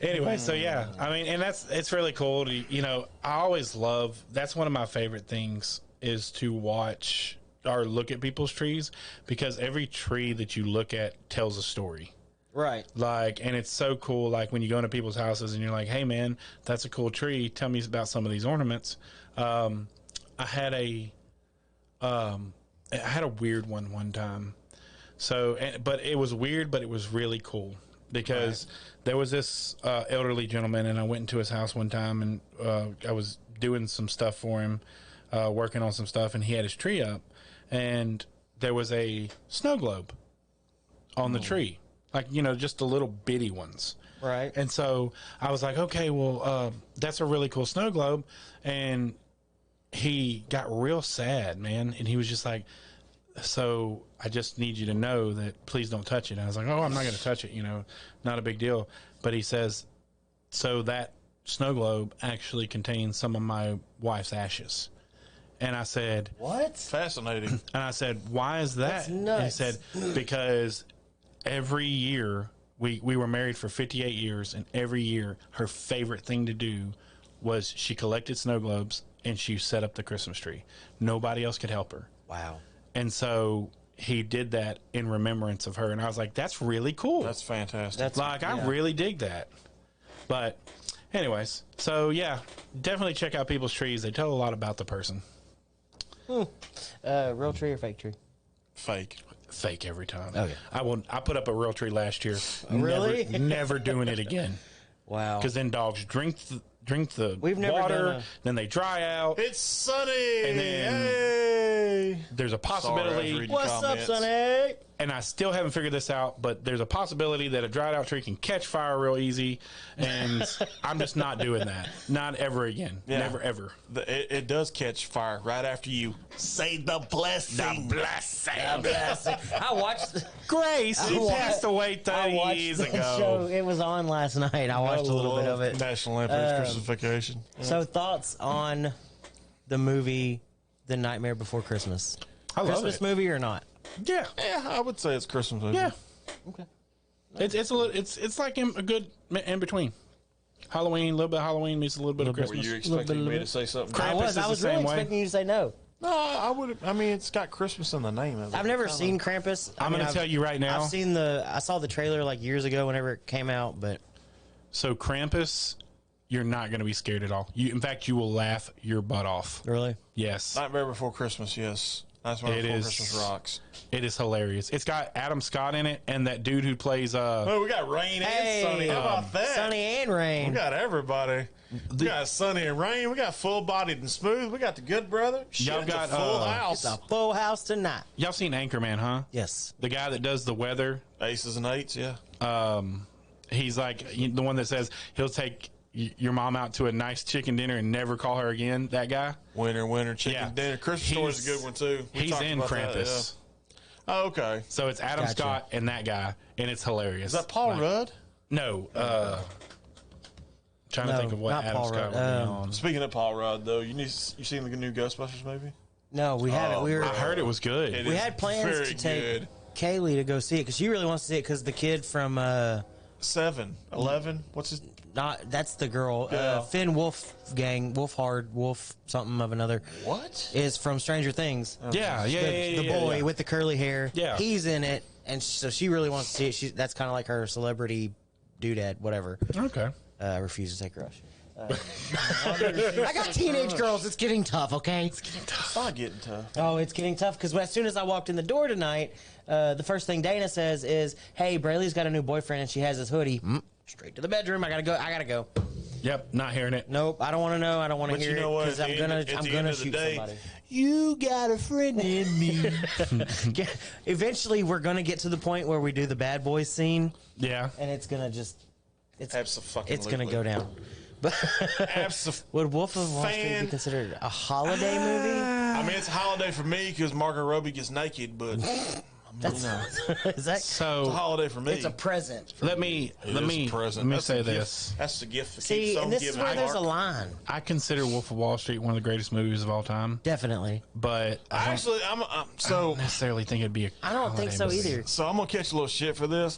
Speaker 3: anyway, so yeah, I mean, and it's really cool. I always love, that's one of my favorite things is to watch or look at people's trees, because every tree that you look at tells a story.
Speaker 4: Right.
Speaker 3: And it's so cool. Like when you go into people's houses and you're like, hey man, that's a cool tree. Tell me about some of these ornaments. I had a weird one time. So, but it was weird, but it was really cool because there was this elderly gentleman, and I went into his house one time, and I was doing some stuff for him, working on some stuff, and he had his tree up, and there was a snow globe on the tree. Like, just the little bitty ones.
Speaker 4: Right.
Speaker 3: And so I was like, okay, well, that's a really cool snow globe. And he got real sad, man. And he was just like, so I just need you to know that please don't touch it. And I was like, oh, I'm not going to touch it, not a big deal. But he says, so that snow globe actually contains some of my wife's ashes. And I said,
Speaker 4: what?
Speaker 2: Fascinating.
Speaker 3: And I said, why is that?
Speaker 4: That's nuts.
Speaker 3: And he said, because every year, we were married for 58 years, and every year her favorite thing to do was she collected snow globes and she set up the Christmas tree. Nobody else could help her.
Speaker 4: Wow.
Speaker 3: And so he did that in remembrance of her. And I was like, that's really cool.
Speaker 2: That's fantastic.
Speaker 3: I really dig that. But anyways, so yeah, definitely check out people's trees. They tell a lot about the person.
Speaker 4: Real tree or fake tree?
Speaker 3: Fake every time.
Speaker 4: Okay.
Speaker 3: I put up a real tree last year.
Speaker 4: Really?
Speaker 3: Never doing it again.
Speaker 4: Wow.
Speaker 3: Because then dogs drink the
Speaker 4: We've never
Speaker 3: water, then they dry out.
Speaker 2: It's sunny.
Speaker 3: And then there's a possibility.
Speaker 4: What's up, Sonny?
Speaker 3: And I still haven't figured this out, but there's a possibility that a dried out tree can catch fire real easy, and I'm just not doing that. Not ever again.
Speaker 2: Yeah.
Speaker 3: Never ever.
Speaker 2: It does catch fire right after you say the blessing.
Speaker 3: The blessing.
Speaker 4: I watched
Speaker 3: Grace, she passed away 30 years
Speaker 4: the
Speaker 3: ago.
Speaker 4: show. It was on last night. I watched a little bit of it.
Speaker 2: National Lampoon's Christmasification.
Speaker 4: So thoughts on the movie The Nightmare Before Christmas?
Speaker 3: I love
Speaker 4: Christmas
Speaker 3: it.
Speaker 4: movie or not?
Speaker 3: Yeah.
Speaker 2: Yeah, I would say it's Christmas movie.
Speaker 3: Yeah.
Speaker 4: Okay.
Speaker 3: It's a little. It's like a good in between. Halloween, a little bit of Halloween meets a little bit of
Speaker 2: Were
Speaker 3: Christmas.
Speaker 2: you expecting me to say something?
Speaker 3: Krampus
Speaker 4: I
Speaker 3: is the
Speaker 4: was
Speaker 3: same
Speaker 4: really
Speaker 3: way.
Speaker 4: expecting you to say no.
Speaker 2: No, I would. I mean, it's got Christmas in the name of it.
Speaker 4: I've never seen Krampus.
Speaker 3: I'm going to tell you right now.
Speaker 4: I saw the trailer like years ago whenever it came out, but
Speaker 3: So Krampus, you're not going to be scared at all. In fact, you will laugh your butt off.
Speaker 4: really?
Speaker 3: Yes.
Speaker 2: Nightmare Before Christmas. Yes, Nightmare Before Christmas rocks.
Speaker 3: It is hilarious. It's got Adam Scott in it and that dude who plays
Speaker 2: Oh, we got Rain and Sunny. How about that?
Speaker 4: Sunny and Rain.
Speaker 2: We got everybody. We got Sunny and Rain. We got Full Bodied and Smooth. We got the Good Brother.
Speaker 3: Y'all
Speaker 2: Shit,
Speaker 3: got,
Speaker 2: the Full
Speaker 3: uh,
Speaker 2: House.
Speaker 4: It's a full house tonight.
Speaker 3: y'all seen Anchorman, huh?
Speaker 4: Yes.
Speaker 3: The guy that does the weather.
Speaker 2: Aces and Eights. Yeah.
Speaker 3: He's like the one that says he'll take your mom out to a nice chicken dinner and never call her again. That guy.
Speaker 2: Winter chicken
Speaker 3: Yeah.
Speaker 2: dinner. Christmas Story's a good one too. We
Speaker 3: He's
Speaker 2: talked
Speaker 3: in
Speaker 2: about that,
Speaker 3: Krampus.
Speaker 2: yeah. Oh, okay.
Speaker 3: So it's Adam
Speaker 4: Gotcha.
Speaker 3: Scott and that guy, and it's hilarious.
Speaker 2: Is that Paul Rudd?
Speaker 3: No. Trying to
Speaker 4: No,
Speaker 3: think of what
Speaker 4: not
Speaker 3: Adam
Speaker 4: Paul
Speaker 3: Scott
Speaker 4: Rudd.
Speaker 3: would be on.
Speaker 2: Speaking of Paul Rudd, though, you seen the new Ghostbusters movie?
Speaker 4: No, we haven't. We were.
Speaker 3: I heard it was good.
Speaker 2: It
Speaker 4: We
Speaker 2: is
Speaker 4: had plans
Speaker 2: very
Speaker 4: to take
Speaker 2: good.
Speaker 4: Kaylee to go see it because she really wants to see it because the kid from
Speaker 2: 7, 11. What's his?
Speaker 4: Not that's the girl.
Speaker 2: Yeah.
Speaker 4: Finn Wolf something of another.
Speaker 2: What?
Speaker 4: Is from Stranger Things. The boy with the curly hair.
Speaker 3: Yeah.
Speaker 4: He's in it, and so she really wants to see it. That's kind of like her celebrity doodad, whatever.
Speaker 3: Okay.
Speaker 4: I refuse to take Rush. I got teenage girls. It's getting tough, okay?
Speaker 2: It's not getting tough.
Speaker 4: Oh, it's getting tough because as soon as I walked in the door tonight, the first thing Dana says is, "Hey, Braylee's got a new boyfriend and she has his hoodie." Straight to the bedroom. I gotta go.
Speaker 3: Yep, not hearing it.
Speaker 4: Nope, I don't want to know. I don't want to hear it because I'm gonna shoot somebody. You got a friend in me. Eventually, we're gonna get to the point where we do the bad boys scene.
Speaker 3: Yeah,
Speaker 4: and it's gonna
Speaker 2: It's
Speaker 4: gonna go down. But would Wolf of Wall Street be considered a holiday movie?
Speaker 2: I mean, it's a holiday for me because Margot Robbie gets naked, but
Speaker 4: Is that
Speaker 3: so?
Speaker 2: it's a holiday for me.
Speaker 4: It's a present.
Speaker 3: Let me say this.
Speaker 2: That's the gift that
Speaker 4: See,
Speaker 2: keeps on
Speaker 4: and this
Speaker 2: giving.
Speaker 4: is where there's a
Speaker 2: Mark.
Speaker 4: line.
Speaker 3: I consider Wolf of Wall Street one of the greatest movies of all time,
Speaker 4: Definitely.
Speaker 3: but I don't necessarily think it'd be a
Speaker 4: I don't think so
Speaker 3: holiday movie.
Speaker 4: either.
Speaker 2: So I'm gonna catch a little shit for this.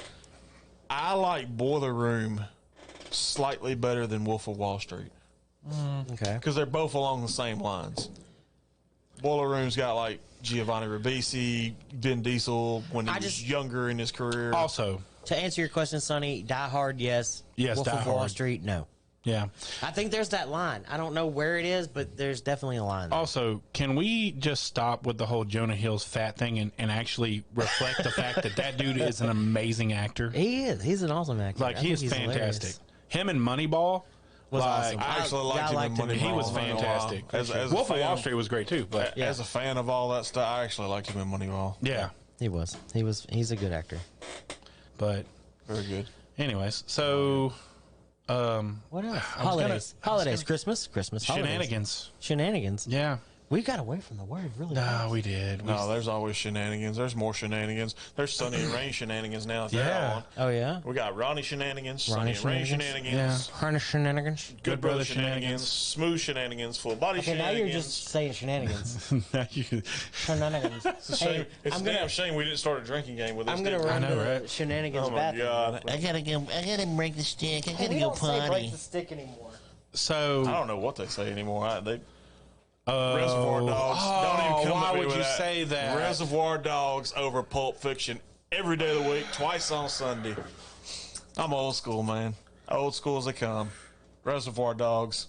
Speaker 2: I like Boiler Room slightly better than Wolf of Wall Street
Speaker 4: Okay.
Speaker 2: because they're both along the same lines. Boiler Room's got like Giovanni Ribisi, Vin Diesel when he was younger in his career.
Speaker 3: Also,
Speaker 4: To answer your question, Sonny, Die Hard, yes.
Speaker 3: Yes,
Speaker 4: Wolf
Speaker 3: Die
Speaker 4: of Wall
Speaker 3: Hard.
Speaker 4: Street, no.
Speaker 3: yeah.
Speaker 4: I think there's that line. I don't know where it is, but there's definitely a line there.
Speaker 3: Also, can we just stop with the whole Jonah Hill's fat thing and actually reflect the fact that dude is an amazing actor?
Speaker 4: He is. He's an awesome actor.
Speaker 3: Like,
Speaker 4: I
Speaker 3: he
Speaker 4: think
Speaker 3: is
Speaker 4: he's
Speaker 3: fantastic.
Speaker 4: hilarious.
Speaker 3: Him in Moneyball
Speaker 4: Was
Speaker 3: like,
Speaker 4: awesome.
Speaker 2: I actually liked
Speaker 4: I
Speaker 2: him
Speaker 4: liked
Speaker 2: in
Speaker 4: him.
Speaker 2: Moneyball.
Speaker 3: He was
Speaker 2: for a while.
Speaker 3: fantastic.
Speaker 2: As a
Speaker 3: Wolf of
Speaker 2: fan-
Speaker 3: Wall Street was great too, but
Speaker 2: As a fan of all that stuff, I actually liked him in Moneyball.
Speaker 3: yeah.
Speaker 4: He was. He's a good actor.
Speaker 3: But
Speaker 2: Very good.
Speaker 3: anyways, so
Speaker 4: What else? Holidays. Christmas. Holidays.
Speaker 3: Shenanigans.
Speaker 4: Shenanigans.
Speaker 3: Yeah.
Speaker 4: We got away from the word really
Speaker 3: No,
Speaker 4: fast.
Speaker 3: we did.
Speaker 2: No, there's always shenanigans. There's more shenanigans. There's Sunny and Rain shenanigans now. If they're
Speaker 3: Yeah.
Speaker 2: on.
Speaker 4: Oh, yeah?
Speaker 2: We got Ronnie shenanigans,
Speaker 4: Ronnie
Speaker 2: Sunny and Rain
Speaker 4: shenanigans?
Speaker 2: shenanigans,
Speaker 4: Harness shenanigans.
Speaker 2: Good Brother shenanigans, Smooth shenanigans, Full Body
Speaker 4: Okay, now
Speaker 2: shenanigans.
Speaker 4: you're just saying shenanigans.
Speaker 3: Now you-
Speaker 4: Shenanigans.
Speaker 2: It's a shame.
Speaker 4: Hey,
Speaker 2: It's
Speaker 4: I'm
Speaker 2: a damn
Speaker 4: gonna,
Speaker 2: shame we didn't start a drinking game with this.
Speaker 4: I'm gonna
Speaker 2: didn't we?
Speaker 4: run
Speaker 3: I know,
Speaker 4: to the
Speaker 3: right?
Speaker 4: shenanigans
Speaker 2: Oh my
Speaker 4: bathroom.
Speaker 2: god!
Speaker 8: I gotta break the stick. I gotta
Speaker 4: We
Speaker 8: go
Speaker 4: don't say break
Speaker 8: potty.
Speaker 4: the stick anymore.
Speaker 3: So
Speaker 2: I don't know what they say anymore. Reservoir Dogs. Don't even come
Speaker 3: why
Speaker 2: at me
Speaker 3: would
Speaker 2: with
Speaker 3: you
Speaker 2: that.
Speaker 3: say that?
Speaker 2: Reservoir Dogs over Pulp Fiction every day of the week, twice on Sunday. I'm old school, man. Old school as they come. Reservoir Dogs.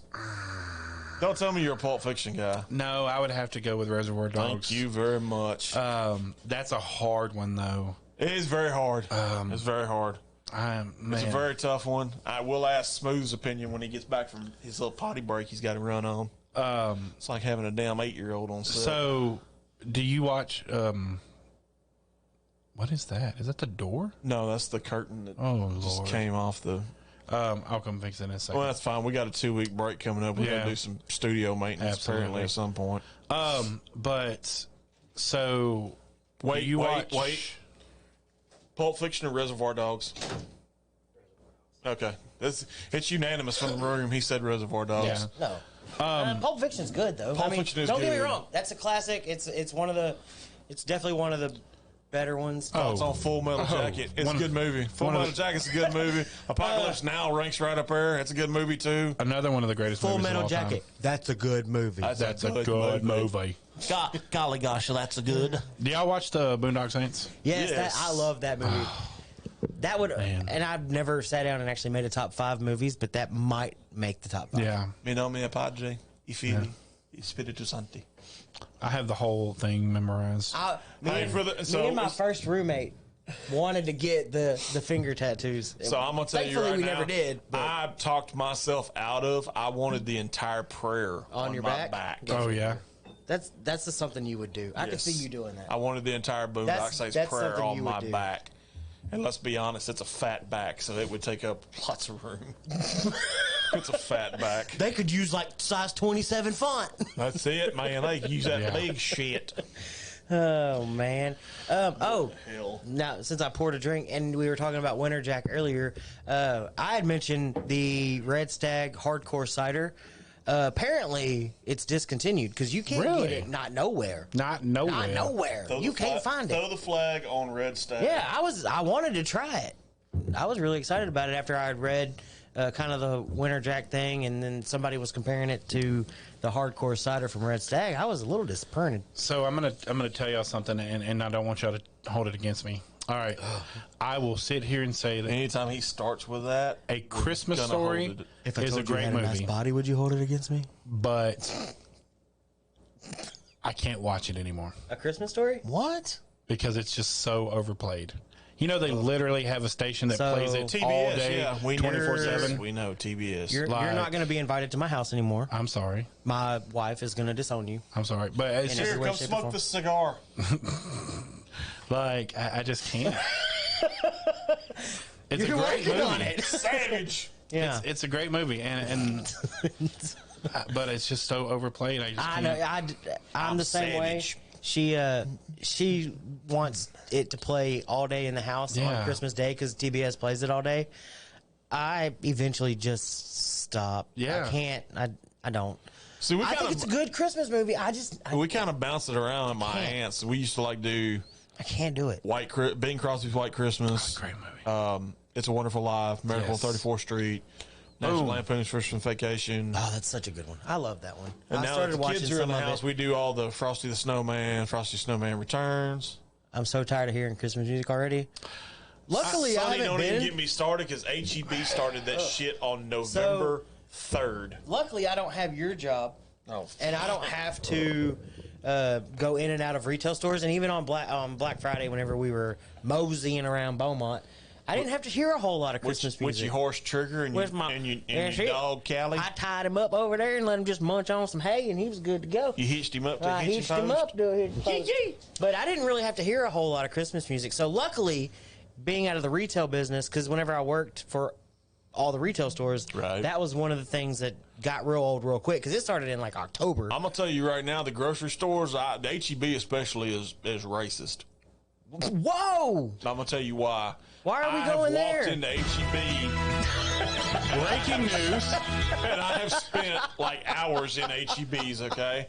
Speaker 2: Don't tell me you're a Pulp Fiction guy.
Speaker 3: No, I would have to go with Reservoir Dogs.
Speaker 2: Thank you very much.
Speaker 3: That's a hard one though.
Speaker 2: It is very hard. It's very hard.
Speaker 3: Man.
Speaker 2: It's a very tough one. I will ask Smooth's opinion when he gets back from his little potty break he's got to run on. It's like having a damn 8-year-old on set.
Speaker 3: So, do you watch? What is that? Is that the door?
Speaker 2: No, that's the curtain that just
Speaker 3: Lord.
Speaker 2: came off the...
Speaker 3: I'll come fix it in a second.
Speaker 2: Well, that's fine. We got a 2-week break coming up. We got
Speaker 3: Yeah.
Speaker 2: to do some studio maintenance apparently
Speaker 3: Absolutely.
Speaker 2: at some point.
Speaker 3: But so
Speaker 2: Wait,
Speaker 3: do you
Speaker 2: wait,
Speaker 3: watch?
Speaker 2: wait. Pulp Fiction or Reservoir Dogs? Okay. It's unanimous from the room. He said Reservoir Dogs.
Speaker 3: Yeah.
Speaker 4: No. Pulp Fiction's good though.
Speaker 2: Pulp Fiction is
Speaker 4: don't get me
Speaker 2: good.
Speaker 4: wrong. That's a classic. It's definitely one of the better ones.
Speaker 2: It's on Full Metal Jacket. It's a good movie. Full Metal Jacket's a good movie. Apocalypse Now ranks right up there. It's a good movie too.
Speaker 3: Another one of the greatest
Speaker 4: Full
Speaker 3: movies
Speaker 4: Metal
Speaker 3: of all
Speaker 4: Jacket.
Speaker 3: time.
Speaker 4: That's a good movie.
Speaker 3: That's a good movie.
Speaker 8: Golly gosh, that's a good.
Speaker 3: Do y'all watch the Boondock Saints?
Speaker 4: Yes,
Speaker 2: Yes.
Speaker 4: I love that movie. That would,
Speaker 3: Man.
Speaker 4: and I've never sat down and actually made a top 5 movies, but that might make the top 5.
Speaker 3: Yeah,
Speaker 2: Mi nome Padre, I Fili, I Spiritu Santi.
Speaker 3: I have the whole thing memorized.
Speaker 4: Me
Speaker 2: Hey,
Speaker 4: and my first roommate wanted to get the finger tattoos.
Speaker 2: So I'm gonna tell you
Speaker 4: Thankfully,
Speaker 2: right
Speaker 4: we
Speaker 2: now.
Speaker 4: never did. But
Speaker 2: I talked myself out of. I wanted the entire prayer
Speaker 4: On your
Speaker 2: my
Speaker 4: back?
Speaker 3: Oh yeah,
Speaker 4: that's just something you would do. I could
Speaker 2: Yes.
Speaker 4: see you doing that.
Speaker 2: I wanted the entire Boondock
Speaker 4: That's
Speaker 2: Saints prayer
Speaker 4: something
Speaker 2: on
Speaker 4: you
Speaker 2: my
Speaker 4: would do.
Speaker 2: back. And let's be honest, it's a fat back, so it would take up lots of room. It's a fat back.
Speaker 4: They could use like size 27 font.
Speaker 2: That's it, man. They can use that
Speaker 3: Yeah.
Speaker 2: big shit.
Speaker 4: Oh man.
Speaker 2: Hell.
Speaker 4: Now since I poured a drink and we were talking about Winter Jack earlier, I had mentioned the Red Stag Hardcore Cider. Apparently, it's discontinued because you can't
Speaker 3: Really?
Speaker 4: get it. Not nowhere.
Speaker 3: not nowhere.
Speaker 4: Not nowhere.
Speaker 2: Throw
Speaker 4: You
Speaker 2: the
Speaker 4: can't
Speaker 2: flag-
Speaker 4: find
Speaker 2: Throw
Speaker 4: it.
Speaker 2: the flag on Red Stag.
Speaker 4: Yeah, I wanted to try it. I was really excited about it after I had read kind of the Winter Jack thing, and then somebody was comparing it to the hardcore cider from Red Stag. I was a little disappointed.
Speaker 3: So I'm gonna tell y'all something, and I don't want y'all to hold it against me. All right, I will sit here and say that
Speaker 2: anytime he starts with that,
Speaker 3: A Christmas Story
Speaker 4: If I
Speaker 3: is
Speaker 4: told
Speaker 3: a great
Speaker 4: you had
Speaker 3: movie,
Speaker 4: a nice body, would you hold it against me?
Speaker 3: but I can't watch it anymore
Speaker 4: A Christmas Story?
Speaker 8: What?
Speaker 3: because it's just so overplayed. You know, they literally have a station that
Speaker 4: So,
Speaker 3: plays it
Speaker 2: TBS,
Speaker 3: all day,
Speaker 2: yeah, we
Speaker 3: 24/7.
Speaker 2: We know TBS.
Speaker 4: You're not going to be invited to my house anymore.
Speaker 3: I'm sorry.
Speaker 4: My wife is going to disown you.
Speaker 3: I'm sorry, but it's
Speaker 4: In
Speaker 3: just
Speaker 4: every way,
Speaker 2: Come
Speaker 4: shape, or
Speaker 2: smoke
Speaker 4: form.
Speaker 2: the cigar.
Speaker 3: like I just can't. It's
Speaker 4: You're
Speaker 3: a great
Speaker 4: working
Speaker 3: movie.
Speaker 4: on it.
Speaker 2: Savage.
Speaker 4: Yeah.
Speaker 3: It's a great movie, and but it's just so overplayed. I just
Speaker 4: I
Speaker 3: can't.
Speaker 4: know. I'm the same
Speaker 2: savage.
Speaker 4: way. She wants it to play all day in the house
Speaker 3: Yeah.
Speaker 4: on Christmas Day because TBS plays it all day. I eventually just stop.
Speaker 3: Yeah.
Speaker 4: I can't. I don't.
Speaker 2: See, we
Speaker 4: I think
Speaker 2: kind
Speaker 4: it's a
Speaker 2: of
Speaker 4: good Christmas movie. I
Speaker 2: we kind of bounce it around at my
Speaker 4: can't.
Speaker 2: aunt's. We used to like do
Speaker 4: can't do it.
Speaker 2: Bing Crosby's White Christmas.
Speaker 3: Great movie.
Speaker 2: It's a Wonderful Life. Miracle
Speaker 3: Yes.
Speaker 2: on 34th Street. National Lampoon's Christmas Vacation.
Speaker 4: Oh, that's such a good one. I love that one.
Speaker 2: And
Speaker 4: I
Speaker 2: now
Speaker 4: started
Speaker 2: that the
Speaker 4: watching
Speaker 2: kids are in
Speaker 4: some
Speaker 2: the
Speaker 4: of
Speaker 2: house,
Speaker 4: it.
Speaker 2: we do all the Frosty the Snowman Returns.
Speaker 4: I'm so tired of hearing Christmas music already. Luckily, I
Speaker 2: Sonny,
Speaker 4: haven't
Speaker 2: don't
Speaker 4: been.
Speaker 2: even get me started because HEB started that shit on November 3rd.
Speaker 4: Luckily, I don't have your job.
Speaker 2: Oh,
Speaker 4: And I don't have to go in and out of retail stores. And even on Black Friday, whenever we were moseying around Beaumont, I didn't have to hear a whole lot of Christmas
Speaker 2: Which
Speaker 4: music.
Speaker 2: your horse Trigger and,
Speaker 4: Where's my-
Speaker 2: your
Speaker 4: That's it.
Speaker 2: dog Callie?
Speaker 4: I tied him up over there and let him just munch on some hay, and he was good to go.
Speaker 2: You hitched him up to
Speaker 4: I
Speaker 2: a hitching
Speaker 4: hitched him
Speaker 2: post?
Speaker 4: up to a hitching post. But I didn't really have to hear a whole lot of Christmas music. So luckily, being out of the retail business, because whenever I worked for all the retail stores,
Speaker 2: Right.
Speaker 4: that was one of the things that got real old real quick because it started in like October.
Speaker 2: I'm gonna tell you right now, the grocery stores, the HEB especially, is racist.
Speaker 4: Whoa!
Speaker 2: I'm gonna tell you why.
Speaker 4: Why are we
Speaker 2: I
Speaker 4: going
Speaker 2: have
Speaker 4: there?
Speaker 2: walked into HEB
Speaker 3: Breaking news.
Speaker 2: and I have spent like hours in HEBs. Okay,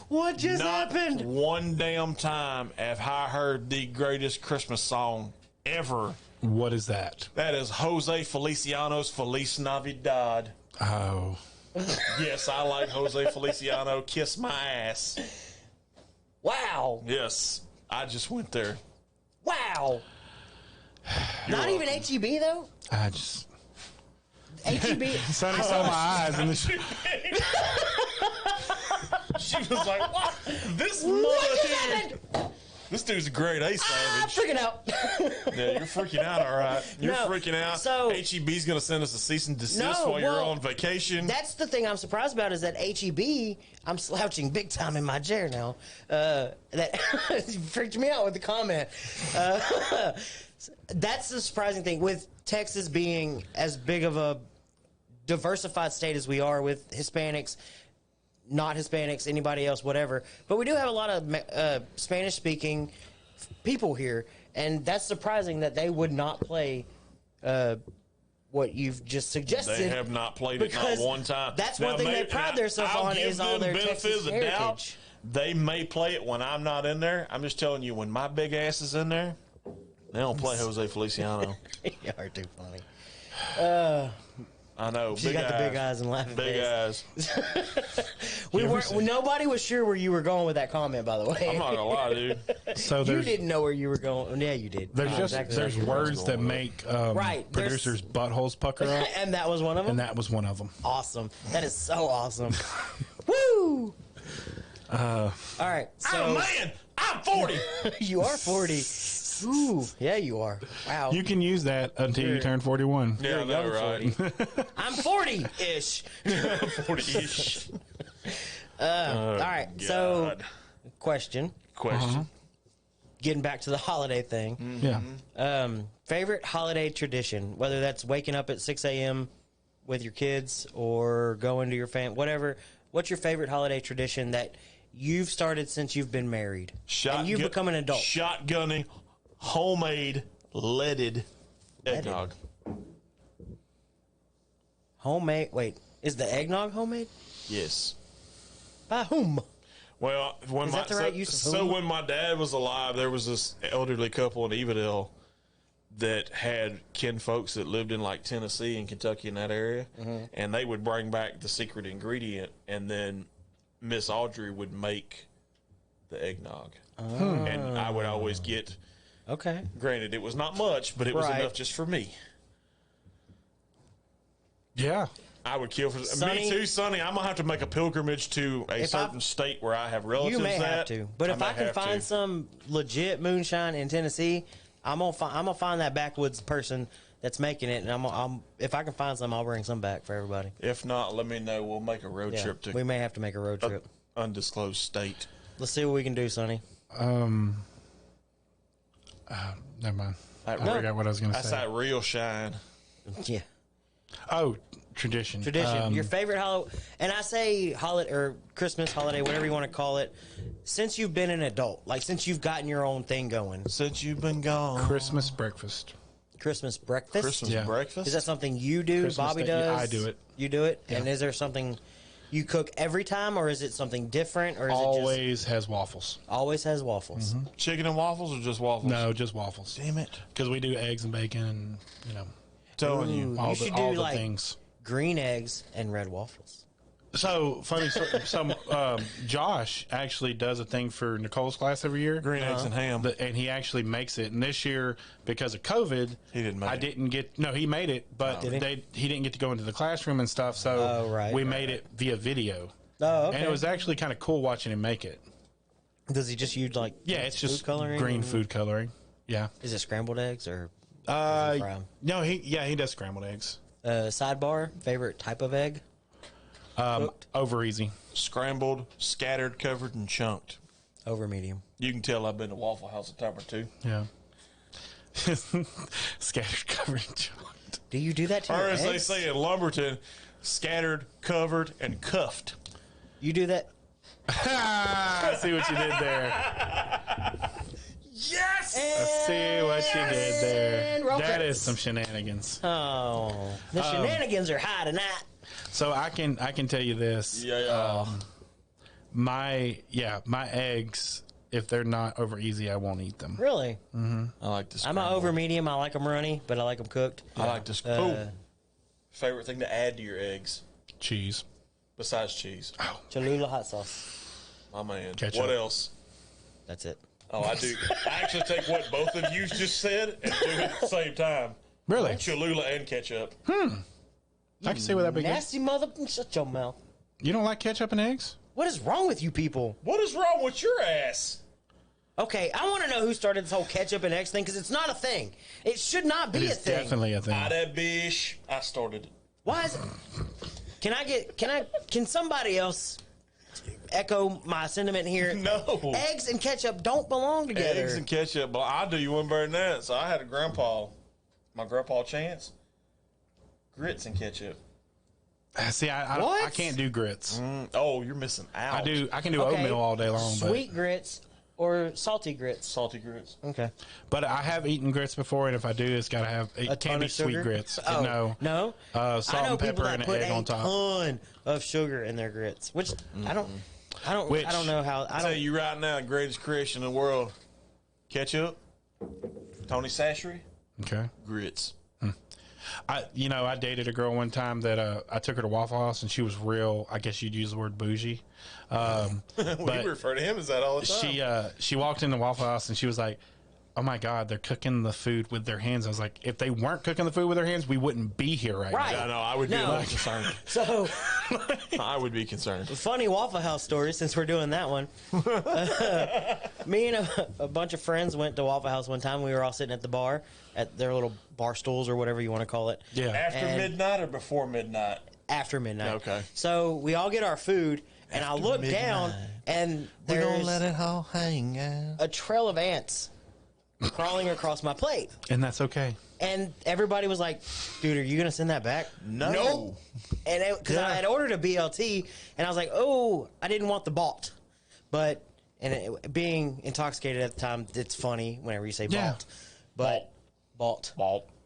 Speaker 4: What just
Speaker 2: not
Speaker 4: happened?
Speaker 2: one damn time have I heard the greatest Christmas song ever.
Speaker 3: What is that?
Speaker 2: That is Jose Feliciano's Feliz Navidad.
Speaker 3: Oh,
Speaker 2: Yes, I like Jose Feliciano. Kiss my ass.
Speaker 4: Wow!
Speaker 2: Yes, I just went there.
Speaker 4: Wow! Not even HEB though.
Speaker 3: I just
Speaker 4: HEB.
Speaker 3: Sonny saw my eyes and
Speaker 2: She was like, "What? This
Speaker 4: What just
Speaker 2: mother
Speaker 4: happened?
Speaker 2: This dude's a great A
Speaker 4: I'm
Speaker 2: savage."
Speaker 4: freaking out.
Speaker 2: Yeah, you're freaking out, all right. You're
Speaker 4: No,
Speaker 2: freaking out.
Speaker 4: so-
Speaker 2: HEB's going to send us a cease and desist
Speaker 4: No,
Speaker 2: while you're
Speaker 4: well,
Speaker 2: on vacation.
Speaker 4: That's the thing I'm surprised about is that HEB. I'm slouching big time in my chair now. That freaked me out with the comment. That's the surprising thing with Texas being as big of a diversified state as we are with Hispanics, not Hispanics, anybody else, whatever. But we do have a lot of Spanish-speaking people here, and that's surprising that they would not play what you've just suggested.
Speaker 2: They have not played it not
Speaker 4: because
Speaker 2: one time.
Speaker 4: that's one thing they pride themselves
Speaker 2: I'll
Speaker 4: on
Speaker 2: give
Speaker 4: is all
Speaker 2: them
Speaker 4: their
Speaker 2: benefit
Speaker 4: Texas
Speaker 2: of the
Speaker 4: heritage.
Speaker 2: doubt. They may play it when I'm not in there. I'm just telling you, when my big ass is in there, they don't play Jose Feliciano.
Speaker 4: You are too funny.
Speaker 2: I know.
Speaker 4: She got the big eyes and laughing
Speaker 2: Big
Speaker 4: face.
Speaker 2: eyes.
Speaker 4: Nobody was sure where you were going with that comment, by the way.
Speaker 2: I'm not gonna lie, dude.
Speaker 3: so
Speaker 4: You
Speaker 3: there's
Speaker 4: didn't know where you were going. Yeah, you did.
Speaker 3: there's
Speaker 4: You know
Speaker 3: just
Speaker 4: exactly
Speaker 3: there's
Speaker 4: where you were
Speaker 3: words that make
Speaker 4: Right, there's-
Speaker 3: producers' buttholes pucker
Speaker 4: going.
Speaker 3: up,
Speaker 4: And that was one of them.
Speaker 3: and that was one of them.
Speaker 4: Awesome. That is so awesome. Woo! All right. So
Speaker 2: Oh man, I'm 40.
Speaker 4: you are 40. Ooh, yeah, you are. Wow.
Speaker 3: You can use that until you turn 41.
Speaker 2: Yeah, I know, right?
Speaker 4: I'm 40-ish.
Speaker 2: 40-ish.
Speaker 4: All right. So,
Speaker 2: God.
Speaker 4: question. Getting back to the holiday thing.
Speaker 3: Yeah.
Speaker 4: Favorite holiday tradition, whether that's waking up at 6 a.m. with your kids or going to your family, whatever. What's your favorite holiday tradition that you've started since you've been married and you've become an adult?
Speaker 2: Shotgunning, homemade, leaded eggnog.
Speaker 4: Homemade. Wait, is the eggnog homemade?
Speaker 2: Yes.
Speaker 4: By whom?
Speaker 2: Well,
Speaker 4: Is that the right use of whom?
Speaker 2: when my dad was alive, there was this elderly couple in Evadale that had kin folks that lived in like Tennessee and Kentucky in that area, and they would bring back the secret ingredient, and then Miss Audrey would make the eggnog, and I would always get.
Speaker 4: Okay.
Speaker 2: Granted, it was not much, but it was enough just for me.
Speaker 3: Yeah.
Speaker 2: I would kill for
Speaker 4: Sonny,
Speaker 2: me too, Sonny. I'm gonna have to make a pilgrimage to a certain state where I have relatives.
Speaker 4: You may
Speaker 2: at.
Speaker 4: have to, but if I can find some legit moonshine in Tennessee, I'm gonna find that backwoods person that's making it, and if I can find some, I'll bring some back for everybody.
Speaker 2: If not, let me know. We'll make a road trip to.
Speaker 4: We may have to make a road trip.
Speaker 2: Undisclosed state.
Speaker 4: Let's see what we can do, Sonny.
Speaker 3: Never mind. I
Speaker 2: No.
Speaker 3: forgot what I was going to
Speaker 2: That's
Speaker 3: say.
Speaker 2: that real shine.
Speaker 4: Yeah.
Speaker 3: Oh, tradition.
Speaker 4: Tradition. Your favorite holiday, and I say holiday or Christmas holiday, whatever you want to call it. Since you've been an adult, like since you've gotten your own thing going.
Speaker 2: Since you've been gone.
Speaker 3: Christmas breakfast.
Speaker 4: Christmas breakfast.
Speaker 2: Christmas breakfast.
Speaker 4: Is that something you do?
Speaker 3: Christmas
Speaker 4: Bobby
Speaker 3: Day,
Speaker 4: does.
Speaker 3: yeah, I do it.
Speaker 4: You do it.
Speaker 3: Yeah.
Speaker 4: And is there something you cook every time, or is it something different, or is
Speaker 3: Always has waffles.
Speaker 4: Always has waffles.
Speaker 2: Chicken and waffles, or just waffles?
Speaker 3: No, just waffles.
Speaker 2: Damn it.
Speaker 3: Because we do eggs and bacon and,
Speaker 2: Telling you.
Speaker 3: all
Speaker 4: should
Speaker 3: the
Speaker 4: do, like,
Speaker 3: things.
Speaker 4: Green eggs and red waffles.
Speaker 3: So funny. Josh actually does a thing for Nicole's class every year.
Speaker 2: Green eggs and ham.
Speaker 3: And he actually makes it. And this year, because of COVID,
Speaker 2: He didn't make
Speaker 3: I
Speaker 2: it.
Speaker 3: didn't get. No, he made it, but
Speaker 4: Did he?
Speaker 3: he didn't get to go into the classroom and stuff. So we made it via video.
Speaker 4: Oh, okay.
Speaker 3: And it was actually kind of cool watching him make it.
Speaker 4: Does he just use like
Speaker 3: It's
Speaker 4: food
Speaker 3: just
Speaker 4: coloring?
Speaker 3: green food coloring. Yeah.
Speaker 4: Is it scrambled eggs or fry 'em?
Speaker 3: No, he does scrambled eggs.
Speaker 4: Sidebar, favorite type of egg? Cooked?
Speaker 3: Over easy.
Speaker 2: Scrambled, scattered, covered, and chunked.
Speaker 4: Over medium.
Speaker 2: You can tell I've been to Waffle House a time or two.
Speaker 3: Yeah. Scattered, covered, and chunked.
Speaker 4: Do you do that to
Speaker 2: Or
Speaker 4: your
Speaker 2: as they
Speaker 4: eggs?
Speaker 2: say in Lumberton, scattered, covered, and cuffed.
Speaker 4: You do that?
Speaker 3: I see what you did there.
Speaker 2: Yes!
Speaker 3: I see what you did there.
Speaker 4: And roll
Speaker 3: That
Speaker 4: credits.
Speaker 3: is some shenanigans.
Speaker 4: Oh, the shenanigans are high tonight.
Speaker 3: So I can tell you this.
Speaker 2: Yeah.
Speaker 3: My eggs, if they're not over easy, I won't eat them.
Speaker 4: Really?
Speaker 2: I like this.
Speaker 4: I'm a over medium. I like them runny, but I like them cooked.
Speaker 2: I like this. Favorite thing to add to your eggs
Speaker 3: Cheese.
Speaker 2: besides cheese?
Speaker 4: Cholula hot sauce.
Speaker 2: My man.
Speaker 3: Ketchup.
Speaker 2: What else?
Speaker 4: That's it.
Speaker 2: Oh, I do. I actually take what both of you just said and do it at the same time.
Speaker 3: Really?
Speaker 2: Cholula and ketchup.
Speaker 3: I can see where that be good.
Speaker 4: Nasty mother! Shut your mouth.
Speaker 3: You don't like ketchup and eggs?
Speaker 4: What is wrong with you people?
Speaker 2: What is wrong with your ass?
Speaker 4: Okay, I want to know who started this whole ketchup and eggs thing because it's not a thing. It should not be
Speaker 3: It
Speaker 4: a
Speaker 3: is
Speaker 4: thing.
Speaker 3: definitely a thing.
Speaker 2: I that bitch. I started it.
Speaker 4: Why is it? Can somebody else echo my sentiment here?
Speaker 2: No.
Speaker 4: Eggs and ketchup don't belong together.
Speaker 2: Eggs and ketchup. But I do you one better than that. So I had my grandpa Chance, grits and ketchup.
Speaker 3: See, I
Speaker 4: What?
Speaker 3: can't do grits.
Speaker 2: Oh, you're missing out.
Speaker 3: I can do
Speaker 4: Okay.
Speaker 3: oatmeal all day long.
Speaker 4: Sweet grits or salty grits?
Speaker 2: Salty grits.
Speaker 4: Okay.
Speaker 3: But I have eaten grits before, and if I do, it's got to have it
Speaker 4: A
Speaker 3: can't
Speaker 4: ton
Speaker 3: be
Speaker 4: of
Speaker 3: sweet
Speaker 4: sugar?
Speaker 3: grits.
Speaker 4: Oh, no.
Speaker 3: Salt
Speaker 4: I know
Speaker 3: and
Speaker 4: people
Speaker 3: pepper
Speaker 4: that
Speaker 3: and an
Speaker 4: put
Speaker 3: egg
Speaker 4: a
Speaker 3: on top.
Speaker 4: ton of sugar in their grits, which I don't
Speaker 3: Which-
Speaker 4: know how.
Speaker 2: I tell you right now, greatest creation in the world. Ketchup. Tony Sashry.
Speaker 3: Okay.
Speaker 2: Grits.
Speaker 3: I dated a girl one time that I took her to Waffle House, and she was real. I guess you'd use the word bougie.
Speaker 2: We
Speaker 3: But
Speaker 2: refer to him as that all the time.
Speaker 3: she walked into Waffle House, and she was like, "Oh my God, they're cooking the food with their hands." I was like, "If they weren't cooking the food with their hands, we wouldn't be here right
Speaker 4: Right.
Speaker 3: now."
Speaker 2: I know. I would be a
Speaker 4: No.
Speaker 2: little concerned.
Speaker 4: So,
Speaker 2: I would be concerned.
Speaker 4: funny Waffle House story since we're doing that one. Me and a bunch of friends went to Waffle House one time. We were all sitting at the bar at their little bar stools or whatever you want to call it.
Speaker 3: Yeah.
Speaker 2: After
Speaker 4: And-
Speaker 2: midnight or before midnight?
Speaker 4: After midnight.
Speaker 2: Okay.
Speaker 4: So we all get our food, and I look down, and there's
Speaker 8: it all hang out.
Speaker 4: a trail of ants crawling across my plate.
Speaker 3: And that's okay.
Speaker 4: And everybody was like, "Dude, are you gonna send that back?"
Speaker 2: No.
Speaker 4: Nope. And because I had ordered a BLT, and I was like, "Oh, I didn't want the Balt," but being intoxicated at the time, it's funny whenever you say
Speaker 3: Yeah.
Speaker 4: Balt, but Balt.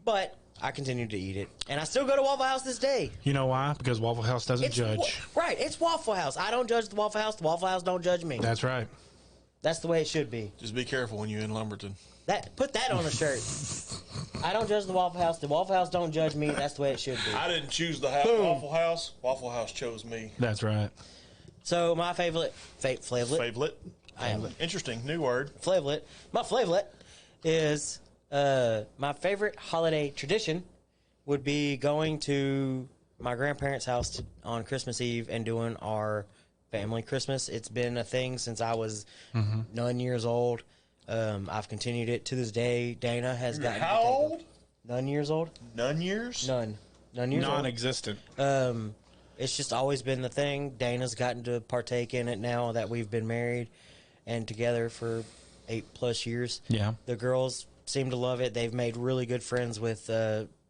Speaker 4: But I continued to eat it, and I still go to Waffle House this day.
Speaker 3: You know why? Because Waffle House doesn't judge.
Speaker 4: Right? It's Waffle House. I don't judge the Waffle House. The Waffle House don't judge me.
Speaker 3: That's right.
Speaker 4: That's the way it should be.
Speaker 2: Just be careful when you're in Lumberton.
Speaker 4: Put that on a shirt. I don't judge the Waffle House. The Waffle House don't judge me. That's the way it should be.
Speaker 2: I didn't choose the Waffle House. Waffle House chose me.
Speaker 3: That's right.
Speaker 4: So my flavlet.
Speaker 2: I am interesting new word.
Speaker 4: Flavlet. My flavlet is my favorite holiday tradition would be going to my grandparents' house on Christmas Eve and doing our family Christmas. It's been a thing since I was 9 years old. I've continued it to this day. Dana has gotten.
Speaker 2: How old?
Speaker 4: 9 years old.
Speaker 2: None years.
Speaker 4: None years old.
Speaker 3: Non-existent.
Speaker 4: It's just always been the thing. Dana's gotten to partake in it now that we've been married and together for 8+ years.
Speaker 3: Yeah.
Speaker 4: The girls seem to love it. They've made really good friends with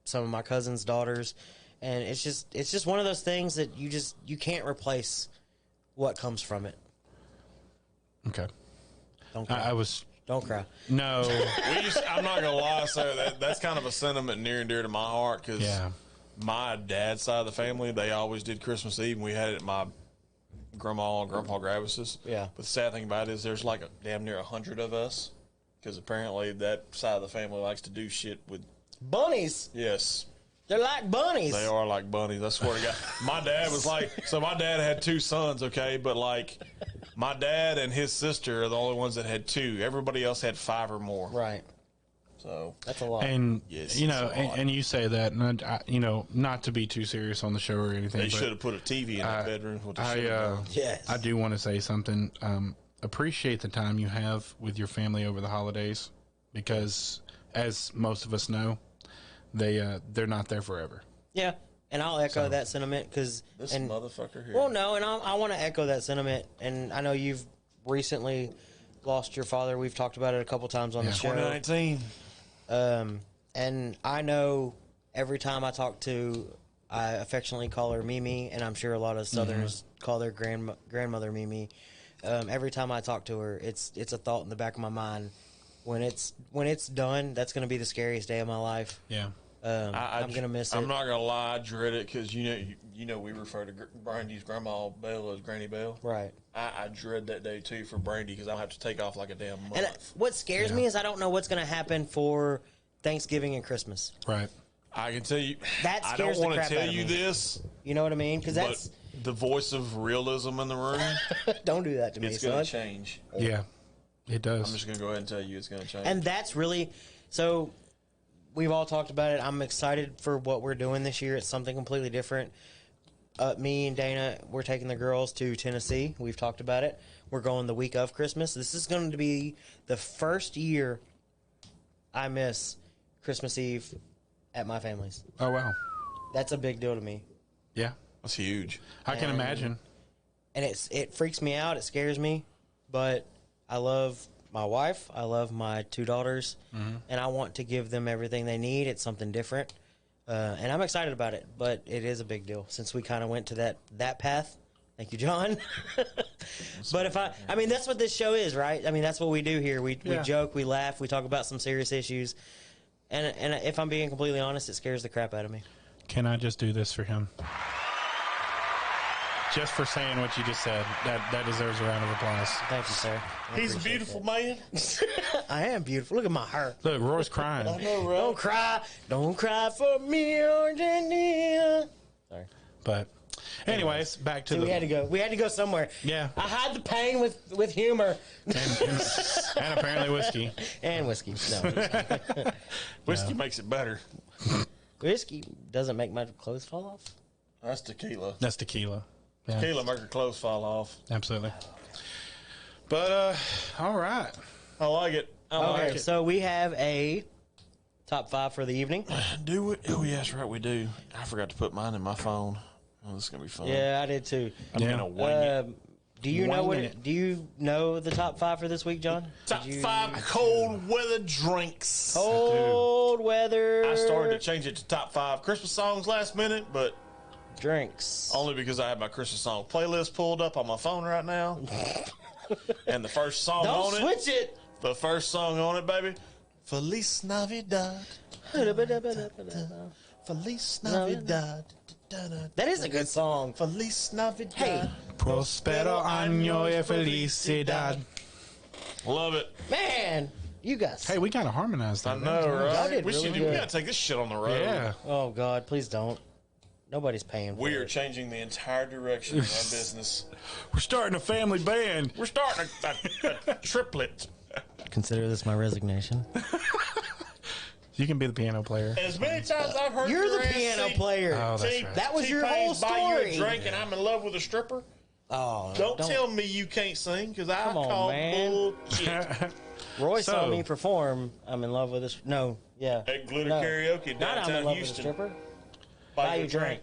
Speaker 4: some of my cousins' daughters, and it's just one of those things that you can't replace what comes from it.
Speaker 3: Okay.
Speaker 4: Don't cry. Don't cry.
Speaker 3: No.
Speaker 2: I'm not gonna lie, so that's kind of a sentiment near and dear to my heart because my dad's side of the family, they always did Christmas Eve, and we had it at my grandma and grandpa Gravis's.
Speaker 4: Yeah.
Speaker 2: But the sad thing about it is there's like damn near 100 of us because apparently that side of the family likes to do shit with
Speaker 4: bunnies.
Speaker 2: Yes.
Speaker 4: They're like bunnies.
Speaker 2: They are like bunnies. I swear to God. My dad was like, so my dad had 2 sons, okay, but like my dad and his sister are the only ones that had 2. Everybody else had 5 or more.
Speaker 4: Right.
Speaker 2: So
Speaker 4: that's a lot.
Speaker 3: And
Speaker 2: yes,
Speaker 3: you know, and you say that, and you know, not to be too serious on the show or anything.
Speaker 2: They should have put a TV in the bedroom.
Speaker 4: Yes.
Speaker 3: I do want to say something. Appreciate the time you have with your family over the holidays, because as most of us know, they're not there forever.
Speaker 4: Yeah, and I'll echo that sentiment because
Speaker 2: this motherfucker here.
Speaker 4: Well, no, and I want to echo that sentiment, and I know you've recently lost your father. We've talked about it a couple times on the show.
Speaker 2: 2019.
Speaker 4: And I know every time I talk to, I affectionately call her Mimi, and I'm sure a lot of Southerners call their grandmother Mimi. Every time I talk to her, it's a thought in the back of my mind. When it's done, that's going to be the scariest day of my life.
Speaker 3: Yeah.
Speaker 4: I'm going to miss it.
Speaker 2: I'm not going to lie, I dread it because you know we refer to Brandy's grandma Belle as Granny Belle.
Speaker 4: Right.
Speaker 2: I dread that day too for Brandy because I'll have to take off like a damn month.
Speaker 4: And what scares me is I don't know what's going to happen for Thanksgiving and Christmas.
Speaker 3: Right.
Speaker 2: I can tell you.
Speaker 4: That
Speaker 2: I
Speaker 4: scares
Speaker 2: don't
Speaker 4: the
Speaker 2: want to
Speaker 4: crap
Speaker 2: tell
Speaker 4: out of
Speaker 2: you
Speaker 4: me.
Speaker 2: this.
Speaker 4: You know what I mean? Because that's
Speaker 2: the voice of realism in the room.
Speaker 4: Don't do that to me,
Speaker 2: It's
Speaker 4: son.
Speaker 2: going to change.
Speaker 3: Yeah, it does.
Speaker 2: I'm just going to go ahead and tell you it's going to change.
Speaker 4: And that's really so. We've all talked about it. I'm excited for what we're doing this year. It's something completely different. Me and Dana, we're taking the girls to Tennessee. We've talked about it. We're going the week of Christmas. This is going to be the first year I miss Christmas Eve at my family's.
Speaker 3: Oh, wow.
Speaker 4: That's a big deal to me.
Speaker 3: Yeah.
Speaker 2: That's huge.
Speaker 3: I can imagine.
Speaker 4: And it freaks me out. It scares me. But I love my wife. I love my 2 daughters. And I want to give them everything they need. It's something different. And I'm excited about it. But it is a big deal since we kind of went to that path. Thank you, John. But I mean, that's what this show is, right? I mean, that's what we do here. We joke, we laugh, we talk about some serious issues. And if I'm being completely honest, it scares the crap out of me.
Speaker 3: Can I just do this for him? Just for saying what you just said. That deserves a round of applause.
Speaker 4: Thank you, sir.
Speaker 2: He's a beautiful man.
Speaker 4: I am beautiful. Look at my hair.
Speaker 3: Look, Roy's crying.
Speaker 2: I know, right?
Speaker 4: Don't cry. Don't cry for me, Argentina. Sorry.
Speaker 3: But anyways, back to
Speaker 4: So we had to go somewhere.
Speaker 3: Yeah.
Speaker 4: I hide the pain with humor.
Speaker 3: and apparently whiskey.
Speaker 4: And whiskey. No.
Speaker 2: Whiskey makes it better.
Speaker 4: Whiskey doesn't make my clothes fall off.
Speaker 2: That's tequila.
Speaker 3: That's tequila. Yeah.
Speaker 2: Tequila make her clothes fall off.
Speaker 3: Absolutely. But all right.
Speaker 2: I like it. I like it.
Speaker 4: So we have a top 5 for the evening.
Speaker 2: Do it. Oh, yeah, that's right. We do. I forgot to put mine in my phone. Oh, this is gonna be fun.
Speaker 4: Yeah, I did too.
Speaker 2: I'm gonna wing it.
Speaker 4: Do you know the top 5 for this week, John?
Speaker 2: Top 5 cold weather drinks.
Speaker 4: Cold weather.
Speaker 2: I started to change it to top 5 Christmas songs last minute, but
Speaker 4: drinks.
Speaker 2: only because I have my Christmas song playlist pulled up on my phone right now. And the first song
Speaker 4: Don't
Speaker 2: on
Speaker 4: switch it.
Speaker 2: The first song on it, baby. Feliz Navidad. Feliz Navidad.
Speaker 4: That is a good song.
Speaker 2: Feliz Navidad.
Speaker 4: Hey.
Speaker 3: Prospero año y felicidad.
Speaker 2: Love it.
Speaker 4: Man, You guys.
Speaker 3: Hey, we gotta harmonize that.
Speaker 2: I know,
Speaker 4: Y'all
Speaker 2: right?
Speaker 4: did
Speaker 2: We
Speaker 4: really
Speaker 2: should.
Speaker 4: good.
Speaker 2: We gotta take this shit on the road.
Speaker 3: Yeah.
Speaker 4: Oh God, please don't. Nobody's paying for
Speaker 2: We
Speaker 4: it.
Speaker 2: are changing the entire direction of our business.
Speaker 3: We're starting a family band.
Speaker 2: We're starting a triplet.
Speaker 4: Consider this my resignation.
Speaker 3: You can be the piano player.
Speaker 2: As many times I've heard
Speaker 4: You're
Speaker 2: your
Speaker 4: the
Speaker 2: ass
Speaker 4: piano
Speaker 2: sing,
Speaker 4: player.
Speaker 3: Oh, that's right.
Speaker 4: That was your
Speaker 2: T-Pain's
Speaker 4: whole
Speaker 2: buy you
Speaker 4: story.
Speaker 2: a drink and I'm in love with a stripper.
Speaker 4: Oh,
Speaker 2: Don't tell me you can't sing, because I
Speaker 4: Come on,
Speaker 2: call
Speaker 4: man.
Speaker 2: bullshit.
Speaker 4: Roy saw
Speaker 3: So-
Speaker 4: me perform. I'm in love with this. No, yeah.
Speaker 2: At Glitter
Speaker 4: No.
Speaker 2: Karaoke
Speaker 4: Not I'm in
Speaker 2: downtown
Speaker 4: love
Speaker 2: Houston.
Speaker 4: with a stripper.
Speaker 2: Buy you a drink.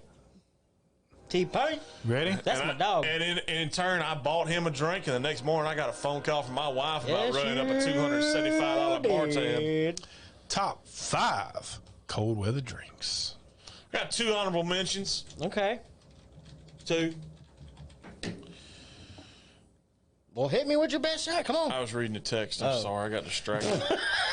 Speaker 4: T-Pain.
Speaker 3: Ready?
Speaker 4: That's
Speaker 2: And
Speaker 4: my
Speaker 2: I-
Speaker 4: dog.
Speaker 2: And in turn, I bought him a drink, and the next morning I got a phone call from my wife about running up a $275 bar tab.
Speaker 3: Top 5 cold weather drinks.
Speaker 2: Got 2 honorable mentions.
Speaker 4: Okay.
Speaker 2: 2.
Speaker 4: Well, hit me with your best shot. Come on.
Speaker 2: I was reading the text. I'm
Speaker 4: Oh.
Speaker 2: sorry, I got distracted.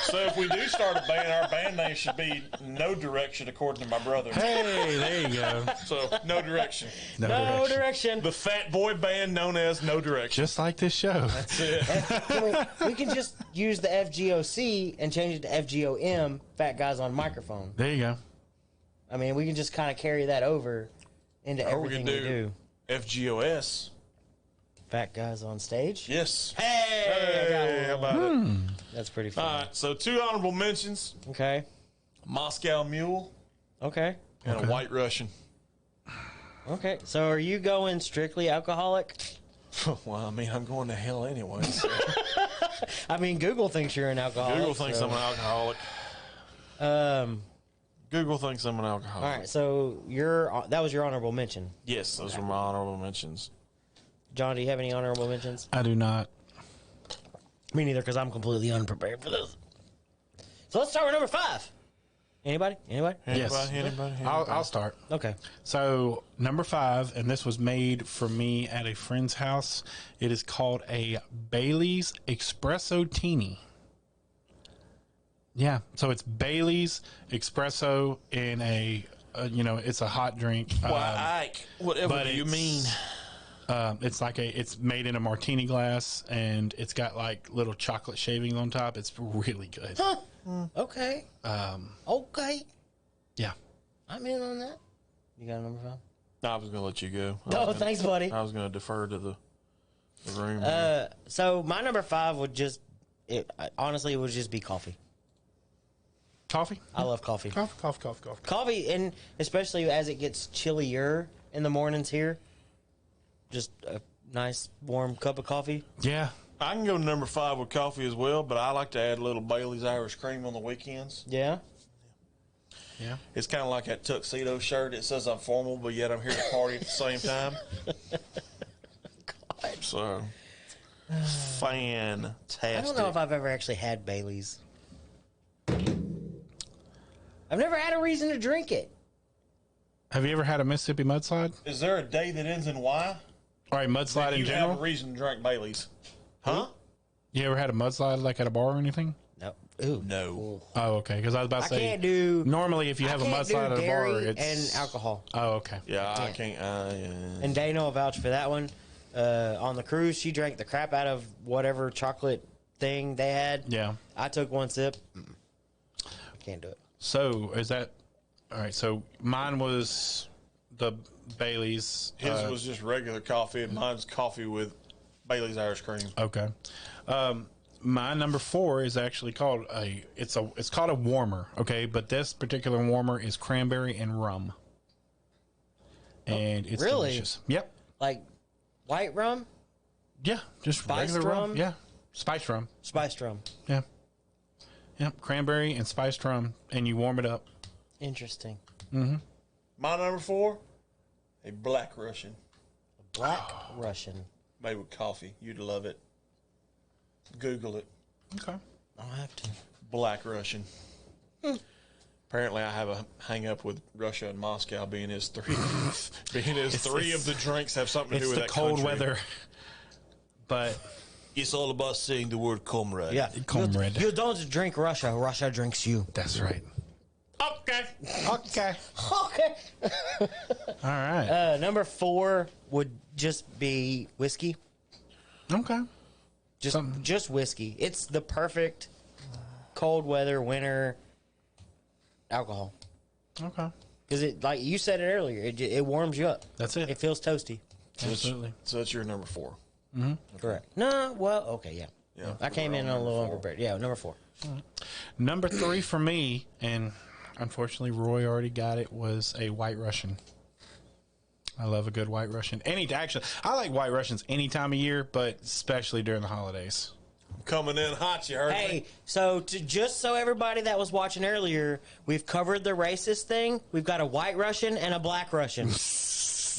Speaker 2: So if we do start a band, our band name should be No Direction, according to my brother.
Speaker 3: Hey, there you go.
Speaker 2: So No Direction.
Speaker 4: No direction.
Speaker 2: The fat boy band known as No Direction.
Speaker 3: Just like this show.
Speaker 4: We can just use the FGOC and change it to FGOM, Fat Guys on Microphone.
Speaker 3: There you go.
Speaker 4: I mean, we can just kind of carry that over into
Speaker 2: Or we
Speaker 4: everything
Speaker 2: can
Speaker 4: we do.
Speaker 2: FGOS.
Speaker 4: Fat Guys on Stage.
Speaker 2: Yes.
Speaker 4: Hey, I got
Speaker 2: Hey, how
Speaker 4: one.
Speaker 2: about it?
Speaker 4: That's pretty
Speaker 2: All
Speaker 4: fun.
Speaker 2: right, so 2 honorable mentions.
Speaker 4: Okay.
Speaker 2: Moscow Mule
Speaker 4: Okay.
Speaker 2: and a White Russian.
Speaker 4: Okay. So are you going strictly alcoholic?
Speaker 2: Well, I mean, I'm going to hell anyway. So.
Speaker 4: I mean, Google thinks you're an alcoholic.
Speaker 2: Google thinks
Speaker 4: so-
Speaker 2: I'm an alcoholic. Google thinks I'm an alcoholic.
Speaker 4: All right. So that was your honorable mention.
Speaker 2: Yes, those were my honorable mentions.
Speaker 4: John, do you have any honorable mentions?
Speaker 3: I do not.
Speaker 4: Me neither, because I'm completely unprepared for this. So let's start with number 5. Anybody?
Speaker 3: Yes.
Speaker 2: Anybody?
Speaker 3: I'll start.
Speaker 4: Okay.
Speaker 3: So, number 5, and this was made for me at a friend's house. It is called a Bailey's Espresso Teeny. Yeah, so it's Bailey's Espresso in it's a hot drink.
Speaker 2: Why, Ike? Whatever
Speaker 3: but
Speaker 2: do you mean?
Speaker 3: It's it's made in a martini glass, and it's got like little chocolate shavings on top. It's really good.
Speaker 4: Huh. Okay. Okay.
Speaker 3: Yeah.
Speaker 4: I'm in on that. You got a number 5?
Speaker 2: I was going to let you go.
Speaker 4: Oh, thanks, buddy.
Speaker 2: I was going to defer to the room.
Speaker 4: So my number 5 would honestly, it would just be coffee.
Speaker 3: Coffee?
Speaker 4: I love coffee.
Speaker 3: Coffee.
Speaker 4: Coffee, and especially as it gets chillier in the mornings here, just a nice warm cup of coffee.
Speaker 3: Yeah.
Speaker 2: I can go number 5 with coffee as well, but I like to add a little Bailey's Irish cream on the weekends.
Speaker 4: Yeah.
Speaker 3: Yeah.
Speaker 2: It's kind of like that tuxedo shirt. It says I'm formal, but yet I'm here to party at the same time.
Speaker 4: God.
Speaker 2: So, fantastic.
Speaker 4: I don't know if I've ever actually had Bailey's. I've never had a reason to drink it.
Speaker 3: Have you ever had a Mississippi mudslide?
Speaker 2: Is there a day that ends in Y?
Speaker 3: All right, mudslide in
Speaker 2: You
Speaker 3: general.
Speaker 2: have a reason to drink Bailey's. Huh?
Speaker 3: You ever had a mudslide like at a bar or anything?
Speaker 4: No. Ooh.
Speaker 2: No.
Speaker 3: Oh, okay. Because I was about to
Speaker 4: I
Speaker 3: say.
Speaker 4: can't do.
Speaker 3: Normally, if you
Speaker 4: I
Speaker 3: have a
Speaker 4: can't do
Speaker 3: mudslide at a bar,
Speaker 4: dairy
Speaker 3: it's
Speaker 4: and alcohol.
Speaker 3: Oh, okay.
Speaker 2: Yeah, I can't.
Speaker 4: And Dana will vouch for that one. On the cruise, she drank the crap out of whatever chocolate thing they had.
Speaker 3: Yeah.
Speaker 4: I took one sip. Can't do it.
Speaker 3: So is that all right? So mine was the Bailey's.
Speaker 2: His was just regular coffee, and mine's coffee with Bailey's Irish cream.
Speaker 3: Okay. My number 4 is actually called it's called a warmer. Okay, but this particular warmer is cranberry and rum, and it's
Speaker 4: really?
Speaker 3: delicious. Yep.
Speaker 4: Like white rum,
Speaker 3: Yeah, just
Speaker 4: Spiced
Speaker 3: regular rum.
Speaker 4: rum?
Speaker 3: Yeah, spiced rum.
Speaker 4: spiced rum.
Speaker 3: Yeah. Yep, cranberry and spiced rum, and you warm it up.
Speaker 4: Interesting.
Speaker 2: My number 4, a Black Russian
Speaker 4: Black Russian.
Speaker 2: made with coffee. You'd love it. Google it.
Speaker 3: Okay.
Speaker 4: I'll have to.
Speaker 2: Black Russian. Apparently, I have a hang up with Russia and Moscow being as three of the drinks have something to
Speaker 3: It's
Speaker 2: do with
Speaker 3: the
Speaker 2: that
Speaker 3: cold
Speaker 2: country.
Speaker 3: weather, but
Speaker 2: It's all about saying the word comrade.
Speaker 4: Yeah.
Speaker 3: comrade.
Speaker 4: You don't drink Russia. Russia drinks you.
Speaker 3: That's right.
Speaker 2: Okay.
Speaker 3: Okay.
Speaker 4: Okay.
Speaker 3: All right.
Speaker 4: Number 4 would just be whiskey.
Speaker 3: Okay.
Speaker 4: Just whiskey. It's the perfect cold weather, winter alcohol.
Speaker 3: Okay.
Speaker 4: Because it, like you said it earlier, it warms you up.
Speaker 3: That's it.
Speaker 4: It feels toasty.
Speaker 3: Absolutely.
Speaker 2: So that's your number 4.
Speaker 4: Correct. No, well, okay, yeah.
Speaker 2: Yeah.
Speaker 4: I came in a little unprepared. Yeah, number 4.
Speaker 3: Number 3 for me, and unfortunately Roy already got it, was a White Russian. I love a good White Russian. Actually, I like White Russians any time of year, but especially during the holidays.
Speaker 2: Coming in hot, you heard me.
Speaker 4: Hey, so just so everybody that was watching earlier, we've covered the racist thing. We've got a White Russian and a Black Russian.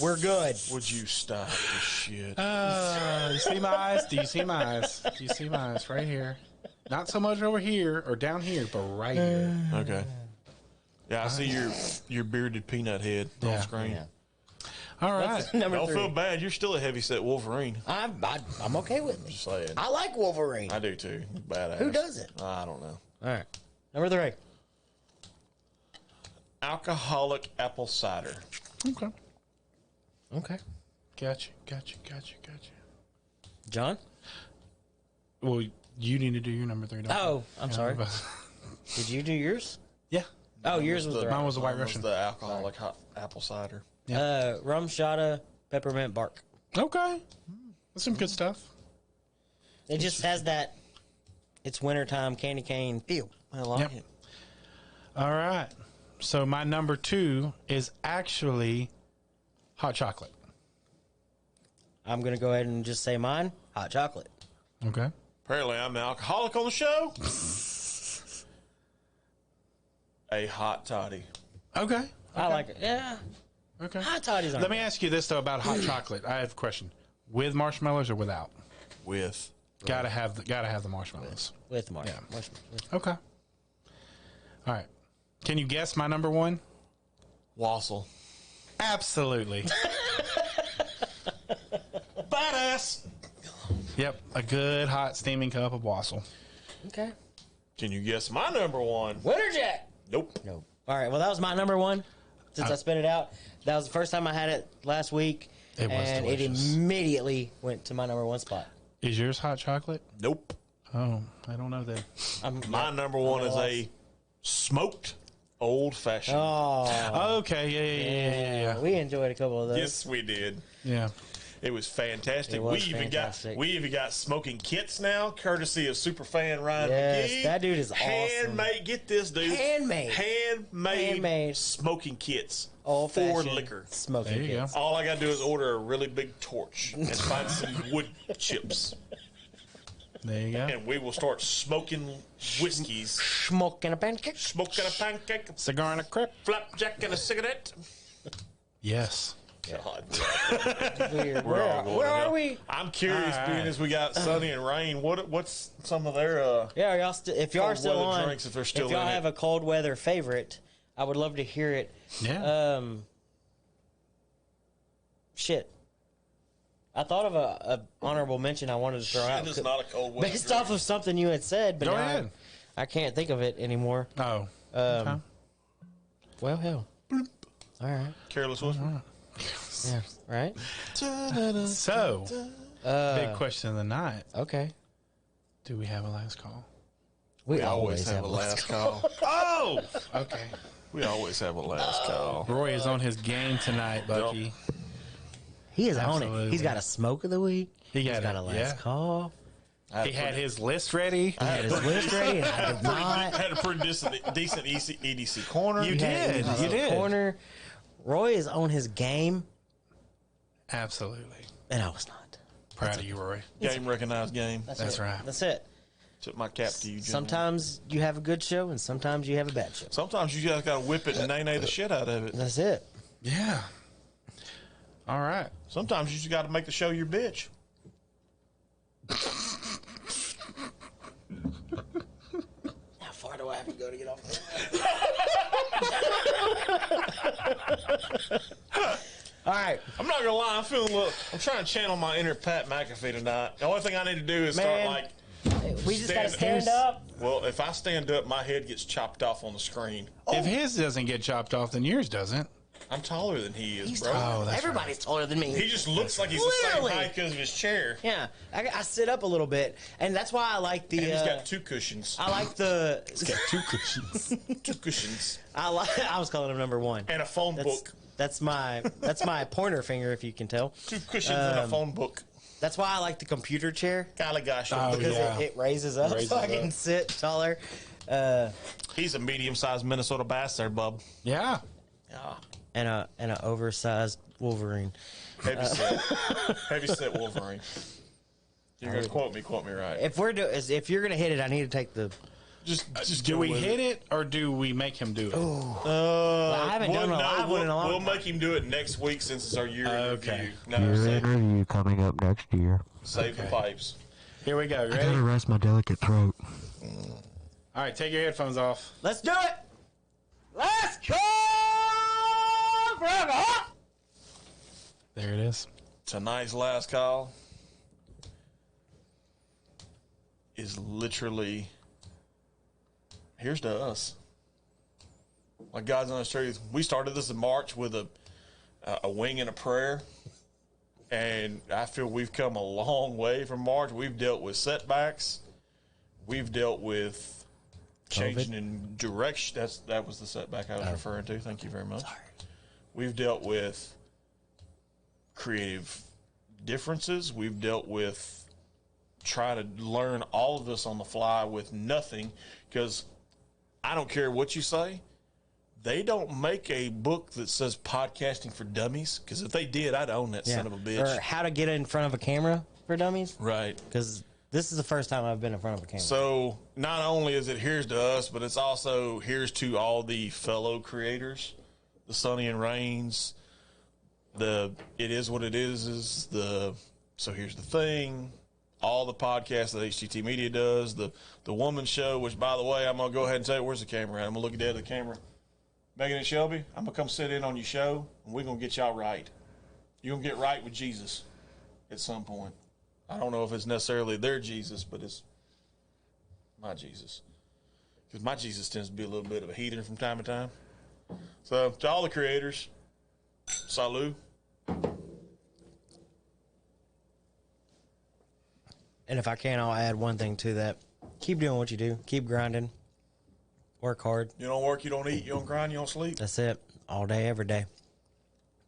Speaker 4: We're good.
Speaker 2: Would you stop this shit?
Speaker 3: You see my eyes? Do you see my eyes? Do you see my eyes right here? Not so much over here or down here, but right here.
Speaker 2: Okay. Yeah, I see your bearded peanut head on screen.
Speaker 4: Yeah.
Speaker 3: All right.
Speaker 4: Number
Speaker 2: Don't
Speaker 4: 3.
Speaker 2: feel bad. You're still a heavy-set Wolverine.
Speaker 4: I'm okay with it.
Speaker 2: Just saying.
Speaker 4: I like Wolverine.
Speaker 2: I do too. Badass.
Speaker 4: Who doesn't?
Speaker 2: I don't know.
Speaker 4: All right. Number 3.
Speaker 2: Alcoholic apple cider.
Speaker 3: Okay.
Speaker 4: Okay.
Speaker 3: Gotcha.
Speaker 4: John?
Speaker 3: Well, you need to do your number 3. Don't
Speaker 4: Oh,
Speaker 3: you?
Speaker 4: I'm
Speaker 3: Yeah,
Speaker 4: sorry.
Speaker 3: but-
Speaker 4: Did you do yours?
Speaker 3: Yeah.
Speaker 4: Oh, yours was the
Speaker 3: Mine was a White
Speaker 2: Mine
Speaker 3: Russian.
Speaker 2: the alcoholic hot apple cider.
Speaker 4: rum shada peppermint bark.
Speaker 3: Okay. That's some good stuff.
Speaker 4: It just has that. It's wintertime candy cane feel.
Speaker 2: I like
Speaker 3: Yep.
Speaker 2: it.
Speaker 3: All right. So my number 2 is actually hot chocolate.
Speaker 4: I'm gonna go ahead and just say mine. Hot chocolate.
Speaker 3: Okay.
Speaker 2: Apparently, I'm an alcoholic on the show. A hot toddy.
Speaker 3: Okay.
Speaker 4: I like it. Yeah.
Speaker 3: Okay.
Speaker 4: Hot toddies.
Speaker 3: Let me ask you this though about hot chocolate. I have a question: with marshmallows or without?
Speaker 2: With.
Speaker 3: Gotta have the marshmallows.
Speaker 4: with Mark.
Speaker 3: Yeah. Okay. All right. Can you guess my number 1?
Speaker 2: Wassel.
Speaker 3: Absolutely.
Speaker 2: Badass.
Speaker 3: Yep. A good hot steaming cup of wassail.
Speaker 4: Okay.
Speaker 2: Can you guess my number 1?
Speaker 4: Winter Jack.
Speaker 2: Nope.
Speaker 4: No. All right. Well, that was my number 1. Since I spit it out, that was the first time I had it last week,
Speaker 3: It was
Speaker 4: and
Speaker 3: delicious.
Speaker 4: it immediately went to my number 1 spot.
Speaker 3: Is yours hot chocolate?
Speaker 2: Nope.
Speaker 3: Oh, I don't know that.
Speaker 2: My number 1 is a smoked old fashioned.
Speaker 4: Oh,
Speaker 3: Okay. Yeah.
Speaker 4: we enjoyed a couple of those.
Speaker 2: Yes, we did.
Speaker 3: Yeah.
Speaker 2: It was fantastic.
Speaker 4: It was
Speaker 2: we
Speaker 4: fantastic.
Speaker 2: even got smoking kits now, courtesy of superfan Ryan
Speaker 4: Yes,
Speaker 2: McGee.
Speaker 4: that dude is awesome.
Speaker 2: Handmade. Get this, dude. Handmade smoking kits
Speaker 4: Old
Speaker 2: for
Speaker 4: fashioned
Speaker 2: liquor.
Speaker 4: smoking
Speaker 3: There you
Speaker 4: kits.
Speaker 2: All I gotta do is order a really big torch and find some wood chips,
Speaker 3: There you go.
Speaker 2: and we will start smoking whiskeys.
Speaker 4: Smoking a pancake.
Speaker 2: Smoking a pancake,
Speaker 3: Cigar and a crip.
Speaker 2: flapjack, and a cigarette.
Speaker 3: Yes.
Speaker 2: God.
Speaker 4: Weird.
Speaker 2: We're all
Speaker 4: Where,
Speaker 2: going
Speaker 4: where
Speaker 2: to
Speaker 4: are
Speaker 2: hell.
Speaker 4: we?
Speaker 2: I'm curious,
Speaker 3: All
Speaker 2: being
Speaker 3: right.
Speaker 2: as we got sunny and rain. What's some of their
Speaker 4: Yeah, are y'all if y'all are
Speaker 2: cold
Speaker 4: still
Speaker 2: weather
Speaker 4: on,
Speaker 2: drinks if they're still
Speaker 4: y'all
Speaker 2: in it?
Speaker 4: have a cold weather favorite, I would love to hear it.
Speaker 3: Yeah.
Speaker 4: Shit. I thought of a honorable mention I wanted to throw out.
Speaker 2: It is not a cold weather
Speaker 4: Based
Speaker 2: drink.
Speaker 4: off of something you had said, but
Speaker 3: Go
Speaker 4: now
Speaker 3: ahead.
Speaker 4: I can't think of it anymore.
Speaker 3: Oh.
Speaker 4: Okay. Well, hell. All right.
Speaker 2: Careless Whisper.
Speaker 4: Yeah. Right.
Speaker 3: So, big question of the night.
Speaker 4: Okay.
Speaker 3: Do we have a last call?
Speaker 4: We
Speaker 2: Always have a last call.
Speaker 3: Oh! Okay.
Speaker 2: We always have a last call.
Speaker 3: Roy is on his game tonight, Bucky.
Speaker 4: He is on it.
Speaker 3: Absolutely.
Speaker 4: He's got a smoke of the week.
Speaker 3: He
Speaker 4: He's
Speaker 3: got
Speaker 4: got
Speaker 3: it,
Speaker 4: a last
Speaker 3: yeah.
Speaker 4: call.
Speaker 3: He had his list ready.
Speaker 4: He had his list ready. And I did not.
Speaker 2: Had a pretty decent EDC corner.
Speaker 3: You did.
Speaker 4: He had
Speaker 3: You
Speaker 4: his
Speaker 3: did.
Speaker 4: corner. Roy is on his game,
Speaker 3: Absolutely.
Speaker 4: and I was not.
Speaker 3: Proud of you, Roy.
Speaker 2: Game recognized game.
Speaker 3: That's
Speaker 4: it.
Speaker 3: right.
Speaker 4: That's it.
Speaker 2: Tip my cap to you, gentlemen.
Speaker 4: Sometimes you have a good show, and sometimes you have a bad show.
Speaker 2: Sometimes you just gotta whip it and nay the shit out of it.
Speaker 4: That's it.
Speaker 3: Yeah. All right.
Speaker 2: Sometimes you just gotta make the show your bitch.
Speaker 4: How far do I have to go to get off? All right.
Speaker 2: I'm not gonna lie, I'm feeling a little. I'm trying to channel my inner Pat McAfee tonight. The only thing I need to do is start
Speaker 4: Man.
Speaker 2: like.
Speaker 4: We just got to stand
Speaker 2: Here's-
Speaker 4: up.
Speaker 2: Well, if I stand up, my head gets chopped off on the screen.
Speaker 3: If his doesn't get chopped off, then yours doesn't.
Speaker 2: I'm taller than he is,
Speaker 4: He's
Speaker 2: bro.
Speaker 4: taller.
Speaker 3: Oh, that's
Speaker 4: Everybody's taller than me.
Speaker 2: He just looks like he's the same
Speaker 4: Literally.
Speaker 2: height because of his chair.
Speaker 4: Yeah, I sit up a little bit, and that's why I like the.
Speaker 2: And he's got 2 cushions.
Speaker 4: I like the.
Speaker 3: He's got 2 cushions.
Speaker 2: 2 cushions.
Speaker 4: I was calling him number 1.
Speaker 2: And a phone book.
Speaker 4: That's my pointer finger, if you can tell.
Speaker 2: 2 cushions and a phone book.
Speaker 4: That's why I like the computer chair.
Speaker 2: Golly gosh.
Speaker 3: Oh,
Speaker 4: Because
Speaker 3: yeah.
Speaker 4: it raises up,
Speaker 3: Raises
Speaker 4: so I can
Speaker 3: up.
Speaker 4: sit taller.
Speaker 2: He's a medium-sized Minnesota bass there, bub.
Speaker 3: Yeah.
Speaker 4: And an oversized Wolverine.
Speaker 2: Heavy set Wolverine. You're going to quote me right.
Speaker 4: If you're gonna hit it, I need to take the.
Speaker 2: Just
Speaker 3: Do
Speaker 2: go
Speaker 3: we
Speaker 2: with
Speaker 3: hit it or do we make him do it?
Speaker 4: I haven't done a live one in a long
Speaker 2: We'll
Speaker 4: time.
Speaker 2: make him do it next week since it's our year
Speaker 3: Okay.
Speaker 2: review. No,
Speaker 5: Review coming up next year.
Speaker 2: save the pipes.
Speaker 3: Here we go.
Speaker 5: I
Speaker 3: Ready?
Speaker 5: gotta rest my delicate throat.
Speaker 3: All right, take your headphones off.
Speaker 4: Let's do it. Let's go.
Speaker 3: There it is.
Speaker 2: Tonight's last call is literally here's to us. Like God's honest truth, we started this in March with a wing and a prayer, and I feel we've come a long way from March. We've dealt with setbacks. We've dealt with changing in direction. That was the setback I was referring to. Thank you very much.
Speaker 4: Sorry.
Speaker 2: We've dealt with creative differences. We've dealt with trying to learn all of this on the fly with nothing, because I don't care what you say. They don't make a book that says podcasting for dummies, because if they did, I'd own that son of a bitch.
Speaker 4: Or how to get in front of a camera for dummies.
Speaker 2: Right.
Speaker 4: Because this is the first time I've been in front of a camera.
Speaker 2: So not only is it here's to us, but it's also here's to all the fellow creators, the Sunny and Rains, the It Is What It Is the So Here's the Thing, all the podcasts that HTT Media does, the Woman Show, which, by the way, I'm going to go ahead and tell you, where's the camera at? I'm going to look dead at the camera. Megan and Shelby, I'm going to come sit in on your show, and we're going to get y'all right. You're going to get right with Jesus at some point. I don't know if it's necessarily their Jesus, but it's my Jesus. Because my Jesus tends to be a little bit of a heathen from time to time. So, to all the creators, salut.
Speaker 4: And if I can, I'll add one thing to that. Keep doing what you do. Keep grinding. Work hard.
Speaker 2: You don't work, you don't eat, you don't grind, you don't sleep.
Speaker 4: That's it. All day, every day.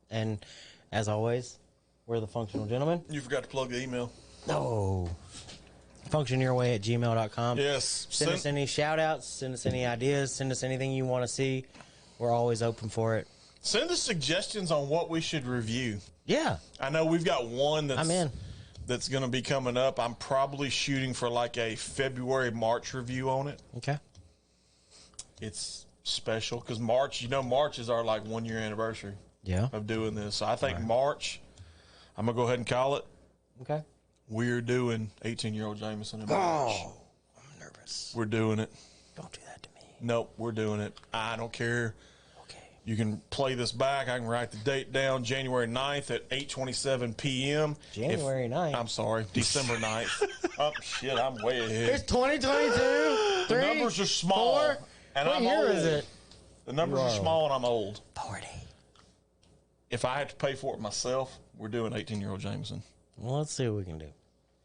Speaker 4: And as always, we're the Functional Gentlemen.
Speaker 2: You forgot to plug the email.
Speaker 4: No. Functionyourway@gmail.com.
Speaker 2: Yes.
Speaker 4: Send us any shout outs. Send us any ideas. Send us anything you want to see. We're always open for it.
Speaker 2: Send us suggestions on what we should review.
Speaker 4: Yeah.
Speaker 2: I know we've got one that's
Speaker 4: I'm in.
Speaker 2: That's going to be coming up. I'm probably shooting for like a February, March review on it.
Speaker 4: Okay.
Speaker 2: It's special because March is our like 1 year anniversary
Speaker 4: Yeah.
Speaker 2: of doing this. So I think March, I'm going to go ahead and call it.
Speaker 4: Okay.
Speaker 2: We're doing 18-year-old Jameson in March.
Speaker 4: Oh, I'm nervous.
Speaker 2: We're doing it.
Speaker 4: Don't do that to me.
Speaker 2: Nope, we're doing it. I don't care.
Speaker 4: Okay.
Speaker 2: You can play this back. I can write the date down. January 9th at 8:27 p.m.
Speaker 4: January 9th?
Speaker 2: I'm sorry, December 9th. Oh, shit, I'm way ahead.
Speaker 4: It's 2022.
Speaker 2: The numbers are small.
Speaker 4: 4.
Speaker 2: And
Speaker 4: What
Speaker 2: I'm
Speaker 4: year
Speaker 2: old.
Speaker 4: is it?
Speaker 2: The numbers are small and I'm old.
Speaker 4: 40.
Speaker 2: If I had to pay for it myself, we're doing 18-year-old Jameson.
Speaker 4: Well, let's see what we can do.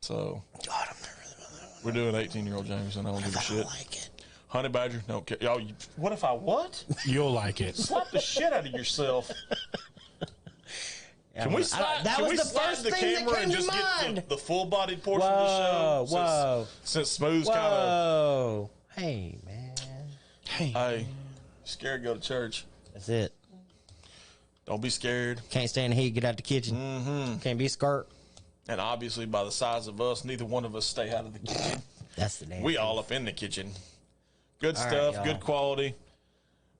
Speaker 2: So
Speaker 4: God, I'm nervous about that one.
Speaker 2: we're doing 18-year-old Jameson. I don't give a
Speaker 4: I
Speaker 2: shit.
Speaker 4: don't like it.
Speaker 2: Honey Badger, no. Y'all, what if I what?
Speaker 3: You'll like it.
Speaker 2: Slap the shit out of yourself. Can we slide,
Speaker 4: that
Speaker 2: can
Speaker 4: was
Speaker 2: we
Speaker 4: the
Speaker 2: slide
Speaker 4: first
Speaker 2: the
Speaker 4: thing that
Speaker 2: camera and
Speaker 4: came to
Speaker 2: just
Speaker 4: mind.
Speaker 2: get the full-bodied portion of the show?
Speaker 4: Whoa.
Speaker 2: Since Smooth's kind of,
Speaker 4: Whoa. Hey, man.
Speaker 3: Hey.
Speaker 2: hey, scared to go to church.
Speaker 4: That's it.
Speaker 2: Don't be scared.
Speaker 4: Can't stand the heat. Get out the kitchen. Mm-hmm. Can't be skirt.
Speaker 2: And obviously, by the size of us, neither one of us stay out of the kitchen.
Speaker 4: That's the damn
Speaker 2: We
Speaker 4: thing.
Speaker 2: all up in the kitchen. Good
Speaker 4: All right,
Speaker 2: stuff,
Speaker 4: y'all.
Speaker 2: good quality.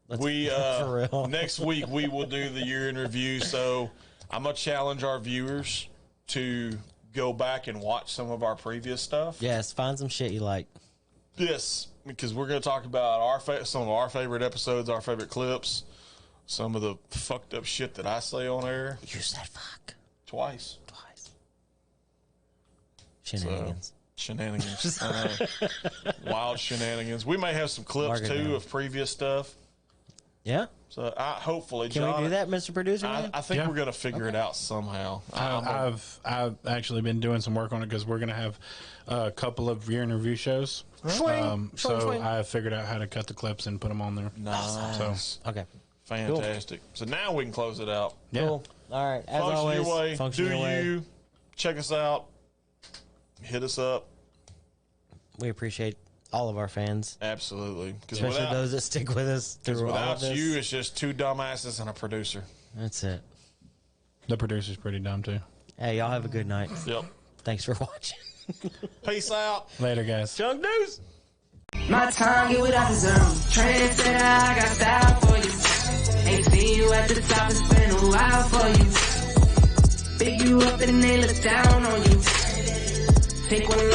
Speaker 2: We
Speaker 4: For real.
Speaker 2: next week we will do the year in review. So I'm gonna challenge our viewers to go back and watch some of our previous stuff.
Speaker 4: Yes, find some shit you like.
Speaker 2: Yes, because we're gonna talk about some of our favorite episodes, our favorite clips, some of the fucked up shit that I say on air
Speaker 4: You said fuck
Speaker 2: twice.
Speaker 4: twice. Shenanigans.
Speaker 2: Shenanigans. I know. Wild shenanigans. We may have some clips
Speaker 4: Mark it
Speaker 2: too
Speaker 4: down.
Speaker 2: of previous stuff.
Speaker 4: Yeah.
Speaker 2: So hopefully,
Speaker 4: Can
Speaker 2: John,
Speaker 4: we do that, Mr. Producer?
Speaker 2: I think
Speaker 3: Yeah.
Speaker 2: we're going to figure it out somehow.
Speaker 3: I've actually been doing some work on it because we're going to have a couple of year in review shows. So I figured out how to cut the clips and put them on there.
Speaker 2: Nice.
Speaker 4: Okay.
Speaker 2: Fantastic. So now we can close it out.
Speaker 3: Yeah.
Speaker 4: Cool. All right. As
Speaker 2: Function
Speaker 4: always,
Speaker 2: your way.
Speaker 4: function
Speaker 2: Do
Speaker 4: your way.
Speaker 2: you. Check us out. Hit us up.
Speaker 4: We appreciate all of our fans,
Speaker 2: Absolutely. Because
Speaker 4: especially those that stick with us through all
Speaker 2: without
Speaker 4: of this.
Speaker 2: you, it's just two dumbasses and a producer.
Speaker 4: That's it.
Speaker 3: The producer's pretty dumb, too.
Speaker 4: Hey, y'all have a good night.
Speaker 2: Yep.
Speaker 4: Thanks for watching.
Speaker 2: Peace out.
Speaker 3: Later, guys.
Speaker 4: Junk News.
Speaker 9: My time, get what I deserve. Trendsetter, I got style for you. Ain't seen you at the top, it's been a while for you. Big you up and they look down on you. Take one